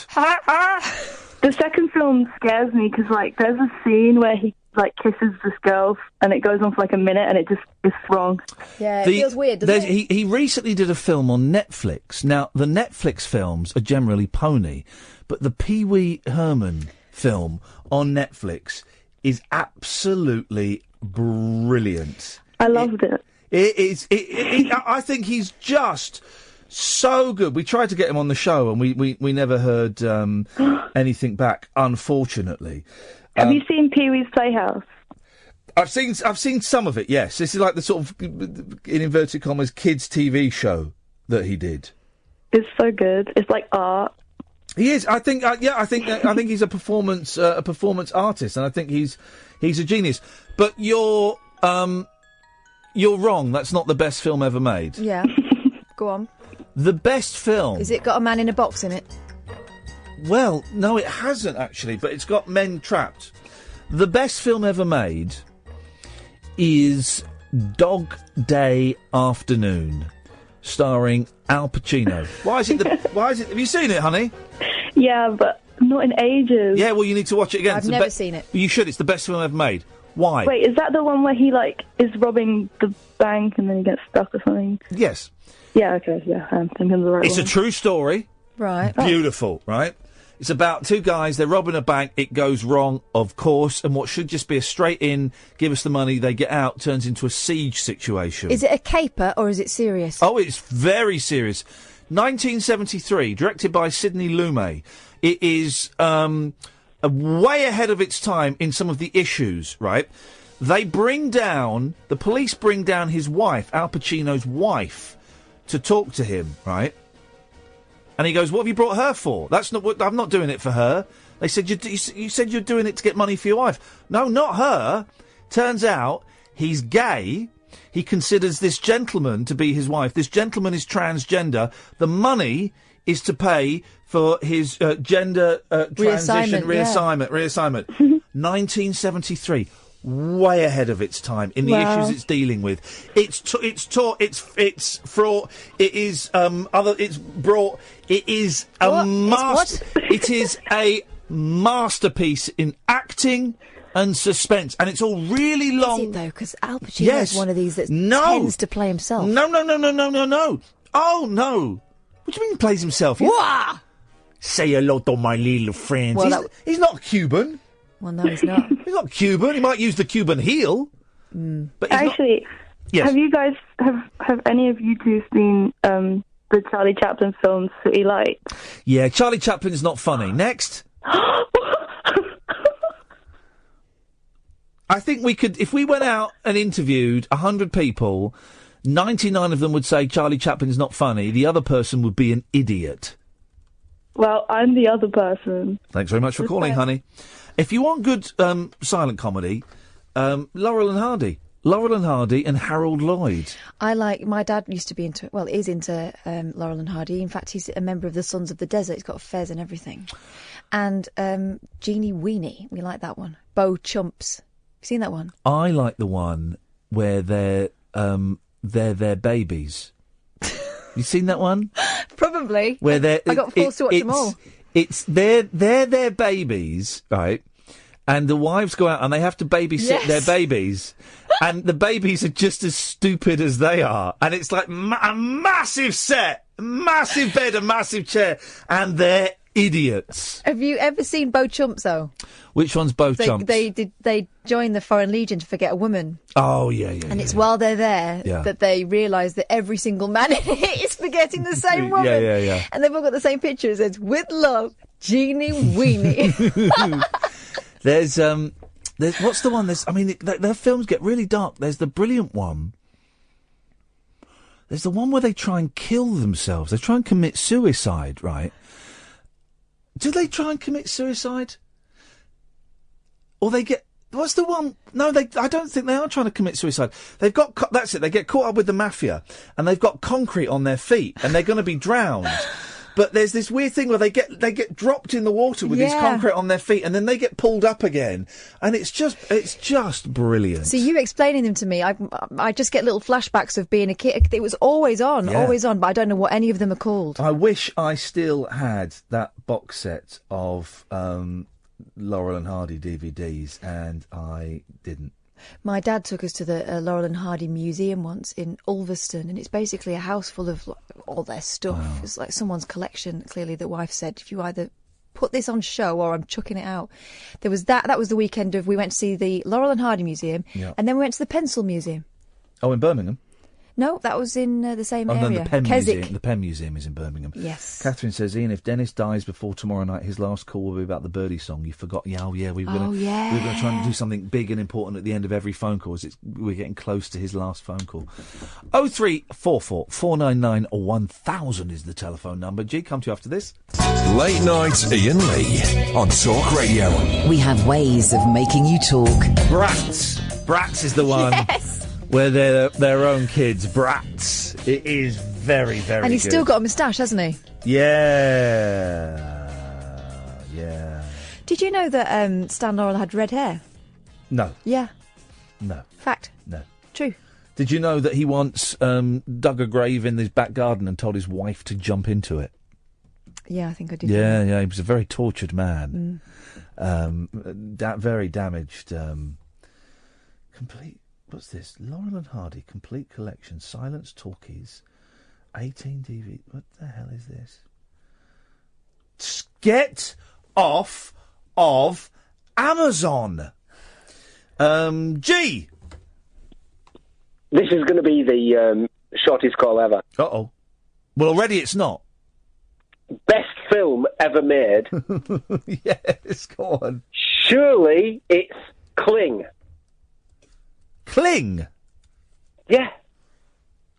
The second film scares me because, there's a scene where he, kisses this girl, and it goes on for, a minute, and it just is wrong. Yeah, it feels weird, doesn't it? He recently did a film on Netflix. Now, the Netflix films are generally pony, but the Pee-wee Herman film on Netflix is absolutely brilliant. I loved it. It is. I think he's just so good. We tried to get him on the show, and we never heard anything back, unfortunately. Have you seen Pee-wee's Playhouse? I've seen some of it. Yes, this is like the sort of, in inverted commas, kids' TV show that he did. It's so good. It's like art. He is. I think. I think he's a performance artist, and I think he's a genius. But you're wrong. That's not the best film ever made. Yeah. Go on. The best film. Has it got a man in a box in it? Well, no, it hasn't actually, but it's got men trapped. The best film ever made is Dog Day Afternoon starring Al Pacino. Why is it? Have you seen it, honey? Yeah, but not in ages. Yeah, well, you need to watch it again. I've It's the never seen it. You should. It's the best film ever made. Why? Wait, is that the one where he is robbing the bank and then he gets stuck or something? Yes. Yeah. Okay. Yeah, I'm thinking of the right It's one. a true story. Right. Beautiful, right? It's about two guys, they're robbing a bank, it goes wrong, of course, and what should just be a straight in, give us the money, they get out, turns into a siege situation. Is it a caper or is it serious? Oh, it's very serious. 1973, directed by Sidney Lumet. It is way ahead of its time in some of the issues, right? The police bring down his wife, Al Pacino's wife, to talk to him, right? And he goes, "What have you brought her for? That's not what. I'm not doing it for her." They said, "You said you're doing it to get money for your wife." No, not her. Turns out he's gay. He considers this gentleman to be his wife. This gentleman is transgender. The money is to pay for his gender transition reassignment. 1973. Way ahead of its time in the issues it's dealing with. It's fraught. It is It's brought. It is a It is a masterpiece in acting and suspense, and it's all really long. Is it though? Because Al Pacino is one of these that tends to play himself. No. Oh no! What do you mean he plays himself? Wah! Say hello to my little friends. Well, he's not Cuban. Well, no, he's not. He's not Cuban. He might use the Cuban heel. But he's Actually, Yes. have you guys have any of you two seen the Charlie Chaplin film City Lights? Yeah, Charlie Chaplin's not funny. Next. I think we could, if we went out and interviewed 100 people, 99 of them would say Charlie Chaplin's not funny. The other person would be an idiot. Well, I'm the other person. Thanks very much for calling, honey. If you want good silent comedy, Laurel and Hardy. Laurel and Hardy and Harold Lloyd. My dad used to be is into Laurel and Hardy. In fact, he's a member of the Sons of the Desert. He's got a fez and everything. And Jeannie Weenie, we like that one. Bo Chumps. You seen that one? I like the one where they're their babies. You seen that one? Probably. Where I got forced to watch them all. They're their babies, right? And the wives go out and they have to babysit their babies. And the babies are just as stupid as they are. And it's like a massive set, massive bed, a massive chair. And they're idiots. Have you ever seen Bo Chumps, though? Which one's Bo Chumps? They joined the Foreign Legion to forget a woman. Oh, yeah. And it's while they're there that they realise that every single man in it is forgetting the same woman. Yeah. And they've all got the same picture. It says, "With love, Jeannie Weenie." There's what's the one? Their films get really dark. There's the brilliant one. There's the one where they try and kill themselves. They try and commit suicide, right? Do they try and commit suicide? Or they get... What's the one? No, I don't think they are trying to commit suicide. They've got... That's it. They get caught up with the mafia, and they've got concrete on their feet, and they're going to be drowned. But there's this weird thing where they get dropped in the water with this concrete on their feet, and then they get pulled up again, and it's just brilliant. So you explaining them to me, I just get little flashbacks of being a kid. It was always on, but I don't know what any of them are called. I wish I still had that box set of Laurel and Hardy DVDs, and I didn't. My dad took us to the Laurel and Hardy Museum once in Ulverston, and it's basically a house full of all their stuff. Wow. It's like someone's collection, clearly. The wife said, if you either put this on show or I'm chucking it out. There was that was the weekend we went to see the Laurel and Hardy Museum, and then we went to the Pencil Museum. Oh, in Birmingham? No, that was in the same area. No, the Pen Museum. The Pen Museum is in Birmingham. Yes. Catherine says, Ian, if Dennis dies before tomorrow night, his last call will be about the Birdie song. You forgot. We were going to try and do something big and important at the end of every phone call. We're getting close to his last phone call. 0344 499 1000 is the telephone number. G, come to you after this. Late night Ian Lee on Talk Radio. We have ways of making you talk. Brats is the one. Yes. Where they're their own kids, Brats. It is very, very good. And he's still got a moustache, hasn't he? Yeah. Did you know that Stan Laurel had red hair? No. Yeah. No. Fact. No. True. Did you know that he once dug a grave in his back garden and told his wife to jump into it? Yeah, I think I did. Yeah, he was a very tortured man. Very damaged. Complete. What's this? Laurel and Hardy complete collection. Silence Talkies. 18 DVD. What the hell is this? Get off of Amazon. G. This is going to be the shortest call ever. Uh-oh. Well, already it's not. Best film ever made. Yes, go on. Surely it's Cling. Cling? Yeah.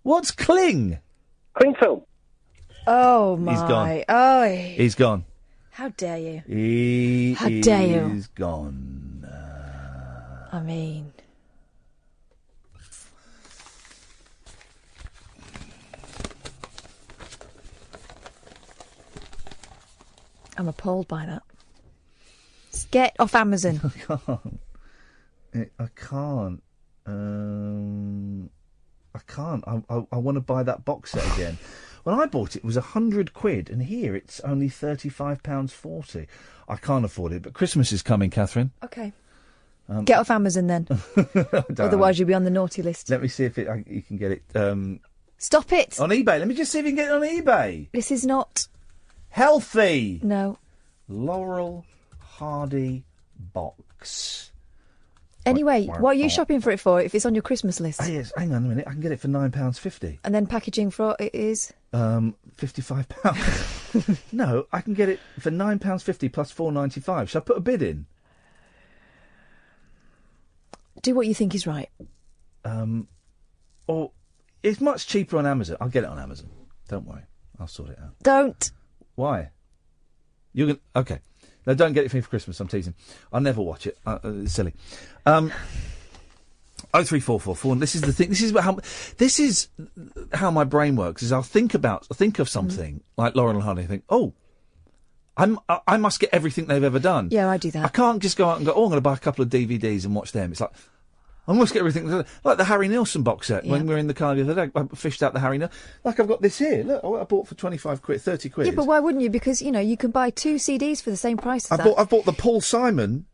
What's Cling? Cling film. Oh, my. He's gone. Oh. He's gone. How dare you? How dare you? He's gone. I mean... I'm appalled by that. Get off Amazon. I can't. I want to buy that box set again. When I bought it, it was £100, and here it's only £35.40. I can't afford it, but Christmas is coming, Catherine. Okay. Get off Amazon then. Otherwise you'll be on the naughty list. Let me see if you can get it. Stop it! On eBay. Let me just see if you can get it on eBay. This is not... Healthy! No. Laurel Hardy box. Anyway, what are you shopping for it for if it's on your Christmas list? Oh, yes, hang on a minute. I can get it for £9.50. And then packaging for it is? £55. No, I can get it for £9.50 plus £4.95. Shall I put a bid in? Do what you think is right. Or it's much cheaper on Amazon. I'll get it on Amazon. Don't worry. I'll sort it out. Don't. Why? You're going okay. No, don't get it for me for Christmas. I'm teasing. I'll never watch it. It's silly. 03444. This is the thing. This is how my brain works. Is I'll think of something like Laurel and Hardy and think, oh, I must get everything they've ever done. Yeah, I do that. I can't just go out and go, oh, I'm going to buy a couple of DVDs and watch them. It's like, I must get everything. Like the Harry Nilsson box set. Yeah. When we were in the car the other day, I fished out the Harry Nilsson. Like I've got this here. Look, I bought for 25 quid, 30 quid. Yeah, but why wouldn't you? Because, you can buy 2 CDs for the same price as I bought the Paul Simon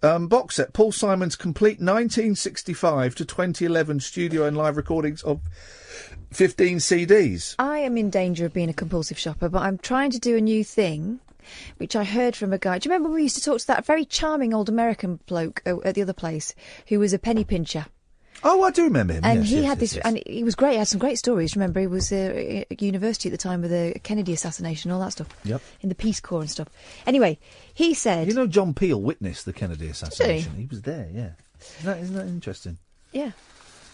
box set. Paul Simon's complete 1965 to 2011 studio and live recordings of 15 CDs. I am in danger of being a compulsive shopper, but I'm trying to do a new thing, which I heard from a guy. Do you remember we used to talk to that very charming old American bloke at the other place who was a penny pincher? Oh, I do remember him. And yes, he yes, had yes, this, yes. and he was great. He had some great stories. Remember, he was at university at the time of the Kennedy assassination, all that stuff. Yep. In the Peace Corps and stuff. Anyway, he said... You know, John Peel witnessed the Kennedy assassination. Did he? He was there, yeah. Isn't that interesting? Yeah.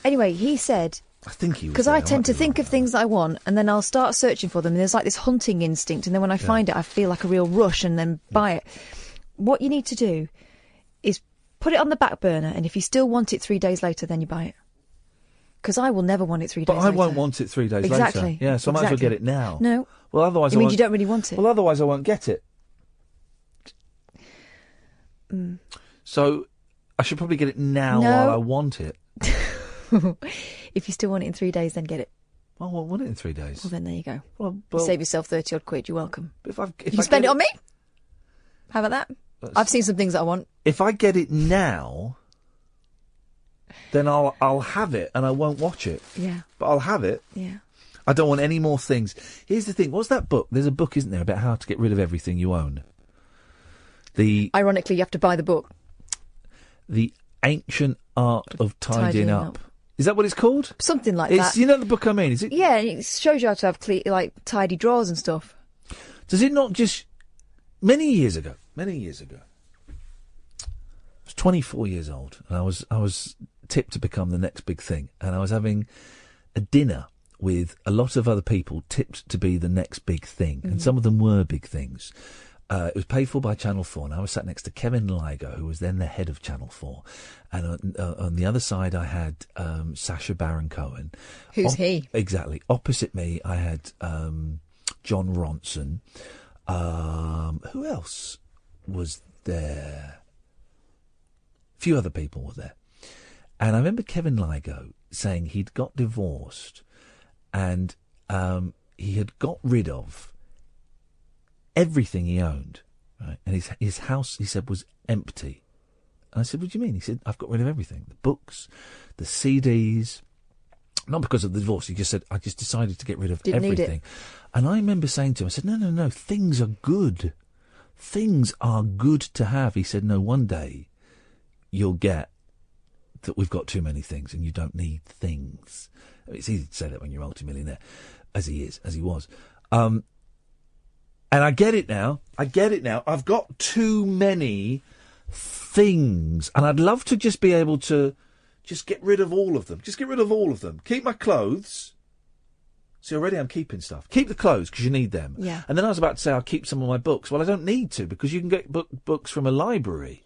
Anyway, he said... I think he was because there. I tend to think of things that I want, and then I'll start searching for them, and there's like this hunting instinct, and then when I find it, I feel like a real rush, and then buy it. What you need to do is put it on the back burner, and if you still want it 3 days later, then you buy it. Because I will never want it 3 days later. But I won't want it 3 days Exactly. later. Yeah, so I might as well get it now. No. Well, otherwise It means you don't really want it. Well, otherwise I won't get it. So I should probably get it now while I want it. If you still want it in 3 days, then get it. I won't want it in 3 days. Well, then there you go. Well, you save yourself 30 odd quid. You're welcome. If you can spend it on me. How about that? I've seen some things that I want. If I get it now, then I'll have it and I won't watch it. Yeah. But I'll have it. Yeah. I don't want any more things. Here's the thing. What's that book? There's a book, isn't there, about how to get rid of everything you own? Ironically, you have to buy the book. The Ancient Art of Tidying Up. Is that what it's called? Something like that. that. You know the book I mean? Is it? Yeah, it shows you how to have tidy drawers and stuff. Does it not just... Many years ago, I was 24 years old, and I was tipped to become the next big thing, and I was having a dinner with a lot of other people tipped to be the next big thing, and some of them were big things. It was paid for by Channel 4, and I was sat next to Kevin Ligo, who was then the head of Channel 4. And on the other side, I had Sacha Baron Cohen. Who's he? Exactly. Opposite me, I had John Ronson. Who else was there? A few other people were there. And I remember Kevin Ligo saying he'd got divorced and he had got rid of everything he owned, right? And his house, he said, was empty. And I said, what do you mean? He said, I've got rid of everything. The books, the CDs. Not because of the divorce. He just said, I just decided to get rid of Didn't need everything. it. And I remember saying to him, I said, no, things are good. Things are good to have. He said, no, one day you'll get that we've got too many things and you don't need things. I mean, it's easy to say that when you're a multimillionaire, as he was. And I get it now. I've got too many things. And I'd love to just be able to just get rid of all of them. Keep my clothes. See, already I'm keeping stuff. Keep the clothes because you need them. Yeah. And then I was about to say I'll keep some of my books. Well, I don't need to because you can get books from a library.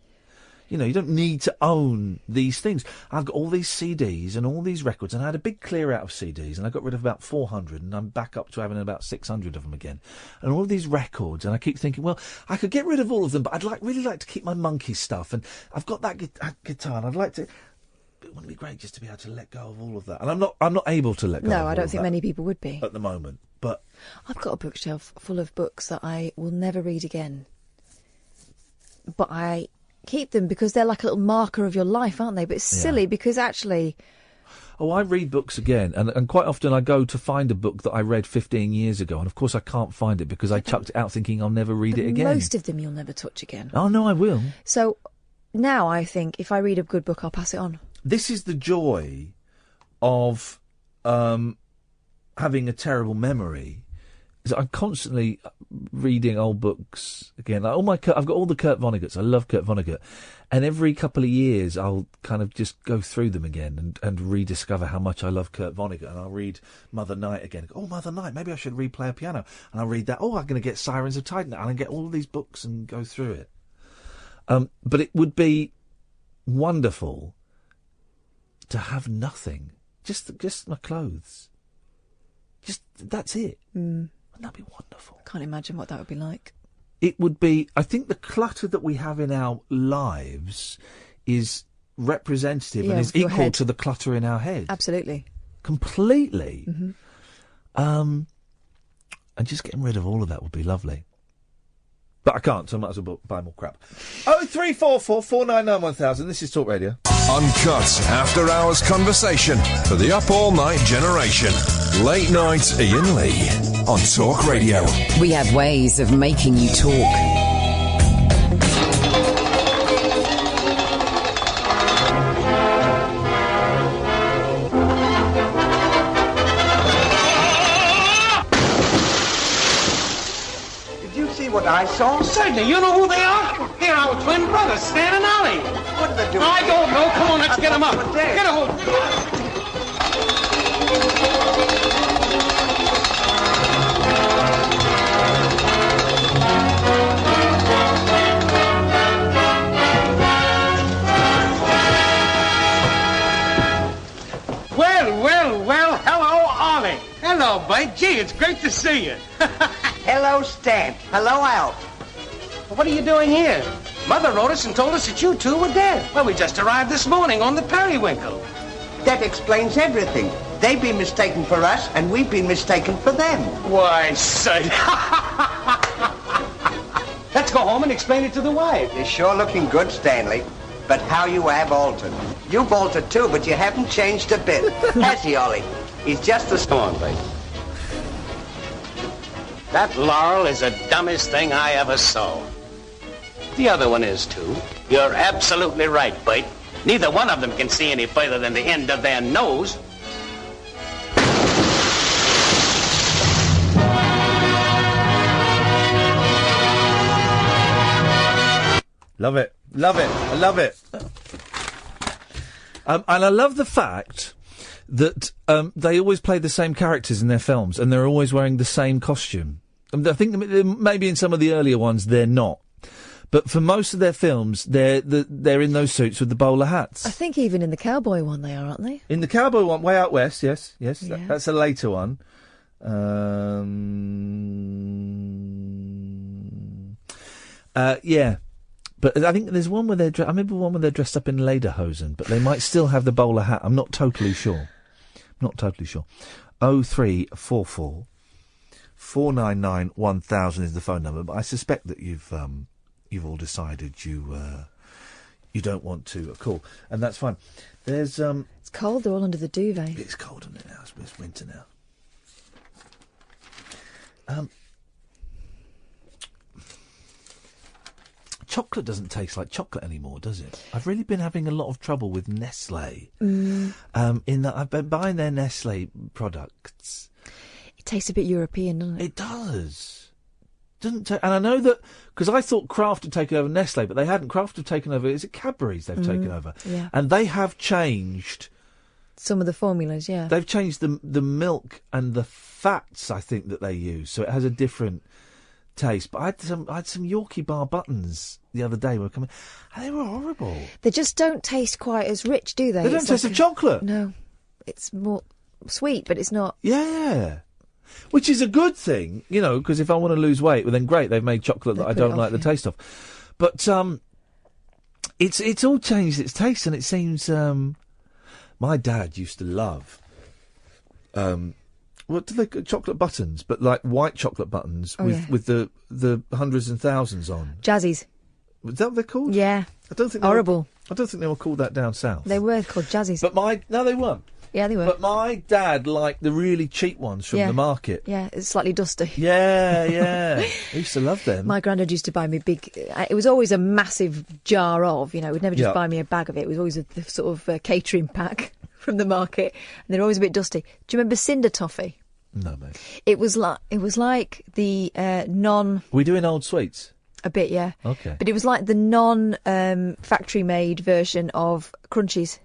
You know, you don't need to own these things. I've got all these CDs and all these records, and I had a big clear out of CDs, and I got rid of about 400, and I'm back up to having about 600 of them again. And all of these records, and I keep thinking, well, I could get rid of all of them, but I'd really like to keep my Monkey stuff, and I've got that guitar, and I'd like to. It wouldn't be great just to be able to let go of all of that, and I'm not able to let go. No, I don't think many people would be at the moment. But I've got a bookshelf full of books that I will never read again, but I keep them because they're like a little marker of your life, aren't they? But it's silly because actually... Oh, I read books again, and quite often I go to find a book that I read 15 years ago, and of course I can't find it because I chucked it out thinking I'll never read it again. Most of them you'll never touch again. Oh, no, I will. So now I think if I read a good book, I'll pass it on. This is the joy of having a terrible memory. Is I'm constantly reading old books again. Like I've got all the Kurt Vonnegut's. I love Kurt Vonnegut, and every couple of years I'll kind of just go through them again and rediscover how much I love Kurt Vonnegut. And I'll read Mother Night again. Oh, Mother Night! Maybe I should replay a piano. And I'll read that. Oh, I'm going to get Sirens of Titan, and I get all these books and go through it. But it would be wonderful to have nothing, just my clothes. Just that's it. Mm. Wouldn't that be wonderful? I can't imagine what that would be like. It would be. I think the clutter that we have in our lives is representative and is equal to the clutter in our head. Absolutely. Completely. Mm-hmm. And just getting rid of all of that would be lovely. But I can't, so I might as well buy more crap. 0344 499 1000. This is Talk Radio. Uncut after-hours conversation for the up all-night generation. Late night Iain Lee on Talk Radio. We have ways of making you talk. What I saw? Certainly. You know who they are? They're our twin brothers, Stan and Ollie. What are they doing? I don't know. Come on, let's get them up. Get a hold. Well, hello, Ollie. Hello, Bite. Gee, it's great to see you. Hello, Stan. Hello, Alf. What are you doing here? Mother wrote us and told us that you two were dead. Well, we just arrived this morning on the Periwinkle. That explains everything. They've been mistaken for us, and we've been mistaken for them. Why, say. Let's go home and explain it to the wife. You're sure looking good, Stanley. But how you have altered. You've altered too, but you haven't changed a bit. Has he, Ollie? He's just the storm, baby. That laurel is the dumbest thing I ever saw. The other one is, too. You're absolutely right, Bite. Neither one of them can see any further than the end of their nose. Love it. Love it. I love it. And I love the fact that they always play the same characters in their films, and they're always wearing the same costume. I think maybe in some of the earlier ones they're not, but for most of their films they're in those suits with the bowler hats. I think even in the cowboy one they are, aren't they? In the cowboy one, Way Out West, yes, that's a later one. Yeah. But I think there's one where I remember one where they're dressed up in lederhosen, but they might still have the bowler hat. I'm not totally sure. Not totally sure. 0344 499 1000 is the phone number, but I suspect that you've all decided you don't want to call, and that's fine. There's It's cold. They're all under the duvet. It's cold in it now. It's winter now. Chocolate doesn't taste like chocolate anymore, does it? I've really been having a lot of trouble with Nestle. In that I've been buying their Nestle products. It tastes a bit European, doesn't it? It does. And I know that, because I thought Kraft had taken over Nestle, but they hadn't. Kraft have taken over, is it Cadbury's they've taken over? Yeah. And they have changed some of the formulas, yeah. They've changed the milk and the fats, I think, that they use, so it has a different taste. But I had some Yorkie bar buttons the other day were coming, and they were horrible. They just don't taste quite as rich, do they? They don't taste of chocolate. No, it's more sweet, but it's not. Yeah, which is a good thing, you know, because if I want to lose weight, well then great, they've made chocolate that I don't like the taste of. But it's all changed its taste, and it seems my dad used to love what do they call chocolate buttons, but like white chocolate buttons with the hundreds and thousands on. Jazzies. Is that what they're called? Yeah. I don't think horrible. I don't think they were called that down south. They were called Jazzies. But no, they weren't. Yeah, they were. But my dad liked the really cheap ones from the market. Yeah, it's slightly dusty. Yeah. I used to love them. My granddad used to buy me big. It was always a massive jar of. You know, he'd never just buy me a bag of it. It was always a sort of catering pack from the market, and they're always a bit dusty. Do you remember Cinder Toffee? No, mate. It was like the non. Are we doing old sweets? A bit, yeah. Okay. But it was like the non-factory-made version of Crunchies.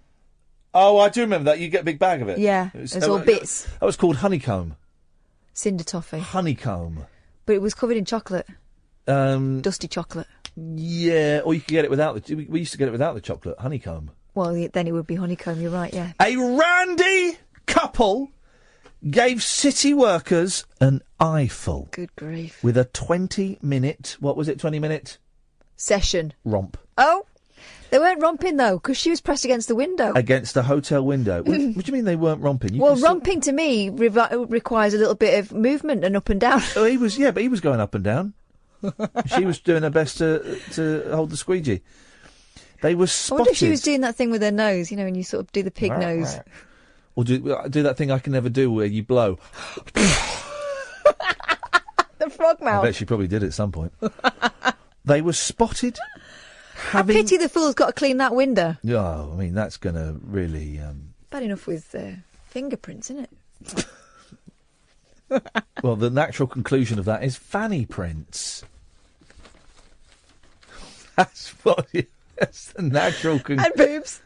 Oh, I do remember that. You get a big bag of it. Yeah, it's all bits. That was called honeycomb. Cinder Toffee. Honeycomb. But it was covered in chocolate. Dusty chocolate. Yeah, or you could get it without the... We used to get it without the chocolate. Honeycomb. Well, then it would be honeycomb, you're right, yeah. A randy couple gave city workers an eyeful. Good grief. With a 20-minute... What was it, 20-minute? Session. Romp. Oh! They weren't romping, though, because she was pressed against the window. Against the hotel window. What do you mean they weren't romping? Romping to me requires a little bit of movement and up and down. Oh, he was going up and down. She was doing her best to hold the squeegee. They were spotted. I wonder if she was doing that thing with her nose, you know, when you sort of do the pig nose. Or do that thing I can never do where you blow. The frog mouth. I bet she probably did at some point. They were spotted having... I pity the fool's got to clean that window. Oh, I mean, that's going to really... Bad enough with fingerprints, isn't it? Well, the natural conclusion of that is fanny prints. That's the natural conclusion. And boobs.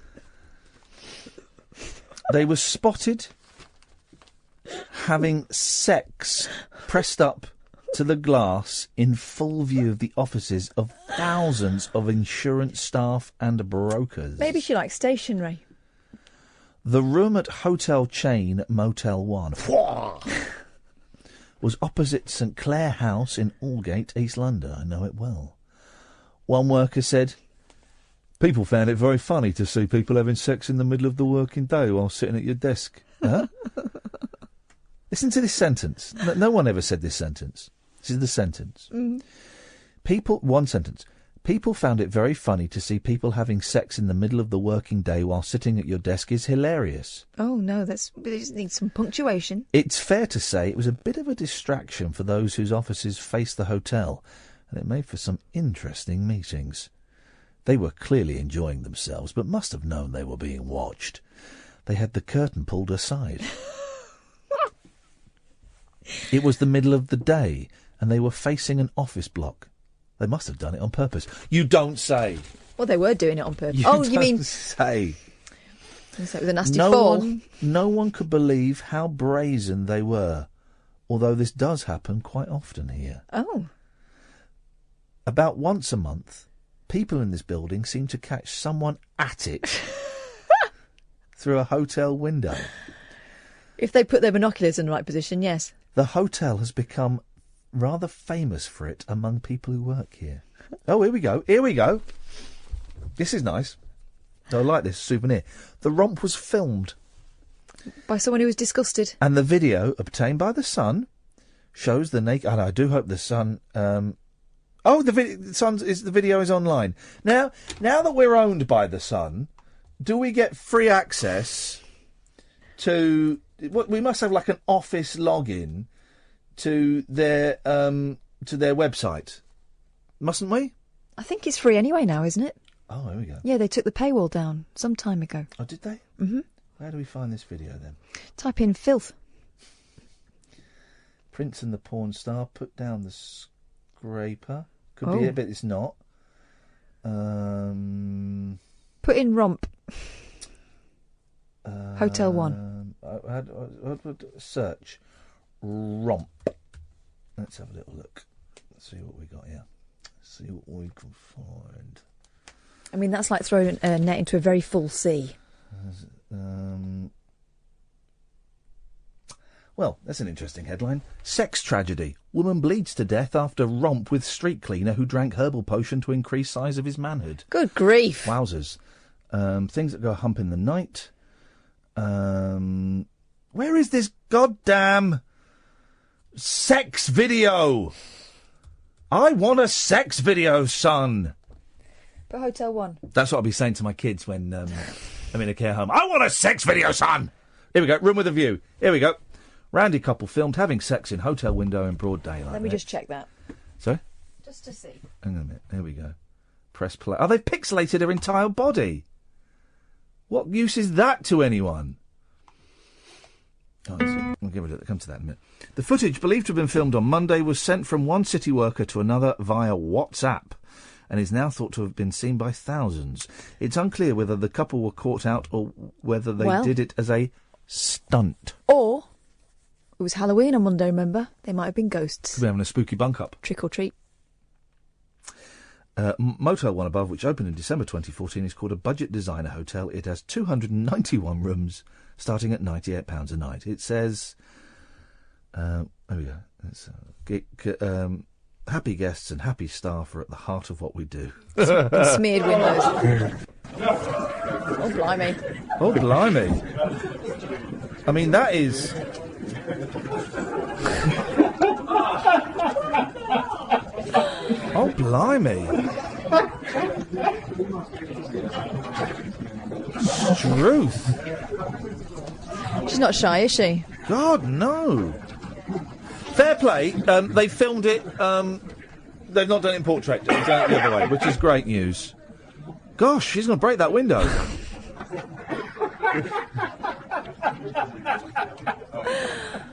They were spotted having sex pressed up to the glass in full view of the offices of thousands of insurance staff and brokers. Maybe she likes stationery. The room at hotel chain Motel 1 was opposite St Clair House in Aldgate, East London. I know it well. One worker said, "People found it very funny to see people having sex in the middle of the working day while sitting at your desk." Huh? Listen to this sentence. No one ever said this sentence. This is the sentence. One sentence. People found it very funny to see people having sex in the middle of the working day while sitting at your desk is hilarious. Oh, no, it just needs some punctuation. It's fair to say it was a bit of a distraction for those whose offices faced the hotel, and it made for some interesting meetings. They were clearly enjoying themselves, but must have known they were being watched. They had the curtain pulled aside. It was the middle of the day, and they were facing an office block. They must have done it on purpose. You don't say. Well, they were doing it on purpose. You mean say? So it was a nasty fall. No one could believe how brazen they were, although this does happen quite often here. Oh. About once a month, people in this building seem to catch someone at it through a hotel window. If they put their binoculars in the right position, yes. The hotel has become rather famous for it among people who work here. Oh, here we go. This is nice. I like this souvenir. The romp was filmed. By someone who was disgusted. And the video obtained by The Sun shows the naked... And I do hope The Sun... the video is online. Now that we're owned by The Sun, do we get free access to... We must have like an office login to their website, mustn't we? I think it's free anyway now, isn't it? Oh, there we go. Yeah, they took the paywall down some time ago. Oh, did they? Mm-hmm. Where do we find this video then? Type in filth. Prince and the Porn Star, put down the scraper. Could be it, but it's not. Put in romp. Hotel 1. Search romp. Let's have a little look. Let's see what we got here. See what we can find. I mean, that's like throwing a net into a very full sea. Well, that's an interesting headline. Sex tragedy. Woman bleeds to death after romp with street cleaner who drank herbal potion to increase size of his manhood. Good grief. Wowzers. Things that go hump in the night. Where is this goddamn sex video? I want a sex video, son. But Hotel 1. That's what I'll be saying to my kids when I'm in a care home. I want a sex video, son. Here we go. Room with a view. Here we go. Randy couple filmed having sex in hotel window in broad daylight. Let me just check that. Sorry? Just to see. Hang on a minute. Here we go. Press play. Oh, they've pixelated her entire body. What use is that to anyone? Oh, we'll come to that in a minute. The footage, believed to have been filmed on Monday, was sent from one city worker to another via WhatsApp and is now thought to have been seen by thousands. It's unclear whether the couple were caught out or whether they did it as a stunt. Or it was Halloween on Monday, remember? They might have been ghosts. We're having a spooky bunk-up. Trick or treat. Motel 1 above, which opened in December 2014, is called a budget designer hotel. It has 291 rooms, starting at £98 a night. It says... there we go. Happy guests and happy staff are at the heart of what we do. And smeared windows. Oh, blimey. Oh, blimey. I mean, that is... Oh, blimey. Struth. She's not shy, is she? God, no. Fair play. They filmed it. They've not done it in portrait. They've done it the other way, which is great news. Gosh, she's going to break that window.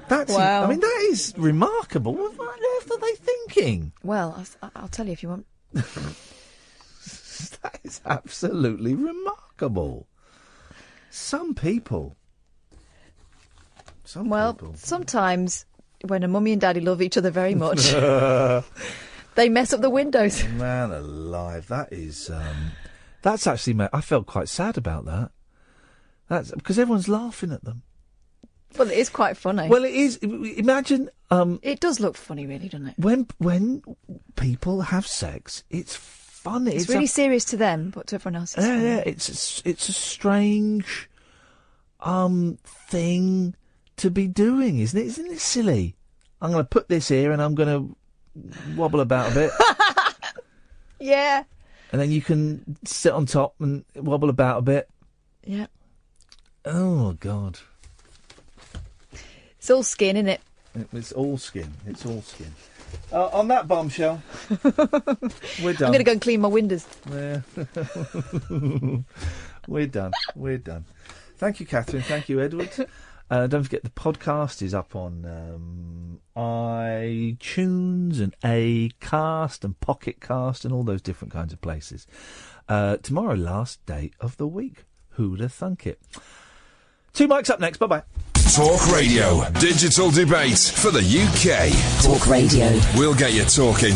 That's. Wow. I mean, that is remarkable. What on earth are they thinking? Well, I'll tell you if you want. That is absolutely remarkable. Some people. Sometimes when a mummy and daddy love each other very much, they mess up the windows. Man alive, that is... that's actually... I felt quite sad about that. That's because everyone's laughing at them. Well, it is quite funny. Well, it is. Imagine... it does look funny, really, doesn't it? When people have sex, it's funny. It's really serious to them, but to everyone else it's funny. Yeah, it's a strange thing to be doing, isn't it? Isn't it silly? I'm going to put this here and I'm going to wobble about a bit. Yeah. And then you can sit on top and wobble about a bit. Yeah. Oh, God. It's all skin, isn't it? It's all skin. It's all skin. On that bombshell, we're done. I'm going to go and clean my windows. Yeah. We're done. We're done. Thank you, Catherine. Thank you, Edward. Don't forget, the podcast is up on iTunes and Acast and Pocket Cast and all those different kinds of places. Tomorrow, last day of the week. Who'd have thunk it? 2 mics up next. Bye-bye. Talk Radio. Digital debate for the UK. Talk Radio. We'll get you talking.